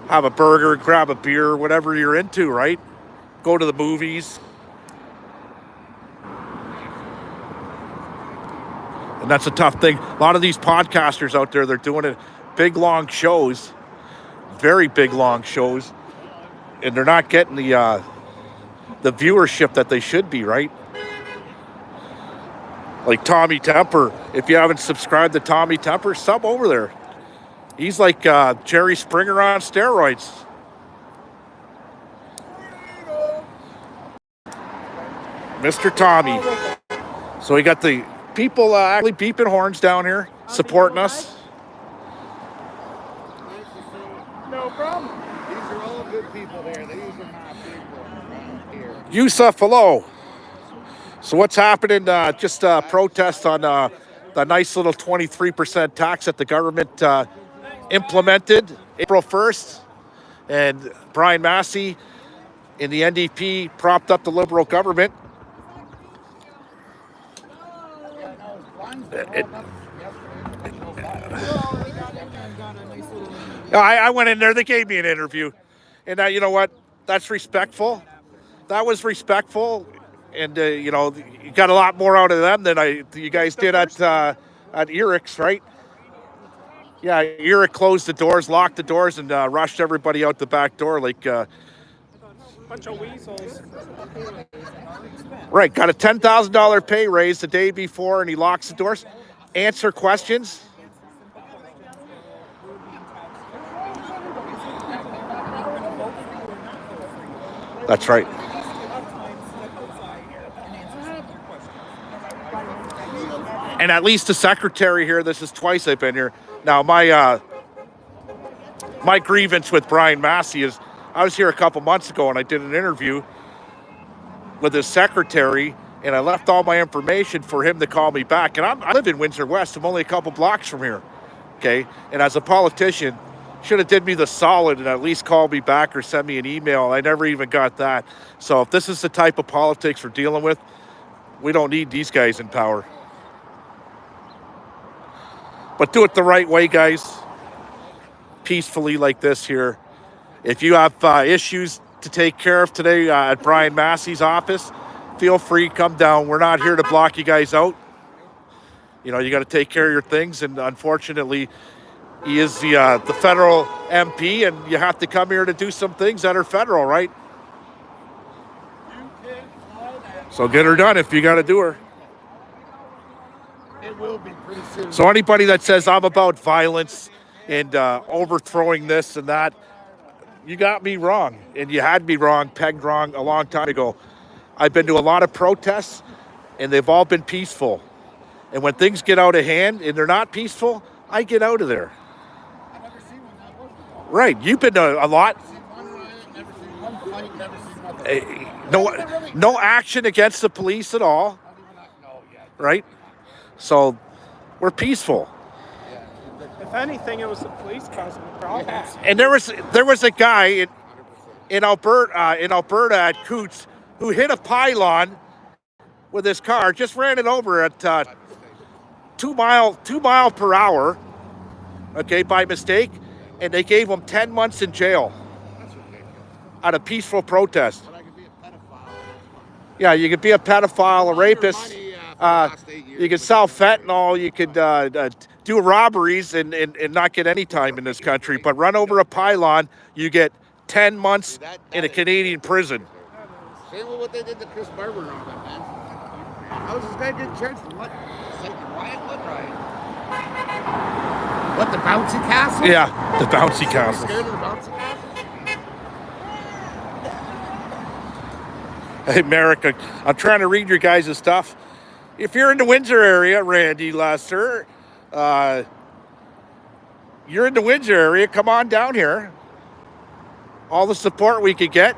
have a burger, grab a beer, whatever you're into, right? Go to the movies. And that's a tough thing. A lot of these podcasters out there, they're doing it big, long shows, very big, long shows, and they're not getting the viewership that they should be, right? Like Tommy Temper. If you haven't subscribed to Tommy Temper, sub over there. He's like Jerry Springer on steroids. Mr. Tommy. So we got the people actually beeping horns down here, supporting us. No problem. These are all good people there. These are not people around here. Yusuf, hello. So what's happening? Just protest on the nice little 23% tax that the government implemented April 1st. And Brian Massey in the NDP propped up the Liberal government. I went in there. They gave me an interview. And you know what? That's respectful. That was respectful. And, you got a lot more out of them than you guys did at Eric's, right? Yeah, Eric closed the doors, locked the doors, and rushed everybody out the back door like... Bunch of weasels. Right, got a $10,000 pay raise the day before, and he locks the doors. Answer questions. That's right. And at least the secretary here, this is twice I've been here. Now, my grievance with Brian Massey is, I was here a couple months ago and I did an interview, with his secretary, and I left all my information for him to call me back. And I live in Windsor West. I'm only a couple blocks from here. Okay. And as a politician, should have did me the solid and at least call me back or send me an email. I never even got that. So if this is the type of politics we're dealing with, we don't need these guys in power. But do it the right way, guys. Peacefully like this here. If you have issues to take care of today at Brian Masse'S office, feel free, come down. We're not here to block you guys out. You know, you got to take care of your things, and unfortunately, he is the federal MP, and you have to come here to do some things that are federal, right? So get her done if you got to do her. It will be pretty soon. So anybody that says I'm about violence and overthrowing this and that, you got me wrong, and you had me wrong, pegged wrong a long time ago. I've been to a lot of protests, and they've all been peaceful. And when things get out of hand and they're not peaceful, I get out of there. I've never seen one that was before. Right, you've been to a lot. Never seen one riot, never seen one fight, never seen nothing. No action against the police at all, right? So we're peaceful. If anything, it was the police causing the problems. And there was a guy in Alberta at Coots who hit a pylon with his car, just ran it over at 2 mile per hour, okay, by mistake, and they gave him 10 months in jail at a peaceful protest. Yeah, you could be a pedophile, a rapist. You could sell fentanyl. You could do robberies and not get any time in this country. But run over a pylon, you get 10 months in a Canadian prison. Same with what they did to Chris Barber and all that, man. How was this guy getting charged for what? What riot? What, the bouncy castle? Yeah, the bouncy castle. Scared of the bouncy castle? Hey, America, I'm trying to read your guys' stuff. If you're in the Windsor area, Randy Lester, you're in the Windsor area, come on down here. All the support we could get.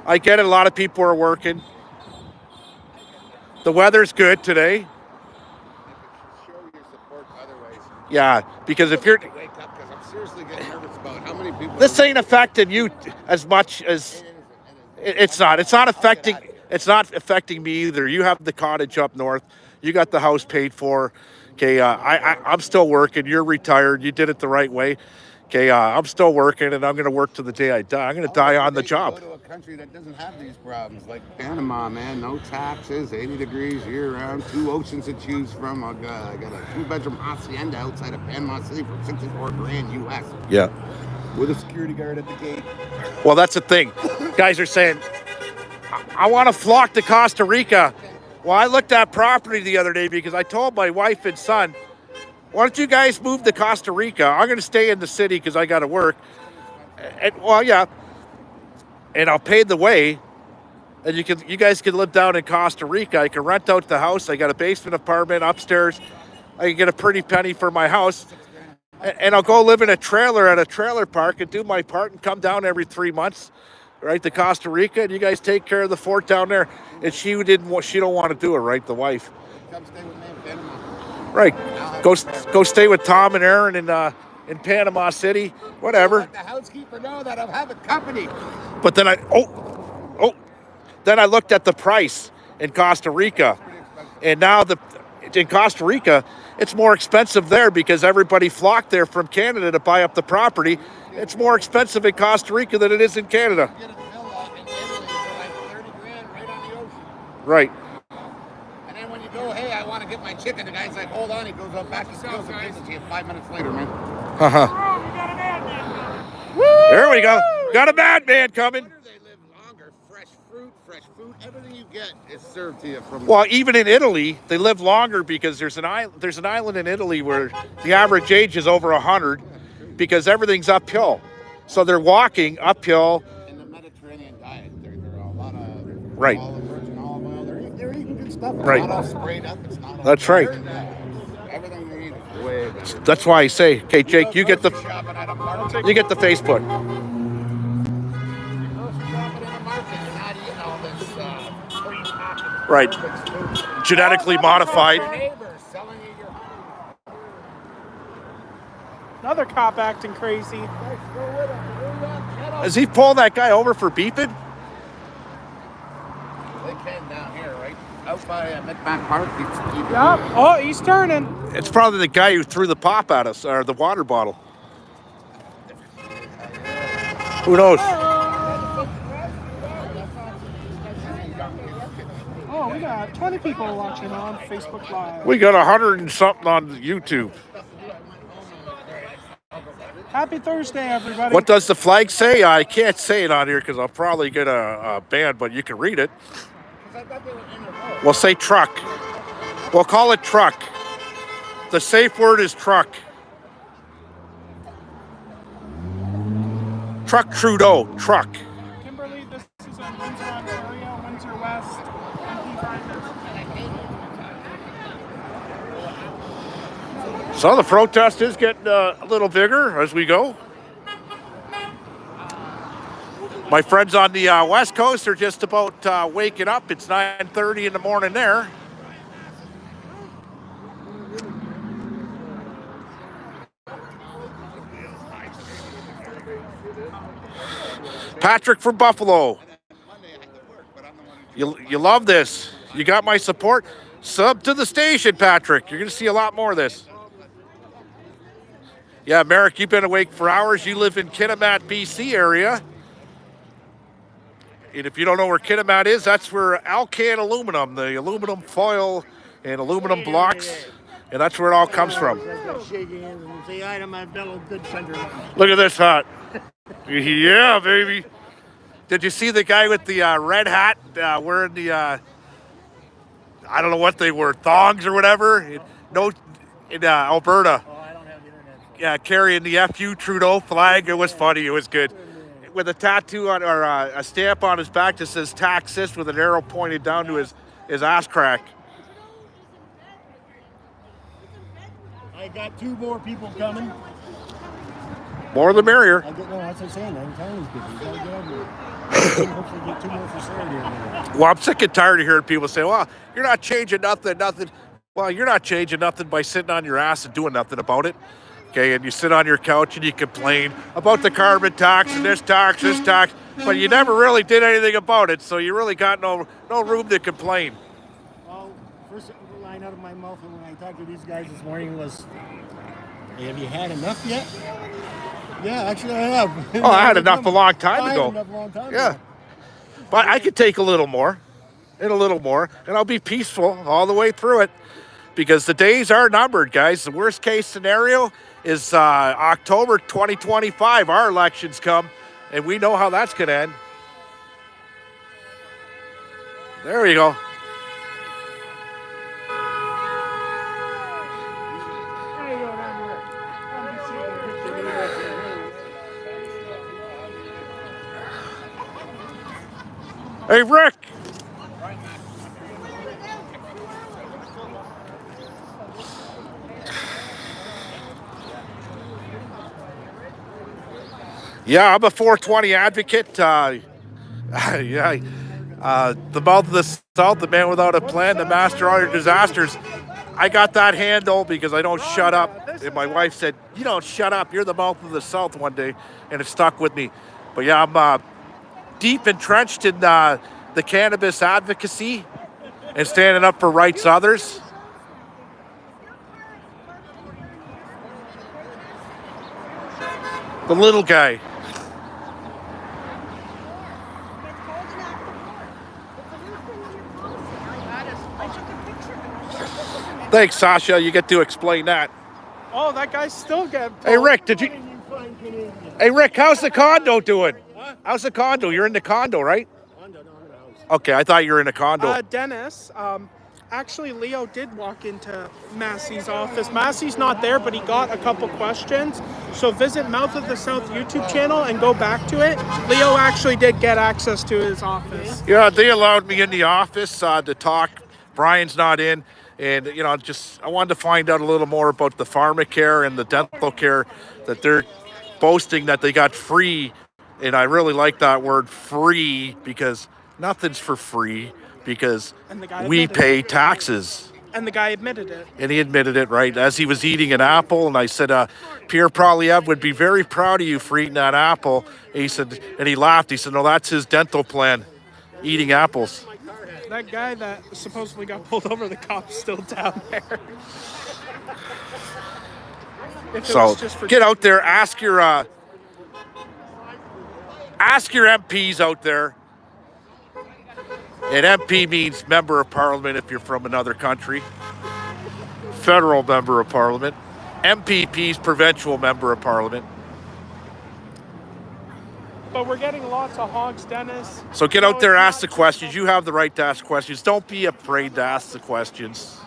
I get it, a lot of people are working. The weather's good today. Show your support other ways. Yeah, because if you're... Wake up, because I'm seriously getting nervous about how many people... This ain't affecting you as much as... It's not affecting me either. You have the cottage up north. You got the house paid for. Okay, I'm still working. You're retired. You did it the right way. Okay, I'm still working, and I'm going to work to the day I die. I'm going to die on the job. Go to a country that doesn't have these problems, like Panama, man. No taxes, 80 degrees year-round, 2 oceans to choose from. I got a 2-bedroom hacienda outside of Panama City for $64,000 US. Yeah. With a security guard at the gate. Well, that's the thing. Guys are saying, I want to flock to Costa Rica. Well, I looked at property the other day because I told my wife and son, why don't you guys move to Costa Rica? I'm going to stay in the city because I got to work. And, well, yeah. And I'll pay the way. And you guys can live down in Costa Rica. I can rent out the house. I got a basement apartment upstairs. I can get a pretty penny for my house. And I'll go live in a trailer at a trailer park and do my part and come down every 3 months, right, to Costa Rica. And you guys take care of the fort down there. And she don't want to do it, right, the wife. Come stay with me in Panama. Right. Go stay with Tom and Aaron in Panama City, whatever. Let the housekeeper know that I'm having company. But then I looked at the price in Costa Rica. And now in Costa Rica, it's more expensive there because everybody flocked there from Canada to buy up the property. It's more expensive in Costa Rica than it is in Canada. Get a villa in Italy for like $30,000 right on the ocean. Right. And then when you go, hey, I want to get my chicken, the guy's like, hold on. He goes up back and steals and gives it to you 5 minutes later, man. There we go. Got a madman coming. They live longer. Fresh fruit, fresh food, everything you get is served to you from. Well, even in Italy, they live longer because there's an island in Italy where the average age is over 100 because everything's uphill. So they're walking uphill. In the Mediterranean diet, there are a lot of right. Virgin olive oil. They're eating good stuff. It's right. not all sprayed up. It's not all that's right. Everything they eat is way better. That's why I say, okay, Jake, you get the Facebook. Right. Genetically modified. Another cop acting crazy. Is he pulling that guy over for beeping? They came down here, right? Out by Midbank Park. Yep. Oh, he's turning. It's probably the guy who threw the pop at us, or the water bottle. Who knows? Oh, we got 20 people watching on Facebook Live. We got 100 and something on YouTube. Happy Thursday, everybody. What does the flag say? I can't say it on here because I'll probably get a ban, but you can read it. We'll say truck. We'll call it truck. The safe word is truck. Truck Trudeau, truck. Kimberly, this is in Windsor, Ontario, Windsor West. So the protest is getting a little bigger as we go. My friends on the West Coast are just about waking up. It's 9:30 in the morning there. Patrick from Buffalo. You love this. You got my support. Sub to the station, Patrick. You're going to see a lot more of this. Yeah, Merrick, you've been awake for hours. You live in Kitimat, BC area. And if you don't know where Kitimat is, that's where Alcan aluminum, the aluminum foil and aluminum blocks, and that's where it all comes from. Look at this hat. Yeah, baby. Did you see the guy with the red hat wearing the, I don't know what they were, thongs or whatever? In Alberta. Yeah, carrying the FU Trudeau flag. It was funny. It was good. With a tattoo on, or a stamp on his back that says "Taxist" with an arrow pointed down to his ass crack. I got 2 more people coming. More the merrier. No, that's what I'm saying. I'm telling these people, you gotta get over here. Hopefully get 2 more for Saturday. Well, I'm sick and tired of hearing people say, well, you're not changing nothing. Well, you're not changing nothing by sitting on your ass and doing nothing about it. Okay, and you sit on your couch and you complain about the carbon tax and this tax, but you never really did anything about it, so you really got no room to complain. Well, first line out of my mouth when I talked to these guys this morning was, hey, have you had enough yet? Yeah, actually I have. Oh, I had enough a long time ago. Yeah, but I could take a little more, and I'll be peaceful all the way through it, because the days are numbered, guys. The worst case scenario is October 2025. Our elections come, and we know how that's going to end. There we go. Hey, Rick. Yeah, I'm a 420 advocate. The mouth of the South, the man without a plan, the master of all your disasters. I got that handle because I don't shut up. And my wife said, you don't shut up. You're the mouth of the South one day. And it stuck with me. But yeah, I'm deep entrenched in the cannabis advocacy and standing up for rights of others. The little guy. Thanks, Sasha. You get to explain that. Oh, that guy's still getting pulled. Hey, Rick, Hey, Rick, how's the condo doing? Huh? How's the condo? You're in the condo, right? Condo, no, I'm in the house. Okay, I thought you were in a condo. Dennis, actually, Leo did walk into Masse'S office. Masse'S not there, but he got a couple questions. So visit Mouth of the South YouTube channel and go back to it. Leo actually did get access to his office. Yeah, they allowed me in the office to talk. Brian's not in. And, I wanted to find out a little more about the Pharmacare and the dental care that they're boasting that they got free. And I really like that word free, because nothing's for free. because And the guy we admitted pay it. taxes. And the guy admitted it. And he admitted it, right, as he was eating an apple. And I said, Pierre Poilievre would be very proud of you for eating that apple. And he said, and he laughed. He said, no, that's his dental plan, eating apples. That guy that supposedly got pulled over, the cop's still down there. If it So was just for get out there, ask your MPs out there. And MP means member of parliament if you're from another country. Federal member of parliament. MPP's provincial member of parliament. But we're getting lots of hogs, Dennis. So get out there, ask the questions. You have the right to ask questions. Don't be afraid to ask the questions.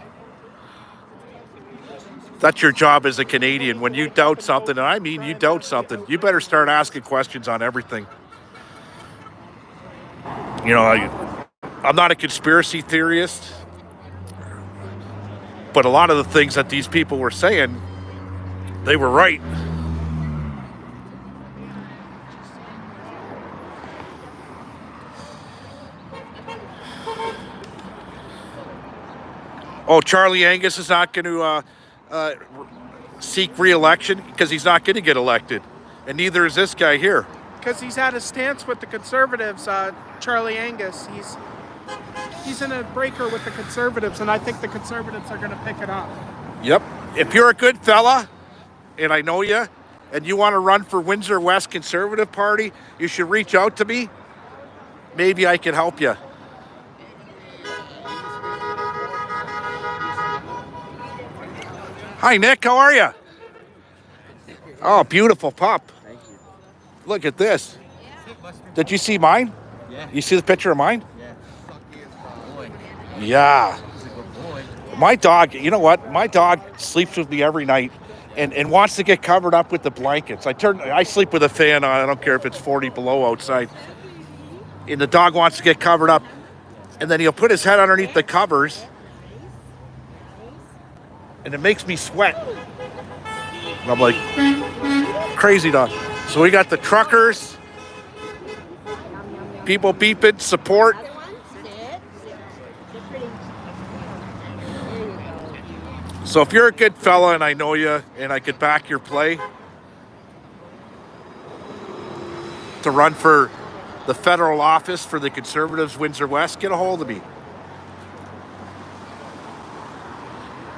That's your job as a Canadian. When you doubt something, and I mean you doubt something, you better start asking questions on everything. You know, I'm not a conspiracy theorist, but a lot of the things that these people were saying, they were right. Oh, Charlie Angus is not going to seek re-election because he's not going to get elected. And neither is this guy here. Because he's had a stance with the Conservatives, Charlie Angus. He's in a breaker with the Conservatives, and I think the Conservatives are going to pick it up. Yep. If you're a good fella, and I know you, and you want to run for Windsor West Conservative Party, you should reach out to me. Maybe I can help you. Hi, Nick. How are you? Oh, beautiful pup. Thank you. Look at this. Did you see mine? Yeah. You see the picture of mine? Yeah. Boy. Yeah. He's a good boy. My dog, you know what? My dog sleeps with me every night and wants to get covered up with the blankets. I sleep with a fan on. I don't care if it's 40 below outside. And the dog wants to get covered up. And then he'll put his head underneath the covers. And it makes me sweat. And I'm like, crazy dog. So we got the truckers, people beeping, support. So if you're a good fella and I know you and I could back your play to run for the federal office for the Conservatives, Windsor West, get a hold of me.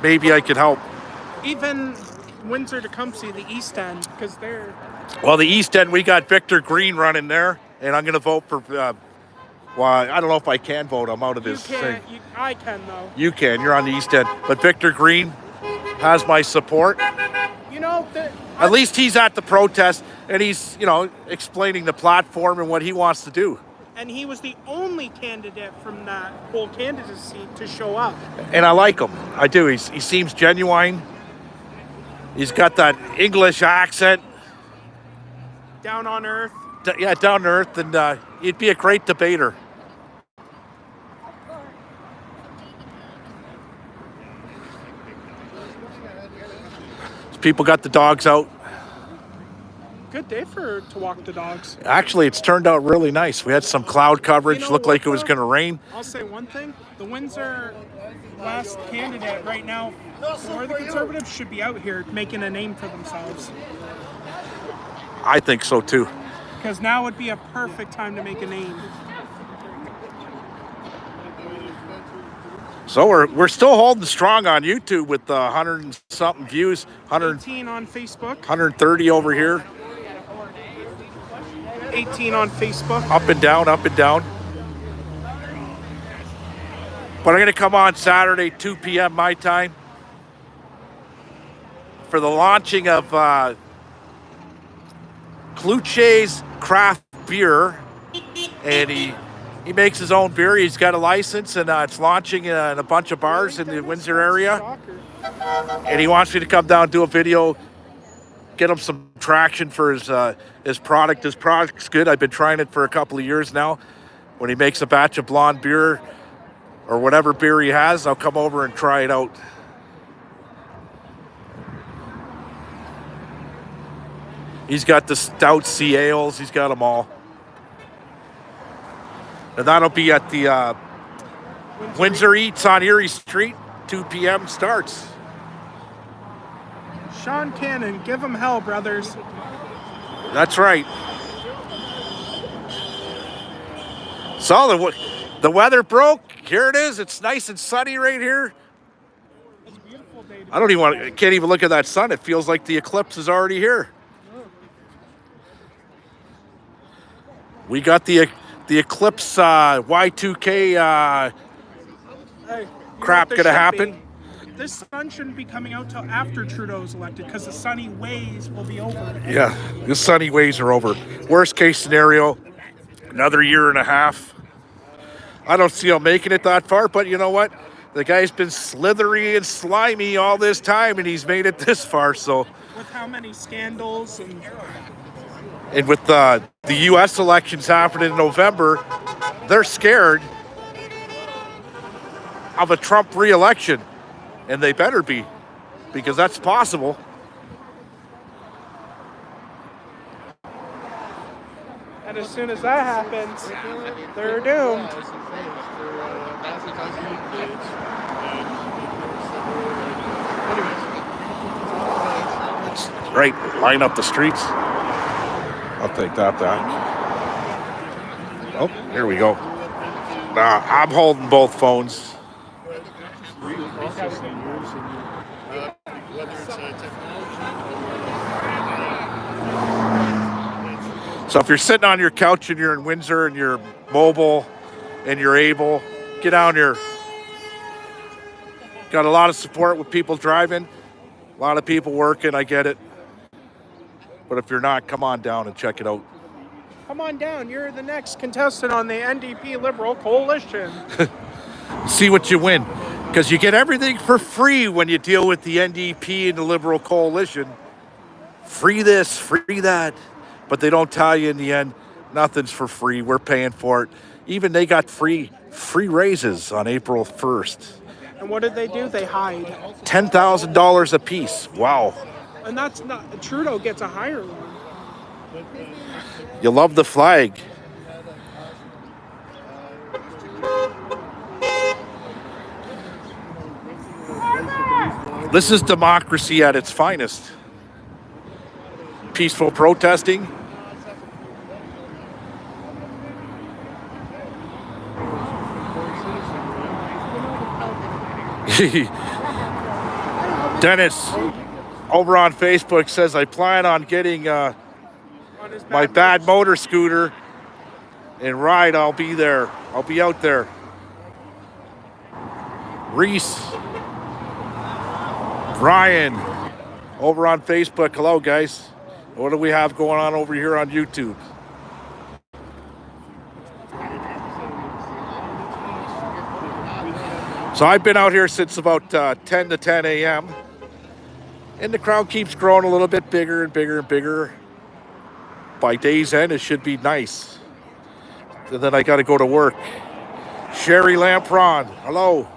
Maybe I could help. Even Windsor Tecumseh, the East End, because they're... Well, the East End, we got Victor Green running there, and I'm going to vote for... well, I don't know if I can vote. I'm out of this thing. I can, though. You can. You're on the East End. But Victor Green has my support. You know... At least he's at the protest, and he's, explaining the platform and what he wants to do. And he was the only candidate from that whole candidacy to show up. And I like him. I do. He seems genuine. He's got that English accent. Down on earth. Yeah, down to earth, and he'd be a great debater. People got the dogs out. Good day to walk the dogs. Actually, it's turned out really nice. We had some cloud coverage. Looked like it was going to rain. I'll say one thing. The Windsor West candidate right now for the Conservatives should be out here making a name for themselves. I think so, too. Because now would be a perfect time to make a name. So we're still holding strong on YouTube with 100 and something views. 18 on Facebook. 130 over here. 18 on Facebook. Up and down, up and down. But I'm going to come on Saturday, 2 p.m. my time, for the launching of Kluche's craft beer. And he makes his own beer. He's got a license, and it's launching in a bunch of bars in the Windsor area. And he wants me to come down and do a video, get him some traction for his product. His product's good. I've been trying it for a couple of years now. When he makes a batch of blonde beer or whatever beer he has, I'll come over and try it out. He's got the stout sea ales. He's got them all. And that'll be at the Windsor Eats on Erie Street, 2 p.m. starts. Sean Cannon, give him hell, brothers. That's right. So the weather broke. Here it is. It's nice and sunny right here. I can't even look at that sun. It feels like the eclipse is already here. We got the eclipse Y2K crap gonna happen. This sun shouldn't be coming out till after Trudeau's elected because the sunny ways will be over. Yeah, the sunny ways are over. Worst case scenario, another year and a half. I don't see him making it that far, but you know what? The guy's been slithery and slimy all this time, and he's made it this far. So, with how many scandals and with the U.S. elections happening in November, they're scared of a Trump re-election, and they better be, because that's possible. And as soon as that happens, they're doomed. It's right, line up the streets. I'll take that back. Oh, here we go. I'm holding both phones. So if you're sitting on your couch and you're in Windsor and you're mobile and you're able, get down here. Got a lot of support with people driving, a lot of people working, I get it. But if you're not, come on down and check it out. Come on down, you're the next contestant on the NDP Liberal coalition. See what you win, because you get everything for free when you deal with the NDP and the Liberal coalition. Free this, free that. But they don't tell you in the end, nothing's for free. We're paying for it. Even they got free raises on April 1st. And what did they do? They hide. $10,000 a piece. Wow. And that's not, Trudeau gets a higher one. You love the flag. This is democracy at its finest. Peaceful protesting. Dennis over on Facebook says, I plan on getting my bad motor scooter and ride. I'll be there. I'll be out there. Reese. Brian over on Facebook. Hello, guys. What do we have going on over here on YouTube? So I've been out here since about 10 to 10 a.m. And the crowd keeps growing a little bit bigger and bigger and bigger. By day's end, it should be nice. And then I got to go to work. Sherry Lampron, hello.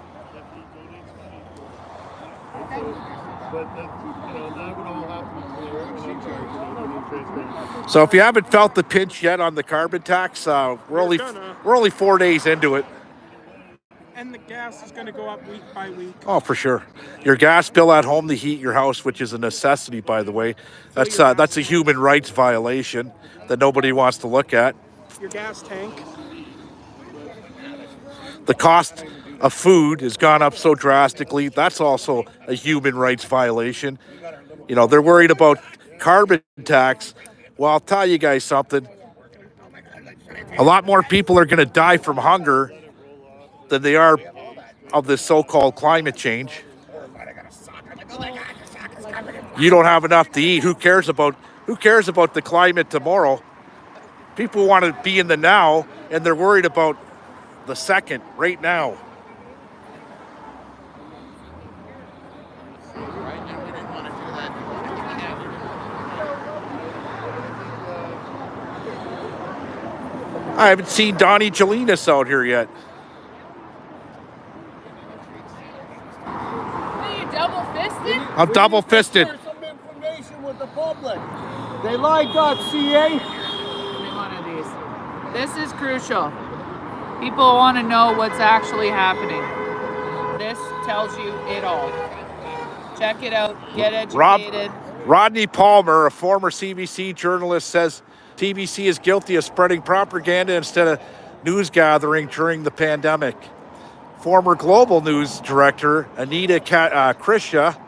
So if you haven't felt the pinch yet on the carbon tax, we're only 4 days into it. And the gas is going to go up week by week. Oh, for sure. Your gas bill at home to heat your house, which is a necessity, by the way, that's a human rights violation that nobody wants to look at. Your gas tank. The cost of food has gone up so drastically. That's also a human rights violation. You know, they're worried about carbon tax. Well, I'll tell you guys something. A lot more people are going to die from hunger than they are of this so-called climate change. You don't have enough to eat. Who cares about the climate tomorrow? People want to be in the now, and they're worried about the second, right now. I haven't seen Donnie Jelinas out here yet. Double-fisted? I'm double-fisted. Share some information with the public. They lie.ca. This is crucial. People want to know what's actually happening. This tells you it all. Check it out. Get educated. Rodney Palmer, a former CBC journalist, says TBC is guilty of spreading propaganda instead of news gathering during the pandemic. Former Global News Director Anita Krisha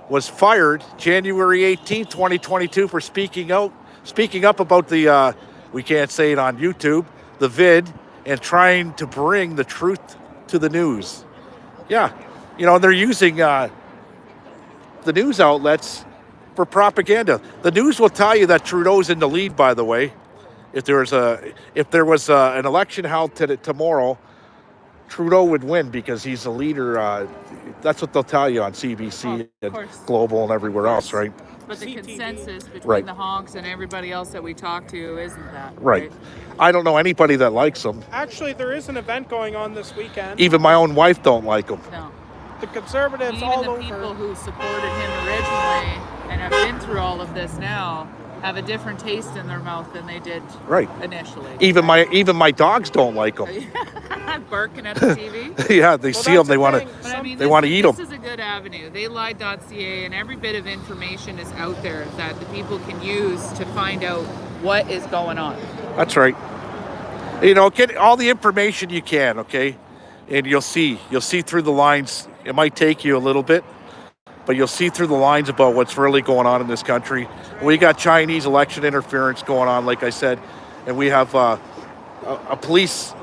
was fired January 18, 2022 for speaking up about the, we can't say it on YouTube, the vid, and trying to bring the truth to the news. Yeah, they're using the news outlets for propaganda. The news will tell you that Trudeau's in the lead, by the way. If there was an election held tomorrow, Trudeau would win because he's a leader. That's what they'll tell you on CBC and Global and everywhere else, right? But the consensus between Right. the honks and everybody else that we talk to isn't that. Right. I don't know anybody that likes him. Actually, there is an event going on this weekend. Even my own wife don't like him. No. The Conservatives Even all the over. people who supported him originally and have been through all of this now have a different taste in their mouth than they did Right. initially. Even my dogs don't like him. Barking at the TV. Yeah, they see them, they want to eat them. This is a good avenue. Theylied.ca, and every bit of information is out there that the people can use to find out what is going on. That's right. Get all the information you can, okay? And you'll see through the lines. It might take you a little bit, but you'll see through the lines about what's really going on in this country. We got Chinese election interference going on, like I said, and we have police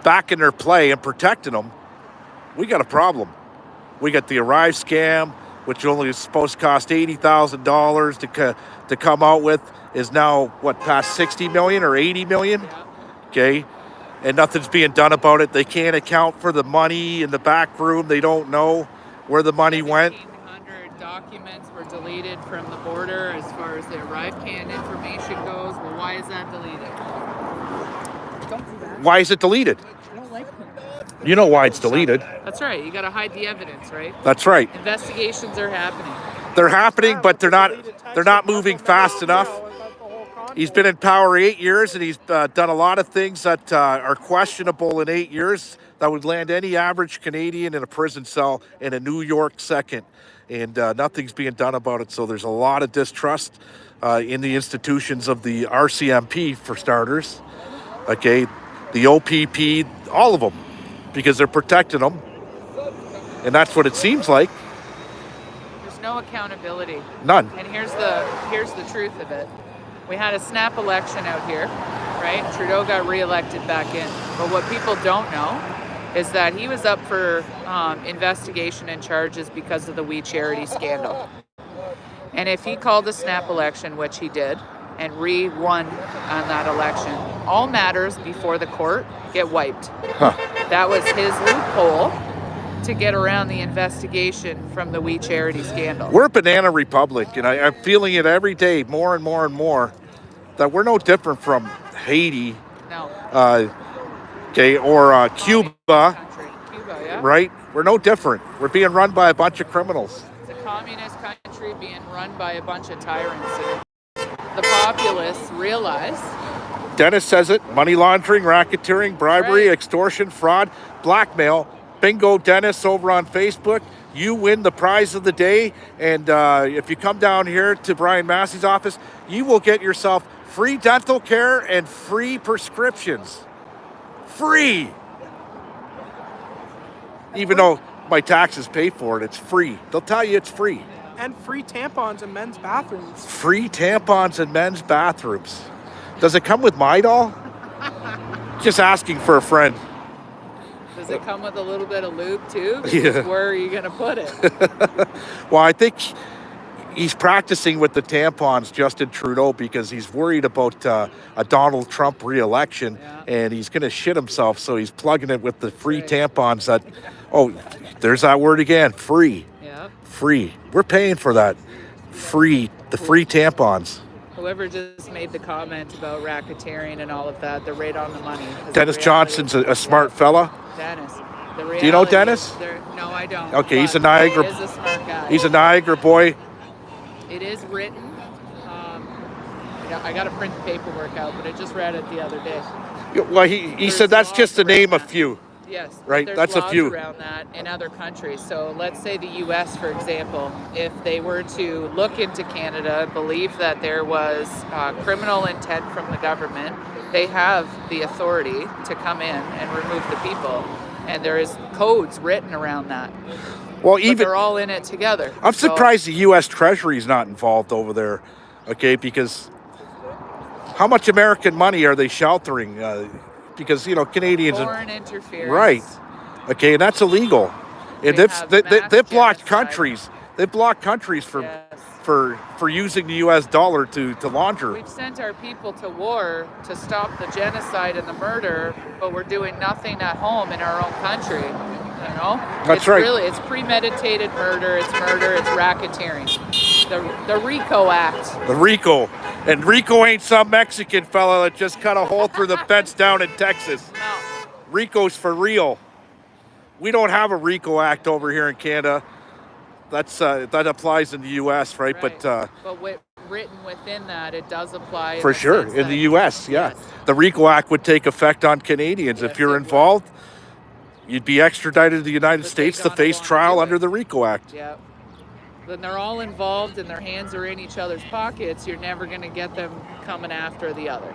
backing their play and protecting them. We got a problem. We got the Arrive scam, which only is supposed to cost $80,000 to come out with, is now past 60 million or 80 million? Okay. And nothing's being done about it. They can't account for the money in the back room. They don't know where the money went. 1,500 documents were deleted from the border as far as the ArriveCan information goes. Well, why is that deleted? Why is it deleted? You know why it's deleted. That's right. You got to hide the evidence, right? That's right. Investigations are happening. They're happening, but they're not moving fast enough. He's been in power 8 years, and he's done a lot of things that are questionable in 8 years that would land any average Canadian in a prison cell in a New York second. And nothing's being done about it. So there's a lot of distrust in the institutions of the RCMP, for starters. Okay, the OPP, all of them, because they're protecting them. And that's what it seems like. There's no accountability. None. And here's the truth of it. We had a snap election out here, right? Trudeau got reelected back in. But what people don't know is that he was up for investigation and charges because of the We Charity scandal. And if he called a snap election, which he did, and re-won on that election, all matters before the court get wiped. Huh. That was his loophole to get around the investigation from the We Charity scandal. We're a banana republic, and I'm feeling it every day more and more and more, that we're no different from Haiti, No. or Cuba, Cuba, yeah. right? We're no different. We're being run by a bunch of criminals. It's a communist country being run by a bunch of tyrants. The populace realize. Dennis says it: money laundering, racketeering, bribery, extortion, fraud, blackmail. Bingo, Dennis, over on Facebook. You win the prize of the day. And if you come down here to Brian Masse'S office, you will get yourself free dental care and free prescriptions. Free. Even though my taxes pay for it, it's free. They'll tell you it's free. And free tampons in men's bathrooms. Free tampons in men's bathrooms. Does it come with Midol? Just asking for a friend. Does it come with a little bit of lube too? Yeah. Where are you going to put it? Well, I think he's practicing with the tampons, Justin Trudeau, because he's worried about a Donald Trump re-election, and he's going to shit himself, so he's plugging it with the free tampons that, there's that word again, free. Yeah. Free. We're paying for that. Free. The free tampons. Whoever just made the comment about racketeering and all of that, they're right on the money. Dennis Johnson's a smart fella. Dennis. Do you know Dennis? No, I don't. Okay, he's a but Niagara. He is a smart guy. He's a Niagara boy. It is written I got to print the paperwork out, but I just read it the other day. Well, he said that's just to name a few. Yes, but right. there's That's laws a few around that in other countries. So let's say the U.S., for example, if they were to look into Canada, believe that there was criminal intent from the government, they have the authority to come in and remove the people, and there is codes written around that. Well, but they're all in it together. I'm surprised the U.S. Treasury is not involved over there, okay? Because how much American money are they sheltering? Because Canadians foreign interference, right? Okay, and that's illegal. And they've blocked countries. They've blocked countries for using the U.S. dollar to launder. We've sent our people to war to stop the genocide and the murder, but we're doing nothing at home in our own country. That's right. It's premeditated murder. It's racketeering. The RICO Act. The RICO. And RICO ain't some Mexican fella that just cut a hole through the fence down in Texas. No. RICO's for real. We don't have a RICO Act over here in Canada. That applies in the U.S., right? But written within that, it does apply. For sure, in the U.S., yeah. Yes. The RICO Act would take effect on Canadians. If you're involved, you'd be extradited to the United States to face trial under the RICO Act. Yeah. When they're all involved and their hands are in each other's pockets, you're never going to get them coming after the other.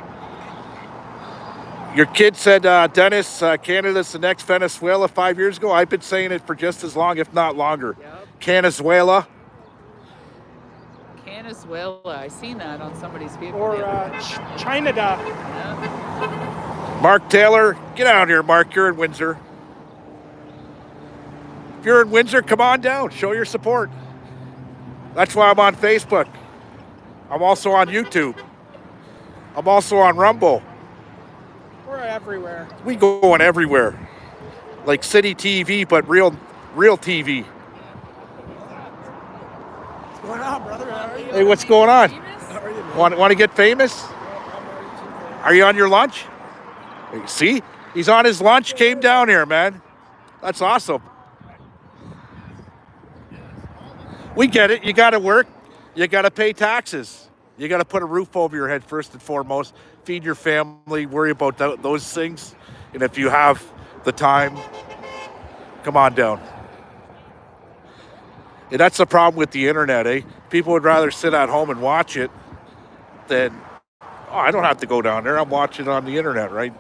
Your kid said, Dennis, Canada's the next Venezuela 5 years ago. I've been saying it for just as long, if not longer. Yep. Venezuela. Venezuela. I seen that on somebody's vehicle. Or China. Yeah. Mark Taylor, get out here, Mark. You're in Windsor. If you're in Windsor, come on down. Show your support. That's why I'm on Facebook. I'm also on YouTube. I'm also on Rumble. We're everywhere. We going everywhere. Like city TV, but real TV. What's going on, brother? How are you? Hey, what's going on? How are you, Want to get famous? Are you on your lunch? See? He's on his lunch, came down here, man. That's awesome. We get it. You got to work. You got to pay taxes. You got to put a roof over your head first and foremost. Feed your family. Worry about those things. And if you have the time, come on down. And that's the problem with the internet, eh? People would rather sit at home and watch it than, I don't have to go down there. I'm watching it on the internet, right?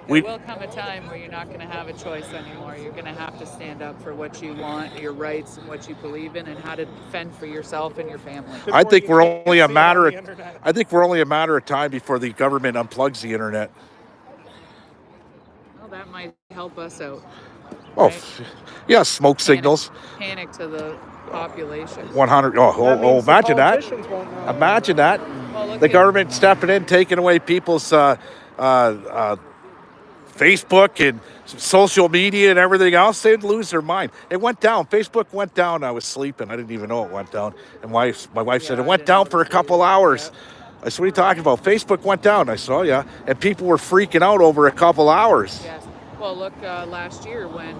There will come a time where you're not going to have a choice anymore. You're going to have to stand up for what you want, your rights, and what you believe in, and how to defend for yourself and your family. I think we're only a matter of time before the government unplugs the internet. Well, that might help us out. Oh, right? Yeah, smoke signals. Panic to the population. 100. Oh, imagine that. Imagine that. Well, the government stepping in, taking away people's Facebook and social media and everything else. They'd lose their mind. It went down. Facebook went down. I was sleeping. I didn't even know it went down. And my wife said, it went down for a couple hours. I said, what are you talking about? Facebook went down. I said, oh, yeah. And people were freaking out over a couple hours. Yes. Well, look, last year when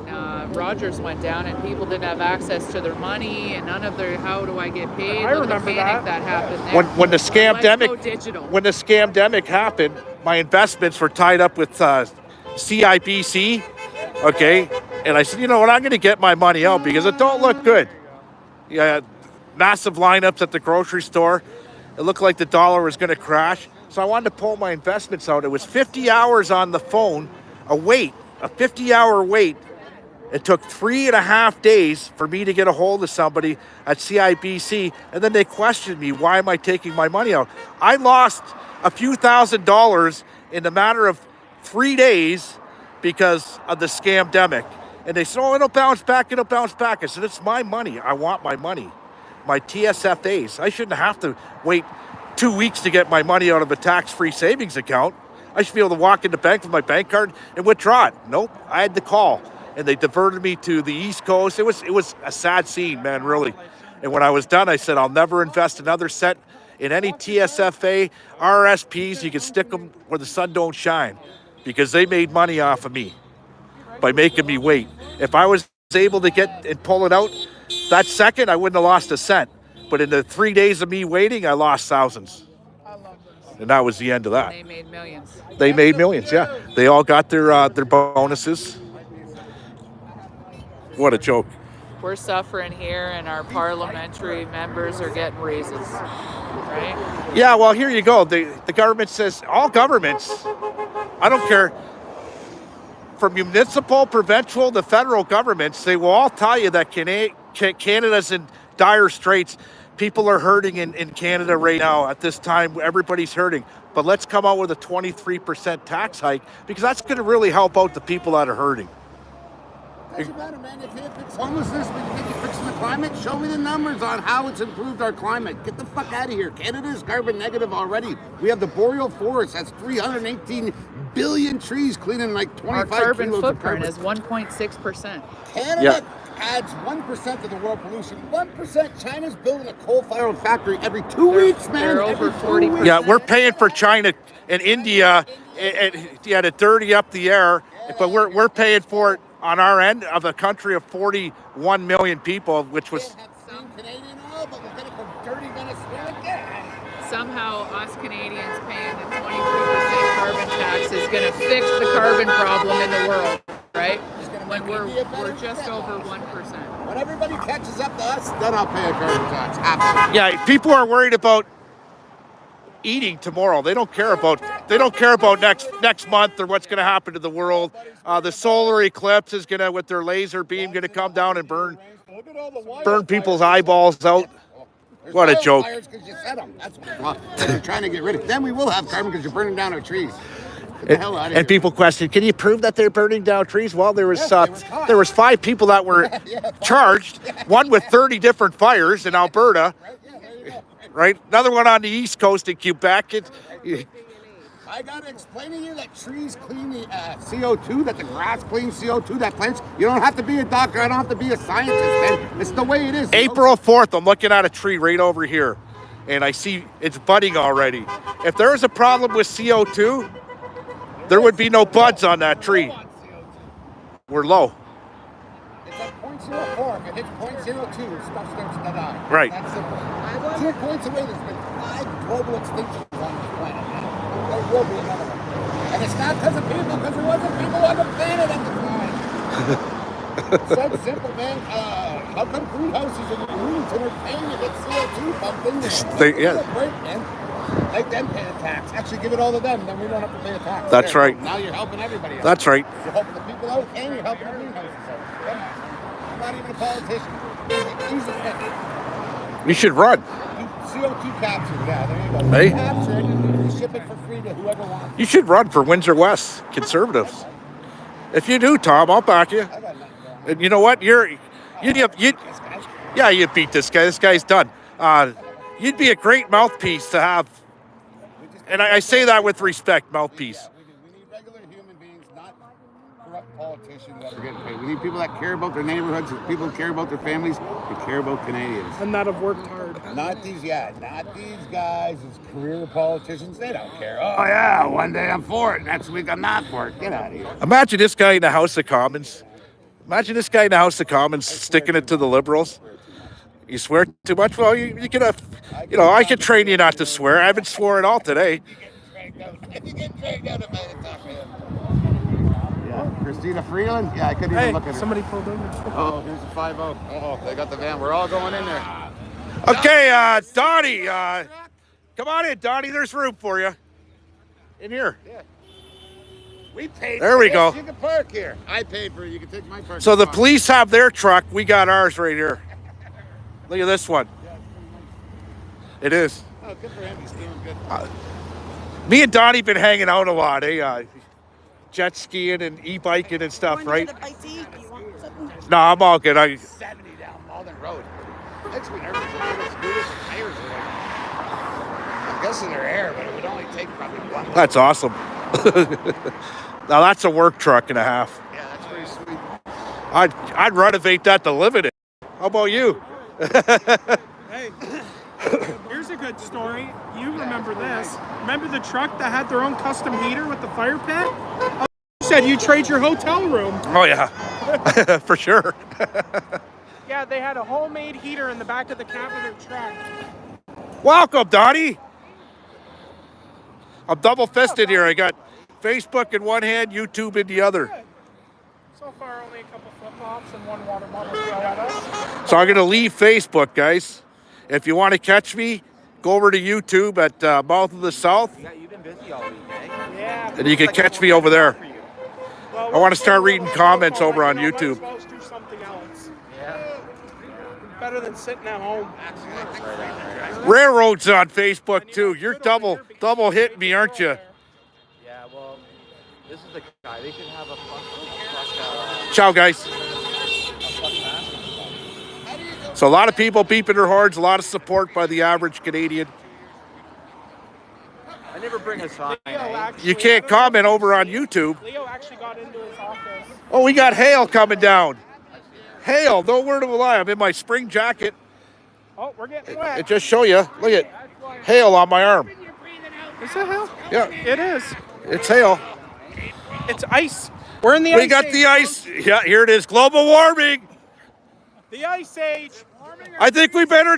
Rogers went down and people didn't have access to their money and none of their how do I get paid. I remember the panic that happened there. When the scamdemic happened, my investments were tied up with CIBC, okay? And I said, you know what, I'm going to get my money out because it don't look good. Yeah, massive lineups at the grocery store. It looked like the dollar was going to crash. So I wanted to pull my investments out. It was 50 hours on the phone, a 50-hour wait. It took 3.5 days for me to get a hold of somebody at CIBC, and then they questioned me, why am I taking my money out? I lost a few $1,000s in a matter of 3 days because of the scamdemic. And they said, oh, it'll bounce back. I said, it's my money. I want my money. My TSFAs. I shouldn't have to wait 2 weeks to get my money out of a tax-free savings account. I should be able to walk in the bank with my bank card and withdraw it. Nope, I had to call. And they diverted me to the East Coast. It was a sad scene, man, really. And when I was done, I said, I'll never invest another cent in any TSFA, RSPs. You can stick them where the sun don't shine because they made money off of me by making me wait. If I was able to get and pull it out that second, I wouldn't have lost a cent. But in the 3 days of me waiting, I lost thousands. And that was the end of that. They made millions. They made millions, yeah. They all got their bonuses. What a joke. We're suffering here, and our parliamentary members are getting raises, right? Yeah, well, here you go. The government says, all governments, I don't care, from municipal, provincial, the federal governments, they will all tell you that Canada's in dire straits. People are hurting in Canada right now at this time. Everybody's hurting. But let's come out with a 23% tax hike, because that's going to really help out the people that are hurting. Doesn't matter, man. You can't fix homelessness, but you think you're fixing the climate? Show me the numbers on how it's improved our climate. Get the fuck out of here. Canada is carbon negative already. We have the boreal forest. That's 318 billion trees cleaning like 25 Our carbon kilos footprint of carbon. is 1.6%. Canada adds 1% to the world pollution. 1%. China's building a coal-fired factory every 2 weeks, man. They're over 40%. Yeah, we're paying for China and India to dirty up the air, but we're paying for it on our end of a country of 41 million people, which was... Somehow us Canadians paying the 23% carbon tax is going to fix the carbon problem in the world, right? When we're just over 1%. When everybody catches up to us, then I'll pay a carbon tax. Absolutely. Yeah, people are worried about eating tomorrow. They don't care about next month or what's going to happen to the world. The solar eclipse is going to, with their laser beam, going to come down and burn people's eyeballs out. What a joke. You said them. That's what they're trying to get rid of. Then we will have carbon because you're burning down our trees. Get the hell out of here. And people question, can you prove that they're burning down trees? Well, there was 5 people that were charged, one with 30 different fires in Alberta, right? Another one on the East Coast in Quebec. I gotta explain to you that trees clean the CO2, that the grass cleans CO2, that plants. You don't have to be a doctor. I don't have to be a scientist, man. It's the way it is. April 4th, I'm looking at a tree right over here, and I see it's budding already. If there is a problem with CO2, there would be no buds on that tree. We're low. It's at 0.04. If it hits 0.02, stuff starts to die. Right. That's simple. 2 points away, there's been 5 global extinctions on this planet. There will be another one. And it's not because of people, because there wasn't people on the planet at the time. It's that simple, man. How come food houses in Windsor are paying to get CO2 pumped in there? Yeah. Break, man. Make them pay a tax. Actually, give it all to them, then we don't have to pay a tax. That's there. right. Now you're helping everybody out. That's right. You're helping the people out, and you're helping the greenhouses out. I'm not even a politician. Easy thing. You should run. CO2 capture, yeah, there you go. Hey. Capture it and ship it for free to whoever wants. You should run for Windsor West Conservatives. If you do, Tom, I'll back you. And you know what? You beat this guy. This guy's done. You'd be a great mouthpiece to have. And I say that with respect, mouthpiece. We need regular human beings, not corrupt politicians that are getting paid. We need people that care about their neighborhoods, people who care about their families, who care about Canadians. And that have worked hard. Not these guys, these career politicians. They don't care. Oh yeah, one day I'm for it, next week I'm not for it. Get out of here. Imagine this guy in the House of Commons. Imagine this guy in the House of Commons sticking it to the Liberals. You swear too much? Well, you can have, I can train you not to swear. I haven't sworn at all today. You get dragged out of my talk, man. Yeah, Christina Freeland? Yeah, I couldn't even look at her. Somebody pulled over. Oh, here's the 5-0. Oh, they got the van. We're all going in there. Okay, Donnie, come on in, Donnie. There's room for you. In here. Yeah. We paid there for we this. go. You can park here. I paid for it. You can take my park. So the police have their truck. We got ours right here. Look at this one. It is. Oh, good for him. He's doing good. Me and Donnie been hanging out a lot, eh? Jet skiing and e-biking and stuff, right? No, I'm all good. 70 down Malden Road. Makes me nervous. The tires are like, I'm guessing they're air, but it would only take probably one. That's awesome. Now that's a work truck and a half. Yeah, that's pretty sweet. I'd renovate that to live in it. How about you? Hey, here's a good story. You remember this. Remember the truck that had their own custom heater with the fire pit? Oh, you said you trade your hotel room. Oh, yeah. For sure. Yeah, they had a homemade heater in the back of the cab of their truck. Welcome, Donnie. I'm double-fisted here. I got Facebook in one hand, YouTube in the other. So far, only a couple flip-flops and one water bottle thrown at us. So I'm going to leave Facebook, guys. If you want to catch me, go over to YouTube at Mouth of the South. Yeah, you've been busy all week, eh? Yeah. And you can catch me over there. I want to start reading comments over on YouTube. Let's do something else. Yeah. Better than sitting at home. Railroads on Facebook too. You're double hitting me, aren't you? Yeah, well, this is the guy. They should have a plus Ciao, guys. So a lot of people beeping their horns, a lot of support by the average Canadian. I never bring a sign. You can't comment over on YouTube. Leo actually got into his office. Oh, we got hail coming down. Hail, no word of a lie. I'm in my spring jacket. Oh, we're getting wet. It just show you. Look at hail on my arm. Is it hail? Yeah. It is. It's hail. It's ice. We're in the ice We got age, the ice. Yeah, here it is. Global warming. The ice age. I think we better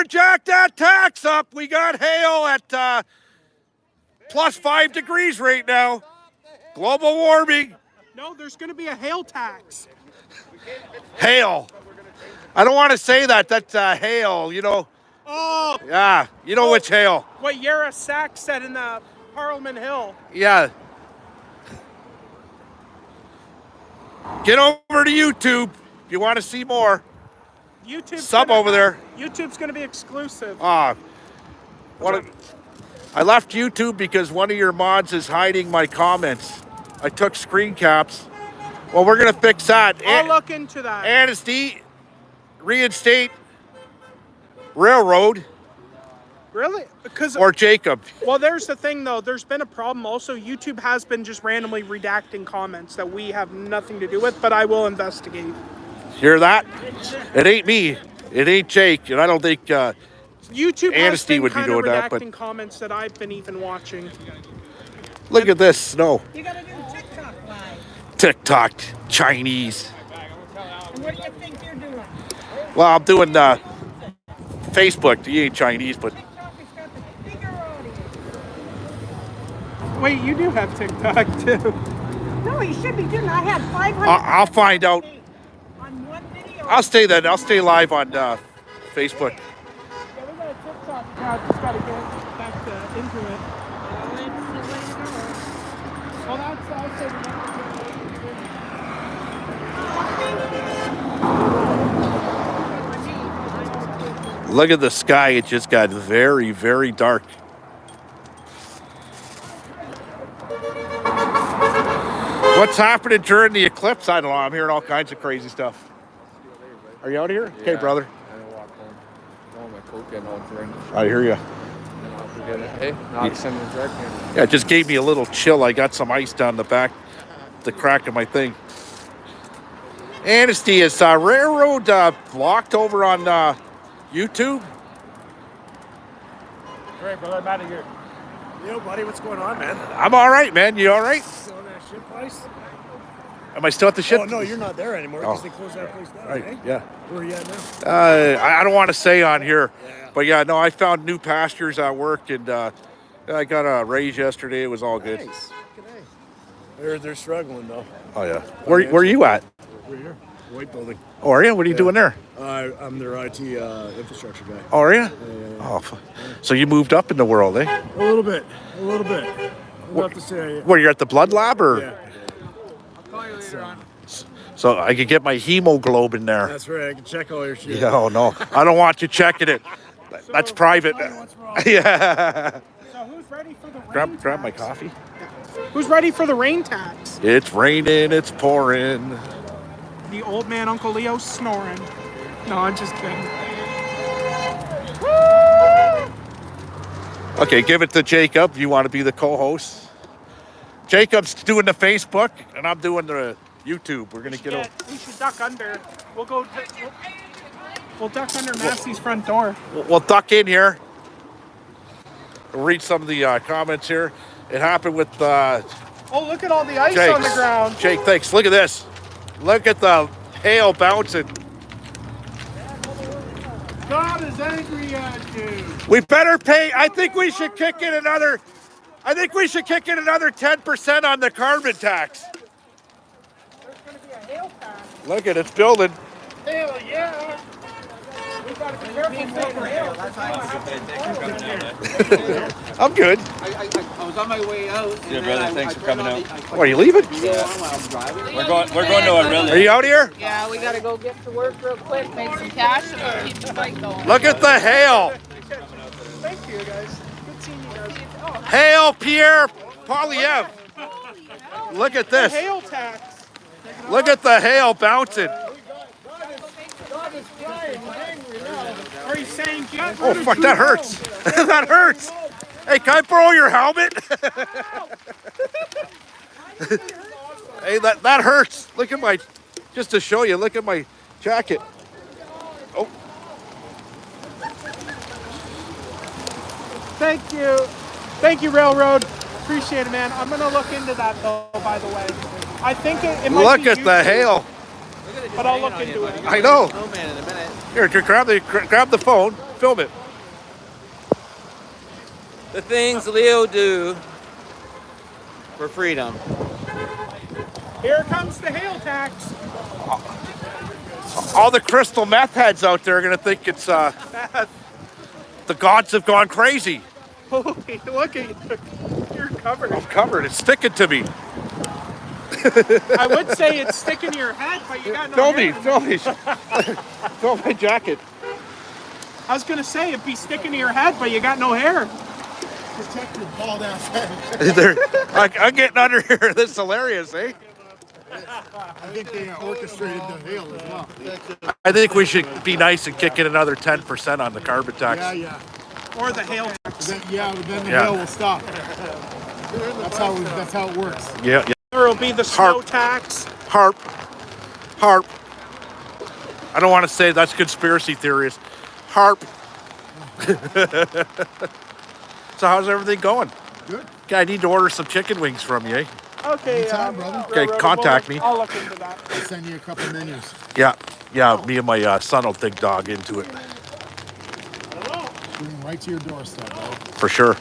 jack that tax up. We got hail at plus 5 degrees right now. Global warming. No, there's going to be a hail tax. Hail. I don't want to say that. That's hail, you know. Oh. Yeah, you know which hail. What Yara Sachs said in the Parliament Hill. Yeah. Get over to YouTube if you want to see more. Sub over there. YouTube's going to be exclusive. I left YouTube because one of your mods is hiding my comments. I took screen caps. Well, we're going to fix that. I'll look into that. Amnesty, reinstate, railroad. Really? Because or Jacob. Well, there's the thing, though. There's been a problem also. YouTube has been just randomly redacting comments that we have nothing to do with, but I will investigate. Hear that? It ain't me. It ain't Jake, and I don't think YouTube Amnesty has been would be kind doing of that. redacting But comments that I've been even watching. look at this snow. You gotta do TikTok live. TikTok, Chinese. And what do you think you're doing? Well, I'm doing Facebook. You ain't Chinese, but Wait, you do have TikTok too. No, you should be doing. I had 500. I'll find out. On one video. I'll stay then. I'll stay live on Facebook. Yeah, we got a TikTok account. Just gotta get back into it. Well, that's also the Look at the sky. It just got very, very dark. What's happening during the eclipse? I don't know. I'm hearing all kinds of crazy stuff. Are you out of here? Yeah, Okay, brother. I'm gonna walk home. All my coke getting all drained. I hear you. Hey, now I'm sending direct here. Yeah, it just gave me a little chill. I got some ice down the back, the crack of my thing. Amnesty, is railroad blocked over on YouTube? All right, brother, I'm out of here. Yo, buddy, what's going on, man? I'm all right, man. You all right? Still in that shit place? Am I still at the ship? Oh, no, you're not there anymore because they closed that place down, Right, eh? yeah. Where are you at now? I don't want to say on here, but yeah, no, I found new pastures at work, and I got a raise yesterday. It was all good. Nice. They're struggling, though. Oh, yeah. Where are you at? We're here. White building. Oh, are you? What are you doing there? I'm their IT infrastructure guy. Oh, are you? Yeah. Oh, so you moved up in the world, eh? A little bit. I'm about to say. Where, you're at the blood lab, or? Yeah. I'll call you later on. So I could get my hemoglobin there. That's right. I can check all your shit. Yeah, oh, no. I don't want you checking it. That's private. Yeah. So who's ready for the rain Grab my tax? coffee. Who's ready for the rain tax? It's raining, it's pouring. The old man, Uncle Leo, snoring. No, I'm just kidding. Okay, give it to Jacob. You want to be the co-host? Jacob's doing the Facebook, and I'm doing the YouTube. We're gonna get. We should duck under. We'll go. We'll duck under Masse'S front door. We'll duck in here. We'll read some of the comments here. It happened with. Oh, look at all the ice on the ground. Jake, thanks. Look at this. Look at the hail bouncing. God is angry at you. We better pay. I think we should kick in another 10% on the carbon tax. There's going to be a hail tax. Look at it's building. Hell yeah. We got to be careful for hail. I'm good. I was on my way out. Yeah, brother, thanks for coming out. What, are you leaving? I'm driving. We're going to a really. Are you out here? Yeah, we gotta go get to work real quick, make some cash, and we'll keep the fight going. Look at the hail. Thank you, guys. Good seeing you guys. Hail, Pierre Polyev. Look at this. Hail tax. Look at the hail bouncing. God is crying. He's angry now. Are you saying get Oh, rid of fuck, that Trudeau? hurts. That hurts. Hey, can I borrow your helmet? Hey, that hurts. Look at my, just to show you, look at my jacket. Oh. Thank you, Railroad. Appreciate it, man. I'm gonna look into that though. By the way, I think it might Look be at the YouTube, hail. but I'll look into it. I know. Snowman in a minute. Here, grab the phone, film it. The things Leo do for freedom. Here comes the hail tax. All the crystal meth heads out there are gonna think it's the gods have gone crazy. Holy, look at you. You're covered. I'm covered. It's sticking to me. I would say it's sticking to your head, but you got no hair. Film me. Film my jacket. I was gonna say it'd be sticking to your head, but you got no hair. Protect your bald ass head. I'm getting under here. This is hilarious, eh? I think they orchestrated the hail as well. I think we should be nice and kick in another 10% on the carbon tax. Yeah. Or the hail tax. Then the hail will stop. That's how it works. Yeah. There will be the snow tax. Harp. I don't want to say that's conspiracy theories. Harp. So how's everything going? Good. Okay, I need to order some chicken wings from you, eh? Okay, Anytime, brother. Okay, contact me. I'll look into that. I'll send you a couple menus. Yeah, me and my son will dig dog into it. Bring them right to your doorstep, bro. For sure.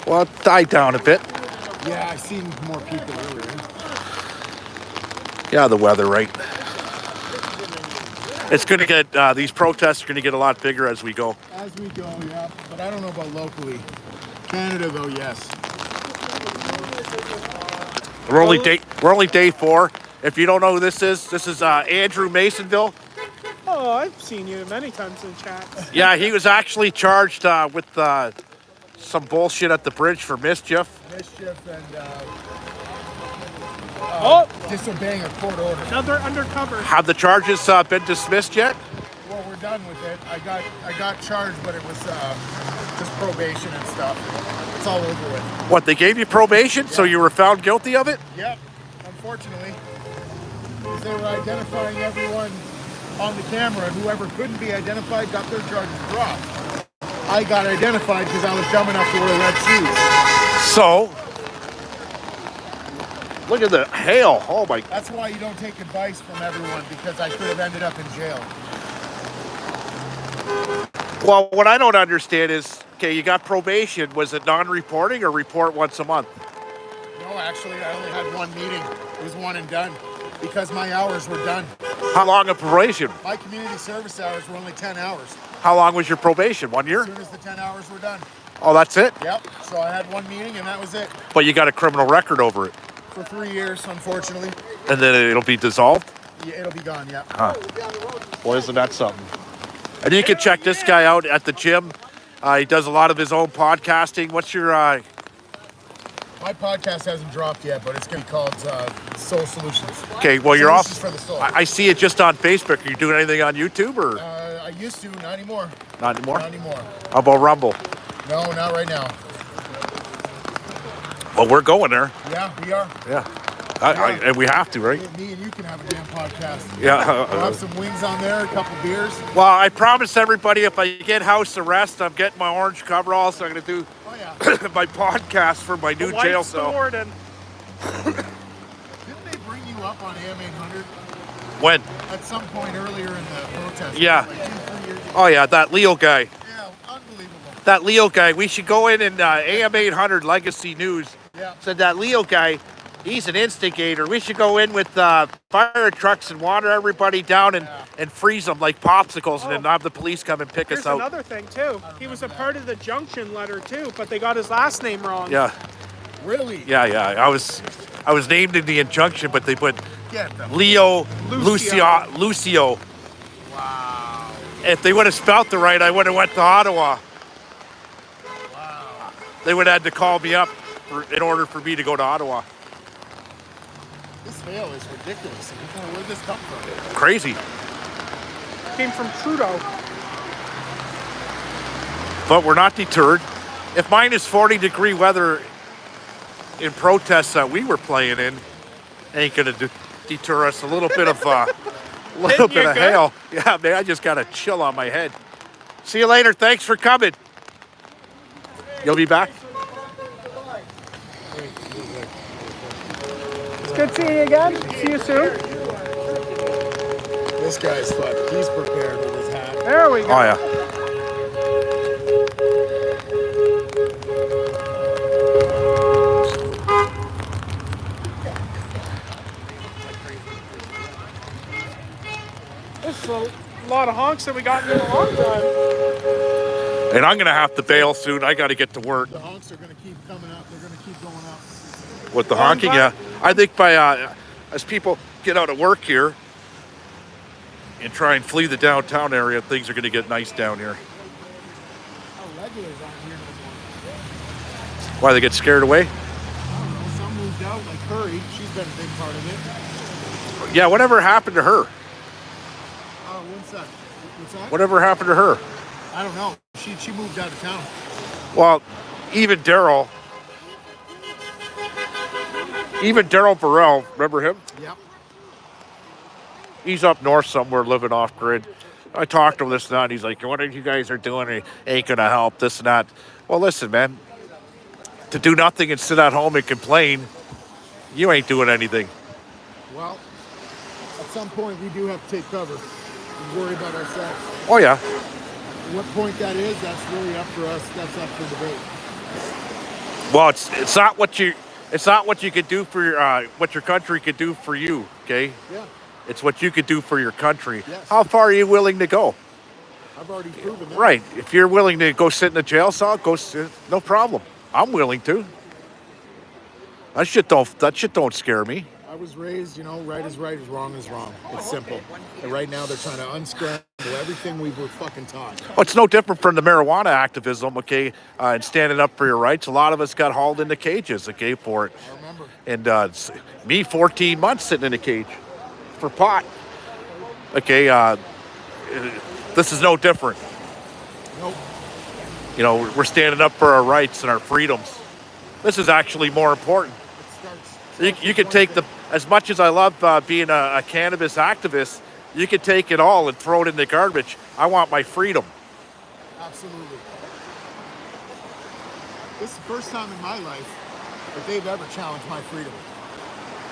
Well, it died down a bit. Yeah, I seen more people earlier. Yeah, the weather, right? It's going to get, these protests are going to get a lot bigger as we go. As we go, yeah. But I don't know about locally. Canada, though, yes. We're only day 4. If you don't know who this is Andrew Masonville. Oh, I've seen you many times in chat. Yeah, he was actually charged with some bullshit at the bridge for mischief. Mischief and Disobeying a court order. Another undercover. Have the charges been dismissed yet? Well, we're done with it. I got charged, but it was just probation and stuff. It's all over with. What, they gave you probation, so you were found guilty of it? Yep, unfortunately. Because they were identifying everyone on the camera, and whoever couldn't be identified got their charges dropped. I got identified because I was dumb enough to wear red shoes. So, look at the hail. Oh my. That's why you don't take advice from everyone, because I could have ended up in jail. Well, what I don't understand is, okay, you got probation. Was it non-reporting or report once a month? No, actually, I only had one meeting. It was one and done because my hours were done. How long of probation? My community service hours were only 10 hours. How long was your probation? 1 year? As soon as the 10 hours were done. Oh, that's it? Yep. So I had one meeting and that was it. But you got a criminal record over it. For 3 years, unfortunately. And then it'll be dissolved? Yeah, it'll be gone, yeah. Huh. Boy, isn't that something? And you can check this guy out at the gym. He does a lot of his own podcasting. What's your... My podcast hasn't dropped yet, but it's going to be called Soul Solutions. Okay, well, you're Solutions off. for the soul. I see it just on Facebook. Are you doing anything on YouTube or? I used to, not anymore. Not anymore? Not anymore. How about Rumble? No, not right now. Well, we're going there. Yeah, we are. Yeah. And we have to, right? Me and you can have a damn podcast. Yeah. We'll have some wings on there, a couple beers. Well, I promised everybody if I get house arrest, I'm getting my orange coveralls. So I'm going to do my podcast for my new jail cell. Didn't they bring you up on AM 800? When? At some point earlier in the protest. Yeah. Like 2-3 years. Oh yeah, that Leo guy. Yeah, unbelievable. That Leo guy. We should go in and AM 800 Legacy News Yeah. said that Leo guy, he's an instigator. We should go in with fire trucks and water everybody down and freeze them like popsicles and then have the police come and pick Here's us out. another thing too. He was a part of the Junction letter too, but they got his last name wrong. Yeah. Really? Yeah. I was named in the injunction, but they put Get the Leo Lucio. Lucio. Wow. If they would have spelt it right, I would have went to Ottawa. Wow. They would have had to call me up in order for me to go to Ottawa. This hail is ridiculous. Where did this come from? Crazy. Came from Trudeau. But we're not deterred. If minus 40-degree weather in protests that we were playing in ain't gonna deter us, a little bit of hail. Yeah, man, I just got a chill on my head. See you later. Thanks for coming. You'll be back? It's good seeing you again. See you soon. This guy's fucked. He's prepared with his hat. There we go. Oh, yeah. This is a lot of honks that we got in a long time. And I'm going to have to bail soon. I got to get to work. The honks are going to keep coming up. They're going to keep going up. With the honking, yeah. I think by as people get out of work here and try and flee the downtown area, things are going to get nice down here. Oh, regulars aren't here no more. Why, they get scared away? I don't know. Some moved out, like Curry. She's been a big part of it. Yeah, whatever happened to her? Oh, what's that? Whatever happened to her? I don't know. She moved out of town. Well, even Daryl Burrell, remember him? Yep. He's up north somewhere living off grid. I talked to him this and that, and he's like, what you guys are doing ain't going to help, this and that. Well, listen, man, to do nothing and sit at home and complain, you ain't doing anything. Well, at some point we do have to take cover and worry about ourselves. Oh, yeah. At what point that is, that's really up for us. That's up for debate. Well, it's not what you could do for what your country could do for you, okay? Yeah. It's what you could do for your country. Yes. How far are you willing to go? I've already proven that. Right. If you're willing to go sit in a jail cell, go sit, no problem. I'm willing to. That shit don't scare me. I was raised, right is right, wrong is wrong. It's simple. And right now they're trying to unscramble everything we were fucking taught. Well, it's no different from the marijuana activism, okay, and standing up for your rights. A lot of us got hauled into cages, okay, for it. I remember. And me, 14 months sitting in a cage for pot. Okay, this is no different. Nope. We're standing up for our rights and our freedoms. This is actually more important. You can take as much as I love being a cannabis activist, you can take it all and throw it in the garbage. I want my freedom. Absolutely. This is the first time in my life that they've ever challenged my freedom.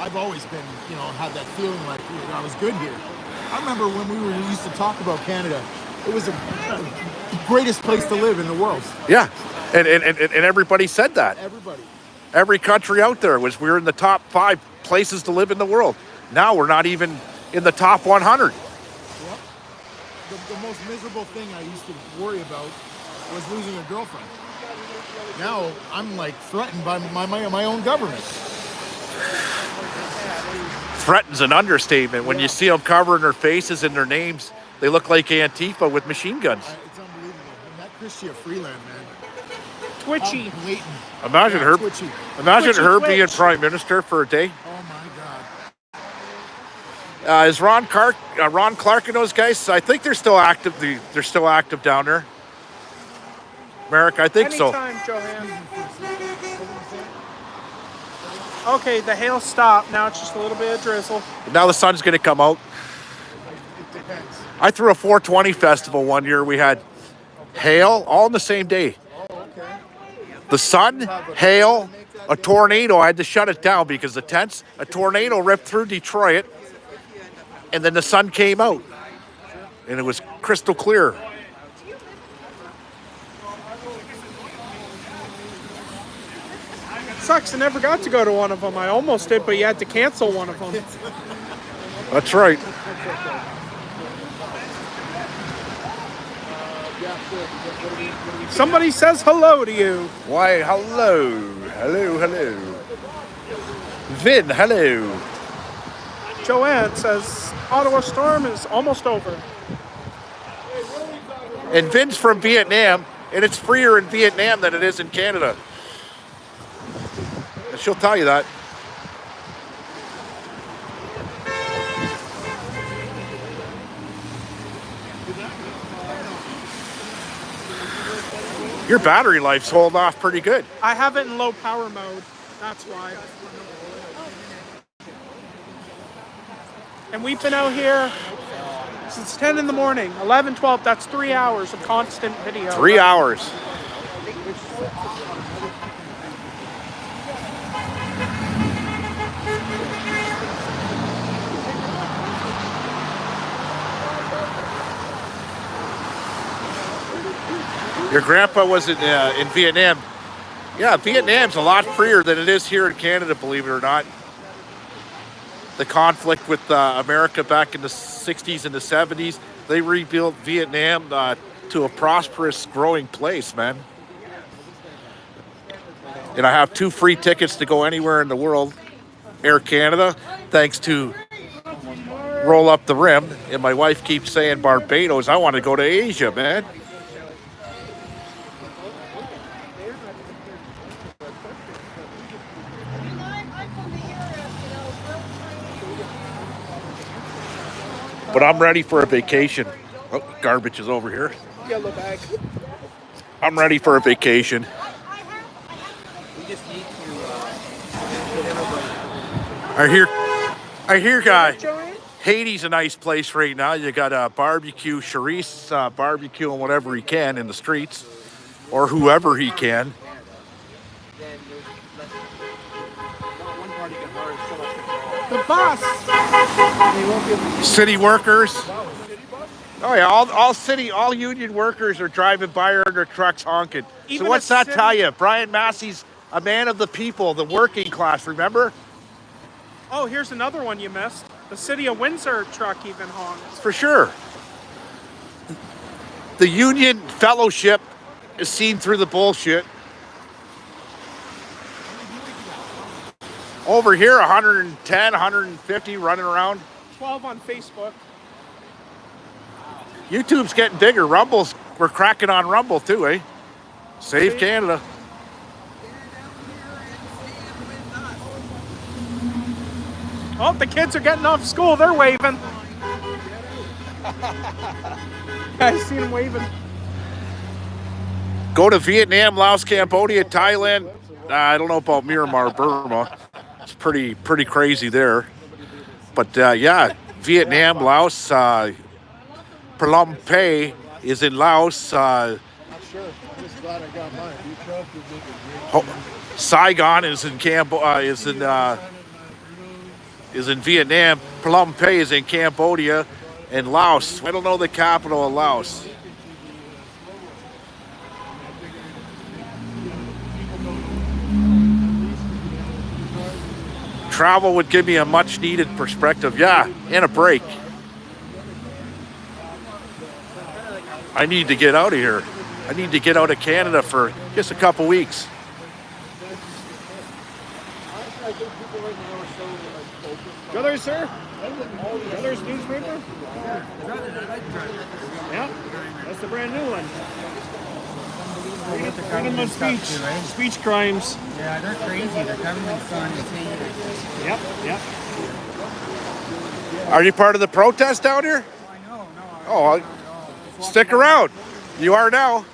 I've always been, had that feeling like I was good here. I remember when we used to talk about Canada, it was the greatest place to live in the world. Yeah, and everybody said that. Everybody. Every country out there we're in the top 5 places to live in the world. Now we're not even in the top 100. Yep. The most miserable thing I used to worry about was losing a girlfriend. Now I'm like threatened by my own government. Threaten's an understatement. When you see them covering their faces and their names, they look like Antifa with machine guns. It's unbelievable. And that Christia Freeland, man. Twitchy. Imagine her being prime minister for a day. Oh my God. Is Ron Clark and those guys? I think they're still active. They're still active down there. Merrick, I think so. Anytime, Joanne. Okay, the hail stopped. Now it's just a little bit of drizzle. Now the sun's going to come out. It depends. I threw a 420 festival one year. We had hail all in the same day. The sun, hail, a tornado. I had to shut it down because the tents, a tornado ripped through Detroit, and then the sun came out, and it was crystal clear. sucks. I never got to go to one of them. I almost did, but you had to cancel one of them. That's right. Somebody says hello to you. Why, hello. Hello, hello. Vin, hello. Joanne says Ottawa storm is almost over. And Vin's from Vietnam, and it's freer in Vietnam than it is in Canada. And she'll tell you that. Your battery life's holding off pretty good. I have it in low power mode. That's why. And we've been out here since 10 in the morning, 11, 12. That's 3 hours of constant video. 3 hours. Your grandpa was in Vietnam. Yeah, Vietnam's a lot freer than it is here in Canada, believe it or not. The conflict with America back in the 60s and the 70s, they rebuilt Vietnam to a prosperous, growing place, man. And I have 2 free tickets to go anywhere in the world, Air Canada, thanks to Roll Up the Rim. And my wife keeps saying Barbados. I want to go to Asia, man. But I'm ready for a vacation. Oh, garbage is over here. Yellow bag. I'm ready for a vacation. I hear, guy. Haiti's a nice place right now. You got a barbecue, Charisse barbecue and whatever he can in the streets, or whoever he can. The bus. City workers. Oh yeah, all union workers are driving by her in their trucks honking. Even so what's that tell you? Brian Masse'S a man of the people, the working class, remember? Oh, here's another one you missed. The city of Windsor truck even honks. For sure. The union fellowship is seen through the bullshit. Over here, 110, 150 running around. 12 on Facebook. YouTube's getting bigger. We're cracking on Rumble too, eh? Save Canada. Oh, the kids are getting off school. They're waving. I seen them waving. Go to Vietnam, Laos, Cambodia, Thailand. I don't know about Myanmar, Burma. It's pretty crazy there. But yeah, Vietnam, Laos, Phnom Penh is in Laos. Not sure. I'm just glad I got mine. Saigon is in is in Vietnam. Phnom Penh is in Cambodia, and Laos. I don't know the capital of Laos. Travel would give me a much needed perspective. Yeah, and a break. I need to get out of here. I need to get out of Canada for just a couple weeks. Brothers, sir? Brothers newspaper? Yeah, that's the brand new one. Freedom of speech. Speech crimes. Yeah, they're crazy. The government's on the team. Yep. Are you part of the protest down here? Oh, stick around. You are now.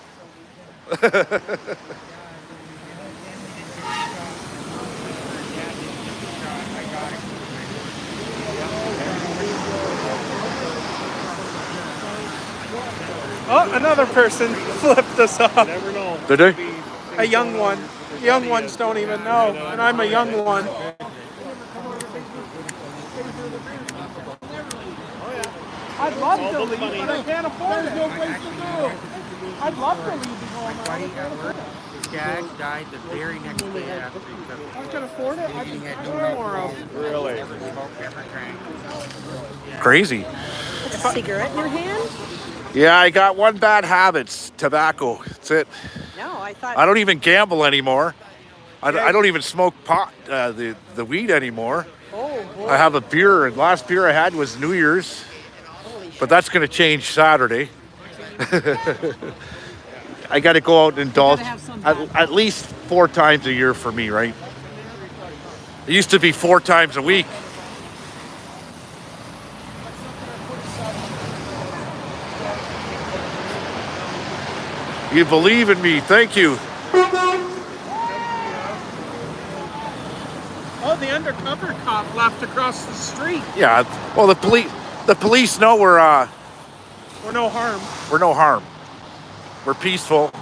Oh, another person flipped us off. Never know. Did they? A young one. Young ones don't even know, and I'm a young one. I'd love to leave, but I can't afford it. There's no place to go. I'd love to leave and go on my own. dad died the very next day after he took it. I can afford it. I can He had get no more alcohol, of. Really? never smoked, never drank. Crazy. A cigarette in your hand? Yeah, I got one bad habit. It's tobacco. That's it. No, I thought. I don't even gamble anymore. I don't even smoke pot, the weed anymore. Oh, boy. I have a beer, and last beer I had was New Year's, but that's going to change Saturday. I got to go out and indulge at least 4 times a year for me, right? It used to be 4 times a week. You believe in me. Thank you. Oh, the undercover cop left across the street. Yeah. Well, the police know We're no harm. we're no harm. We're peaceful.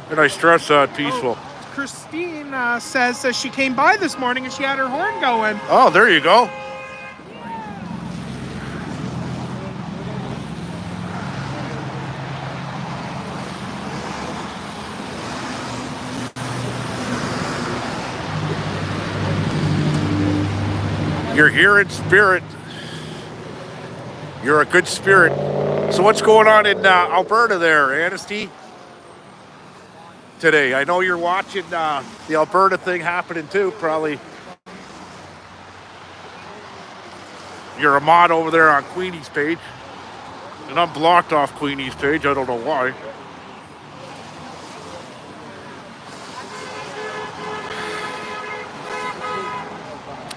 And I stress that, peaceful. Oh, Christine says that she came by this morning and she had her horn going. Oh, there you go. You're here in spirit. You're a good spirit. So what's going on in Alberta there, Anasty? Today, I know you're watching the Alberta thing happening too, probably. You're a mod over there on Queenie's page. And I'm blocked off Queenie's page, I don't know why.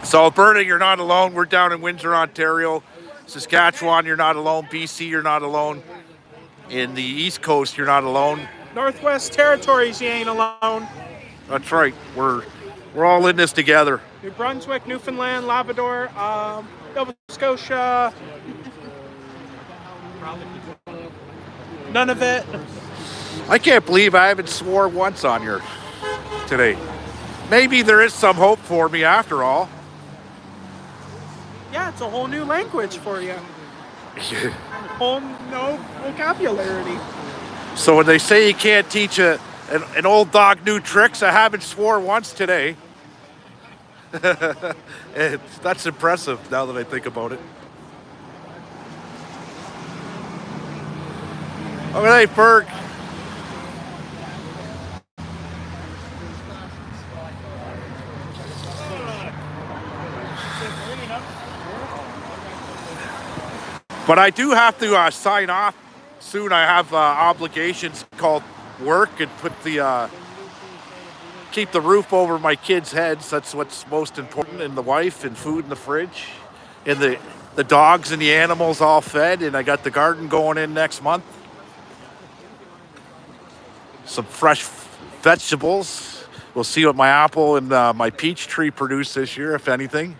So Alberta, you're not alone. We're down in Windsor, Ontario. Saskatchewan, you're not alone. BC, you're not alone. In the East Coast, you're not alone. Northwest Territories, you ain't alone. That's right. We're all in this together. New Brunswick, Newfoundland, Labrador, Nova Scotia. None of it. I can't believe I haven't swore once on here today. Maybe there is some hope for me after all. Yeah, it's a whole new language for you. Whole no vocabulary. So when they say you can't teach an old dog new tricks, I haven't swore once today. That's impressive now that I think about it. Okay, Berg. But I do have to sign off soon. I have obligations called work and keep the roof over my kids' heads. That's what's most important, and the wife and food in the fridge, and the dogs and the animals all fed, and I got the garden going in next month. Some fresh vegetables. We'll see what my apple and my peach tree produce this year, if anything.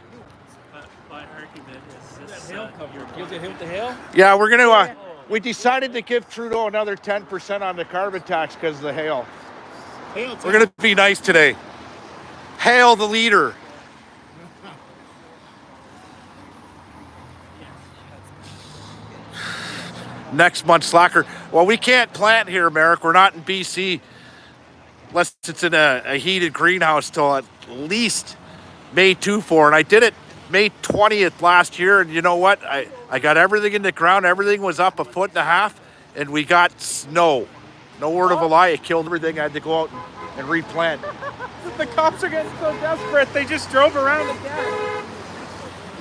You'll get hit with the hail? Yeah, we're gonna. We decided to give Trudeau another 10% on the carbon tax because of the hail. We're gonna be nice today. Hail the leader. Next month, slacker. Well, we can't plant here, Merrick. We're not in BC. Unless it's in a heated greenhouse till at least May 24. And I did it May 20th last year. And you know what? I got everything in the ground. Everything was up 1.5 feet. And we got snow. No word of a lie. It killed everything. I had to go out and replant. The cops are getting so desperate, they just drove around again.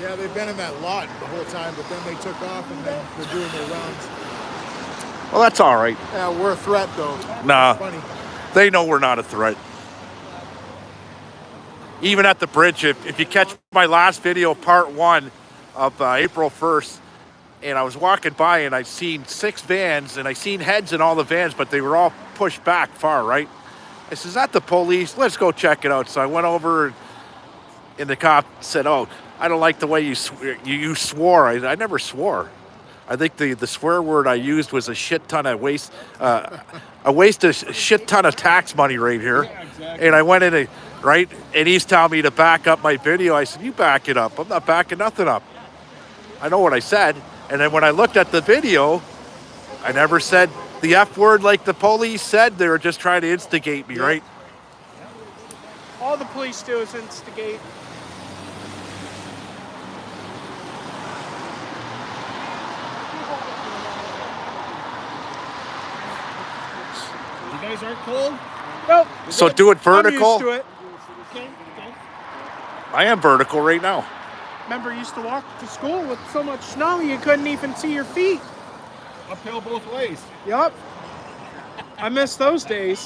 Yeah, they've been in that lot the whole time, but then they took off and then they're doing their rounds. Well, that's all right. Yeah, we're a threat, though. Nah, Funny. they know we're not a threat. Even at the bridge, if you catch my last video, part 1 of April 1st, and I was walking by and I seen 6 vans, and I seen heads in all the vans, but they were all pushed back far, right? I said, is that the police? Let's go check it out. So I went over, and the cop said, oh, I don't like the way you swore. I never swore. I think the swear word I used was a shit ton of waste a shit ton of tax money right here. Yeah, exactly. And I went in, right? And he's telling me to back up my video. I said, you back it up. I'm not backing nothing up. I know what I said. And then when I looked at the video, I never said the F word like the police said. They were just trying to instigate me, right? All the police do is instigate. You guys aren't cold? Nope. So do it vertical. I'm used to it. Okay. I am vertical right now. Remember, you used to walk to school with so much snow you couldn't even see your feet. Uphill both ways. Yup. I miss those days.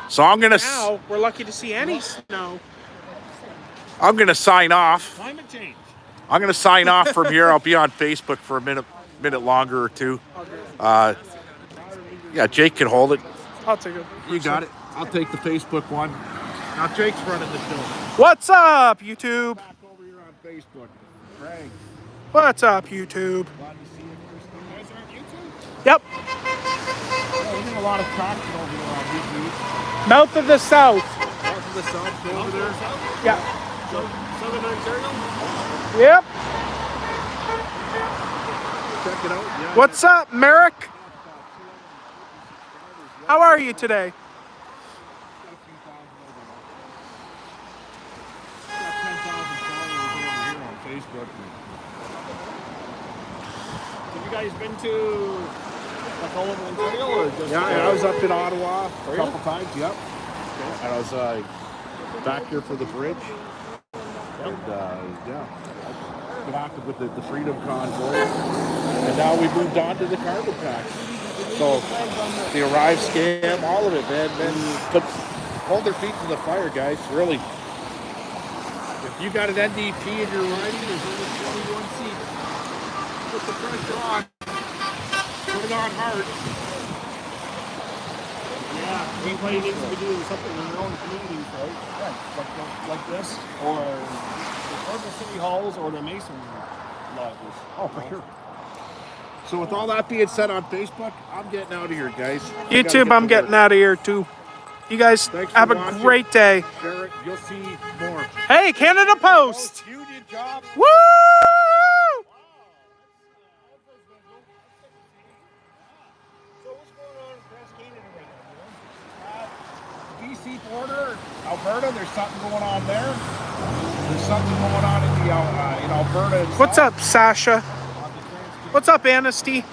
So I'm gonna Now we're lucky to see any snow. sign off. Climate change. I'm gonna sign off from here. I'll be on Facebook for a minute longer or two. Yeah, Jake can hold it. I'll take it. You got it. I'll take the Facebook one. Now Jake's running the show. What's up, YouTube? Back over here on Facebook. Craig. What's up, YouTube? Glad to see you, Christine. You guys are on YouTube? Yep. Yeah, we're getting a lot of traction over here on YouTube. Mouth of the South. North of the South, go over there. Yeah. Southern Ontario? Yep. Check it out. Yeah. What's up, Merrick? How are you today? Facebook. Have you guys been to like all over Ontario or just? Yeah, I was up in Ottawa a you? couple times. Yep. And I was back here for the bridge. And yeah, been active with the Freedom Convoy. And now we moved on to the carbon tax. So the Arrive scam, all of it, man. Hold their feet to the fire, guys. Really. If you got an NDP in your riding, there's only 21 seats. Put the pressure on. Put it on hard. Yeah, everybody needs to be doing something in their own communities, right? Right. Like this, or the city halls, or the Mason lodges. Oh, for sure. So with all that being said on Facebook, I'm getting out of here, guys. YouTube, I'm getting out of here too. You guys have a great day. Share it. You'll see more. Hey, Canada Post! Union job. Woo! So what's going on across Canada right now? BC border, Alberta. There's something going on there. There's something going on in Alberta. What's up, Sasha? What's up, Anasty?